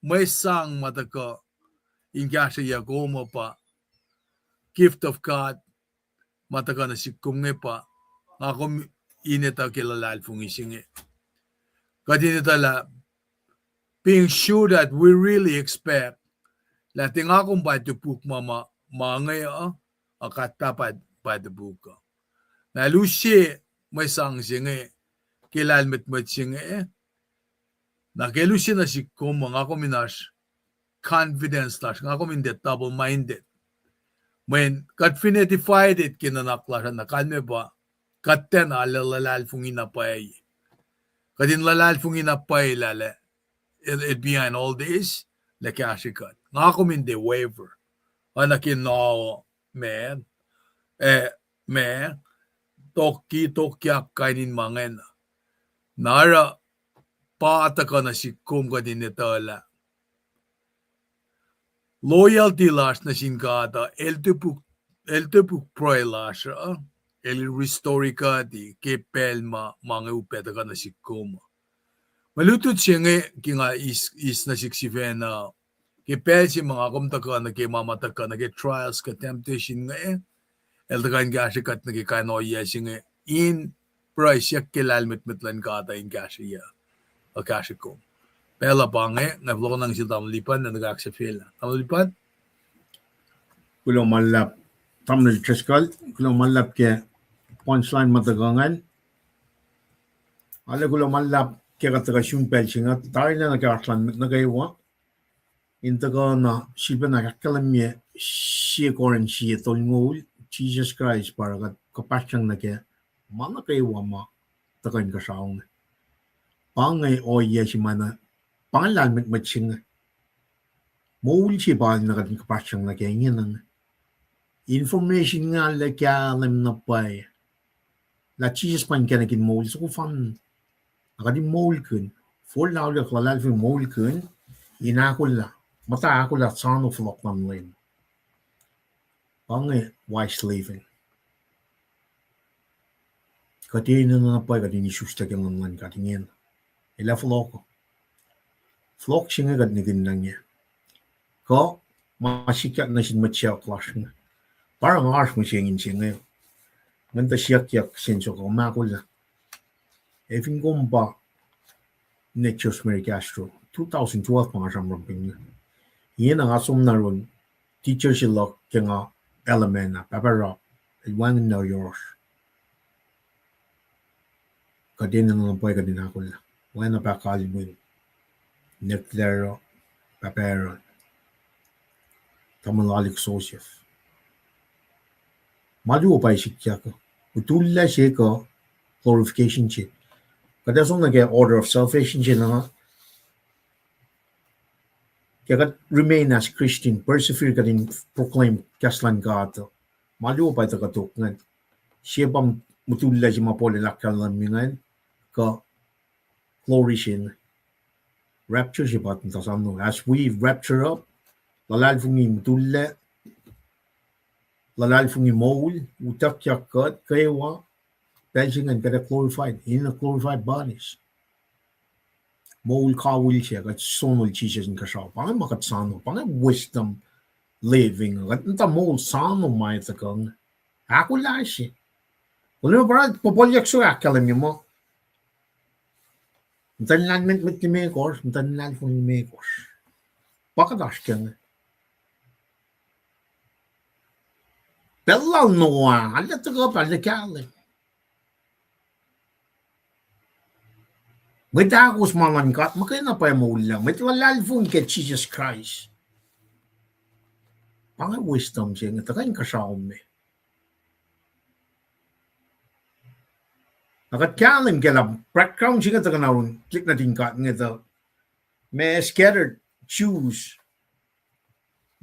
may sang mataka ingasya ya goma pa gift of God mataka na si kumnge pa. Ako ineta kilalal fungisinge. Kadinita la being sure that we really expect lating akong ba to book mama mangaya akatapad pa the book. Na lusi may sang singe kilalmet met singe na kelusi na si kum mga kuminas confidence tash nga kumindet double minded when confidentified it kinanaklasan na kalme ba katten alalal fungina pay kadin lalal fungina pay lale it behind all this la kashikat nga kuminde waiver anakin no man man tokyak kainin mangen nara pataka na si kum kadin itala loyalty las na sinkata el tupuk proy las el historica di ke pelma mga upeta ka na si kum malutut siya nga kinga is na siksiven na ke pel si mga kumtaka na ke mamataka na ke trials ka temptation nga el takan gasya kat na ke kanoya siya nga in price siya kilalmet metlan kata in gasya akasya kum pela pange na vlog nang sila tamlipan na nag-aksapil. Tamlipan? Kulo malap tamnil cheskal, kulo malap ke punchline matagangan. Ala kulo malap ke kataga shumpel singa, tayo na nag-akslan nagaywa. Intaga na siya na kakalamye siya koren siya tolngol, Jesus Christ para kapasyang na ke mana kaywa ma tagayin kasaong. Pangay oya si mana pangalan matching mول si bal na kading kapasyang na kaya ng information nga la kaya alam na pa la Jesus pan kaya naging mول so fan nakading mول kun for now la kalal fi mول kun inakol la mata ako la son of lock man lim pangay wise living kading na pa kading isusta kaya ng kading yan ila floko Flok siya nga naging lang niya. Ko, masikat na siya matyaw klas nga. Parang ars mo siya ngayon. Manta siyak-yak senso ko, makula. Efing gomba, Nechos Mary Castro, 2012 mga siyang ramping nga. Iyan ang asom na ron, teacher sila kaya nga element na, paparap, iwan na yours. Kadin na lang po ay kadin ako lang. Iwan na pa kalibin. Neclaro, papero. tamalalik sosif. Malu pa isikya ko. Utulla siya ko glorification siya. Kada song nag order of salvation siya na kaya remain as Christian, persevere ka din proclaim kaslan God. Malu pa ito katukngan. Siya pa mutulla siya mapolilakal namin ka glory siya. Rapture siya pa ito sa ano. As we rapture up, lalal fungi mutulla, lalal fungi mole, utak yakat, kayawa, Belsingan kada glorified, in a glorified bodies. Mole kawil siya, kat sonol Jesus in kasaw. Pangan makatsano, pangan wisdom living. Kat nta mole sano may takang. Ako lang siya. Kung mo parang popolyak siya, akalam niyo mo. Ntan lang mit ni Mekos, ntan lang kung ni Mekos. Pakadash ka nga. Pelal noa, alat ka pa, alakalim. May takos maman ka, makina pa yung mula. May walal fun kay Jesus Christ. Pangan wisdom siya, nga takayin kasaw me. Nakat kalim kaya background siya nga takanarun, klik na tingkat nga ito. May scattered shoes.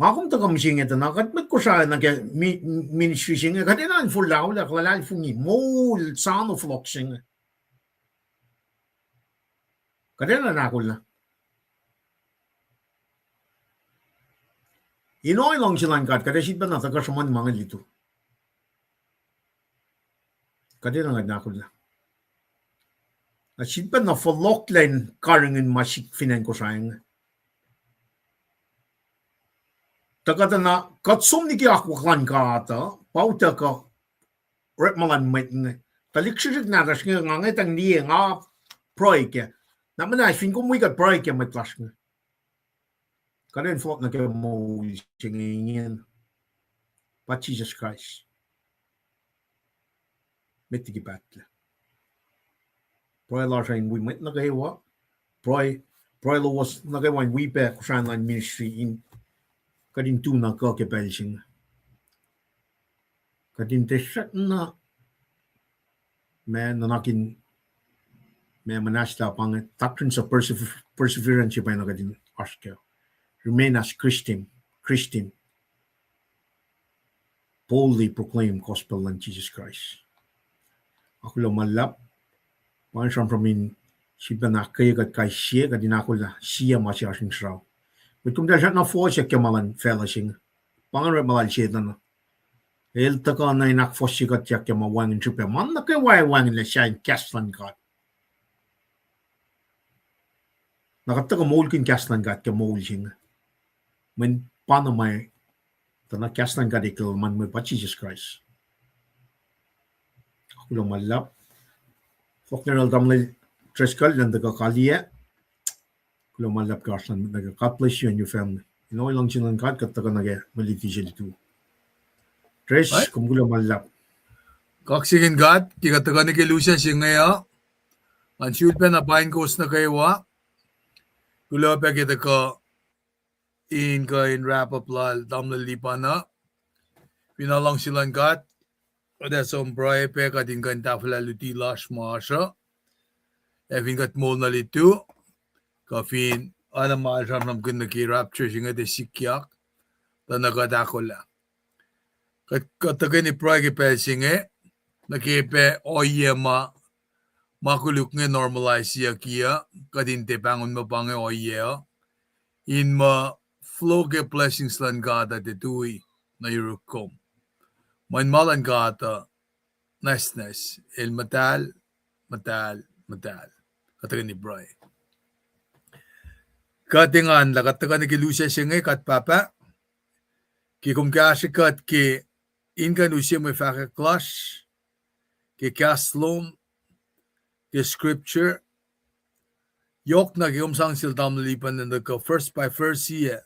Nga kung takam siya nga ito, nakat may kusa na kaya ministry siya nga, kaya na full lao, walal fun ni, mole, son of flock siya nga. Kaya na nakul na. Inoy lang silang kat, kaya siya ba natagasaman mga lito. Kaya na nakul na. At siya ba na falok line karangin masik finan ko sayang. Takata na, katsum ni kaya akwakan ka ata, pauta ka, rep malan may nga. Taliksirik na, tas nga ngitang niya nga proy kaya. Naman na, fin ko mo ikat proy kaya may tlas nga. Kaya rin fought na kaya mo singingin. But Jesus Christ. May tigibatla. Proy larsain, we might na kayo wa. Proy lawas na kayo wa, we pa kusan lang ministry in kadin tu na kakipelsing. Kadin tesak na may nanakin may manasta pang doctrines of perseverance pa na kadin askya. Remain as Christian, boldly proclaim gospel of Jesus Christ. Ako lang malap, pangasam pramin siya na kayo kay siya, kadin ako na siya masyasing sraw. But kung dahil na po siya kamalan fellowship, pangarap malal siya na. El taka na inakfos siya kat siya mawangin siya, man na kayo wangin na siya in kaslan kat. Nakataka mawulkin kaslan kat kaya mawul siya. Men paano may tanah kaslan kat ikil man may pa Jesus Christ. Ako lang malap. Fokner al-damlay treskal lang daga kaliya. Kung malap ka saan, God bless you and your family. Inoy lang silang kat kataka maliti siya dito. Tres, kung kulang malap. Kaksigin God, kikataka ni kilusan siya ngaya. Ang siulpa na pain kos na kayo wa. Kula pa kita ka in wrap up lal damla lipa na. Pinalang silang God. Ada sombray pe kadin kan tafla luti lash maasha. Evin kat mol na litu. Kafin ana maasha nam kun naki rapture singa de sikyak. Tanagadakola. Kataka ni pragi pe singe. Nakipe oyema. Makuluk nga normalize siya kia. Kadin te pangon mo pange oye. In ma flow ke blessings lan gada de tui na yurukom. Man malan gata niceness el matal. Kataka ni Bray. Katingan la kataka ni kilusya siya ngay kat papa. Ki kum kasi kat ki inkan usya mo faka clash. Ki kaslom. Ki scripture. Yok na ki umsang sildam lipan na ka first by first siya.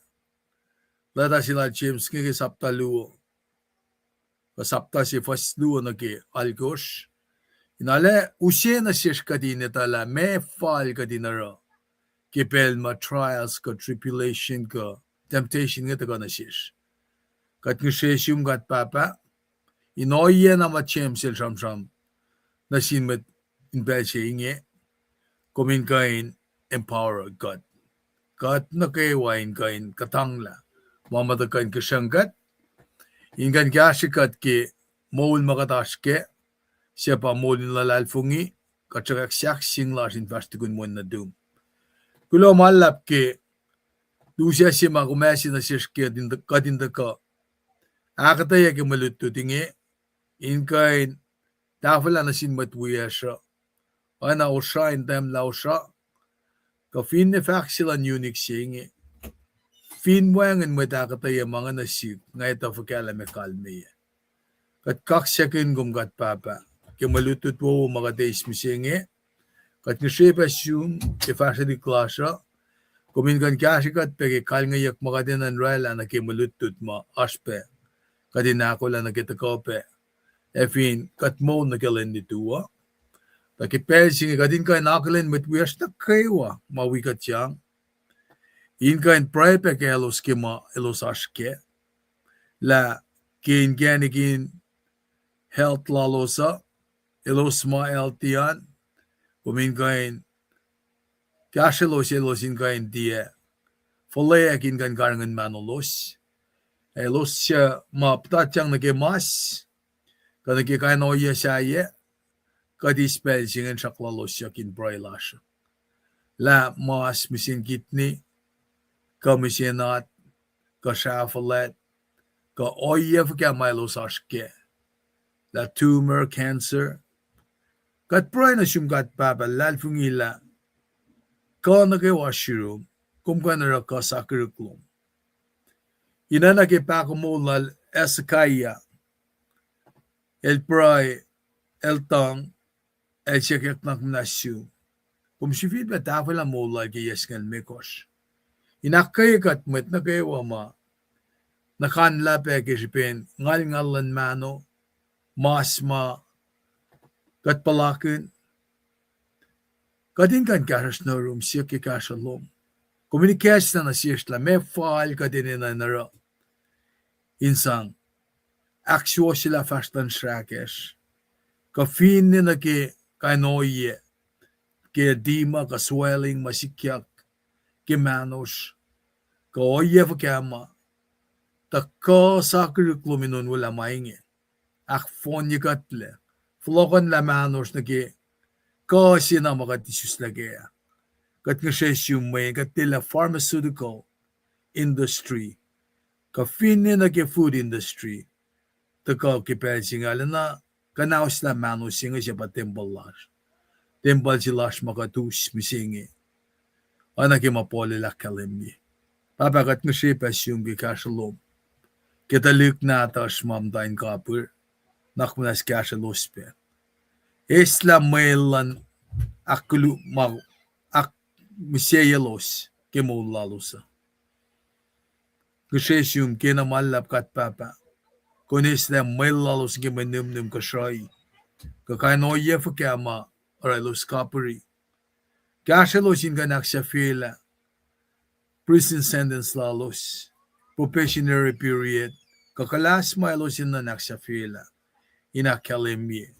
Lada sila James nga ki sapta luo. Kasapta si first luo na ki algosh. Inale usye na siya kadina tala me fall kadina ra. Kipel ma trials ka tribulation ka temptation nga taga na siya. kat ngsheshum kat papa inoye na machem sel sham na sin met in belche kumin kain empower God na kay wain kain katangla mamada kain kasangkat ingan gashikat ke moul makatashke siapa moulin lalalfungi kachak syak singla sin fastigun mon na dum kulo malap ke dusya sima kumasi na sirske din kadin ka akataya ke maluttu tinge inkain tafala na sin matwiyasha ana usha in dem lausha ka fin ne faxilan unique singe fin wangen matakataya mga nasib ngay ta fakala me kalme kat kak second gum gat papa ke malutut wo mga days misinge kat ni shepa sum ke fashion klasha kumin kan kashikat peke kal ngayak mga dinan rala na ke malutut ma aspe kadina ko la na kita kope efin kat mo na kelen dituwa taki pelsinge kadin ka nakalen met wias na kaywa mawikat yang inkain praipe ke elos kema elos aske la kin ganikin health lalosa elos ma eltian kuminkain kashelos elos inkain dia folaya kin kan karangan manolos elos siya maptatang na ke mas kada ke kain oya siya kadis pelsingen saklalos siya kin brailash la mas misin kitni komisionat ka shafalet ka oya ka milos aske la tumor cancer kat pray na siyum kat papa lal fungila ka na ke washirum kum ka na ka sakriklum ina na ke pa kumulal eskaya el pray el tang el chekek nak nasyu kum shifit ba tafela mulal ke yeskan mekos ina kay kat met na ke wama nakanla pe ke sipen ngal ngalan mano masma kat palakun kadin kan karas na room siya ke kasalom communication na siya me file kadin na nara insang aksyo sila fastan shrakesh ka fin na ke kanoye ke dima ka swelling masikyak ke manos ka oye fa kama ta ka sakri kluminon wala mainge ak fon yikatle flokan la manos na ke kasi na makatisus lagi kat nga siya may katila pharmaceutical industry ka fin na ke food industry ta ka kipelsi nga na kanaos la manos singa siya pa tembal silash makatus misingi ana ke mapoli la kalimni papa kat nga siya pa siyong kikasalom kitalik na tas mamdain kapur nakmunas kasalospe Isla mailan akulu mag ak misyelos kemulalusa. Kushesyum kena malap kat papa. Kunis na mailalos kemenumnum kashay. Kakanoye fakama oralos kapuri. Kasalosin kanak sa fila. Prison sentence lalos. Probationary period. Kakalas mailosin na nak sa fila. Inakalimye.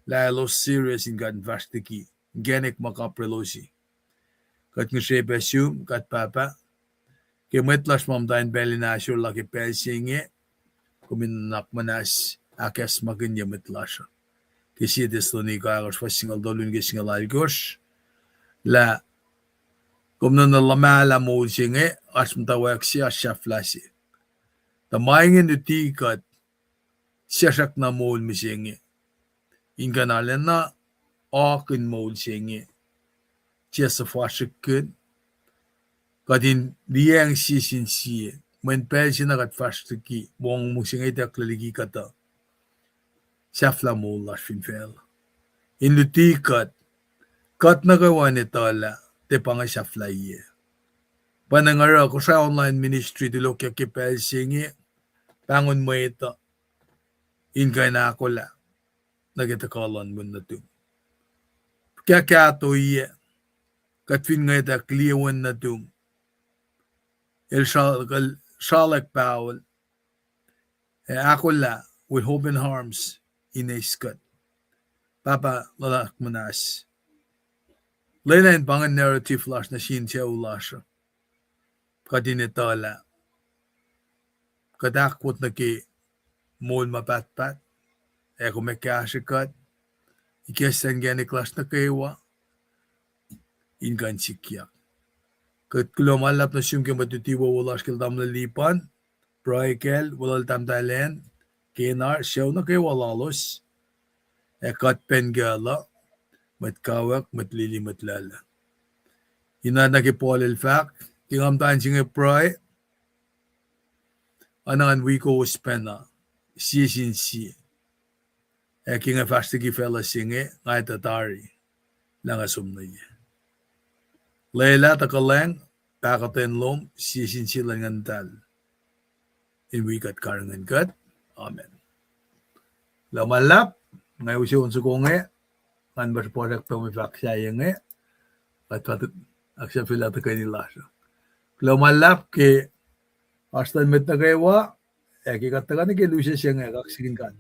Lalos serious in gan vastiki, genek makaprelosi. Kat nga siya besum, kat papa, kimitlas mamdain belinasyo laki pelsinge, kuminak manas, akas maganya mitlasyo. Kisi deslo ni kagos fasingal dolun kisingal algos, la, kumno na lamala mo singe, as mtawak siya flasi. Tamayngin itikat, siyasak na mo misinge. Inganalen na akin moul singe tiasa fashikun kadin liang sisin siye men pelsin agat fastiki bong musinge taklaligi kata safla moul lashfin fel inlutikat kat nagawan itala te panga safla iye panangara ko sa online ministry dilo kya kipel singe pangon mo ito ingana ko la nagitakalan mo na ito. Kaya iye, katfin nga ita kliyawan na ito, el shalak bawal, Ako la, with open arms, inaiskat. Papa lalak manas. Lenain pangan narrative flash na siya ulasha. Kadinitala. Kadakwat na ki mol mapatpat. Eko mekashikat. Ikesan gani clash na kaywa. Ingan sikyak. Kat kulomalap na siyong matutiwa ulash kil dam na lipan. Proikel, walal tam talen. Kenar, siyaw na kayo walalos. Ekat pengala. Matkawak, matlili matlala. Ina nakipol ilfak. Tingam tayo singe proy. Anangan wiko uspena. Siya. Kinga fastigi fella singe. Ngay tatari. Langasum na niya. Layla takaleng. Pakaten lom. Siya lang tal. Inwikat karangan kat. Amen. Lamalap. Ngay usi unso konge. Ngan berpodak pemifak sayenge. At patut aksya filata kanila. Lamalap ke Astan met na kaywa. Kikatakan ni Lucia siya nga kaksikin kan.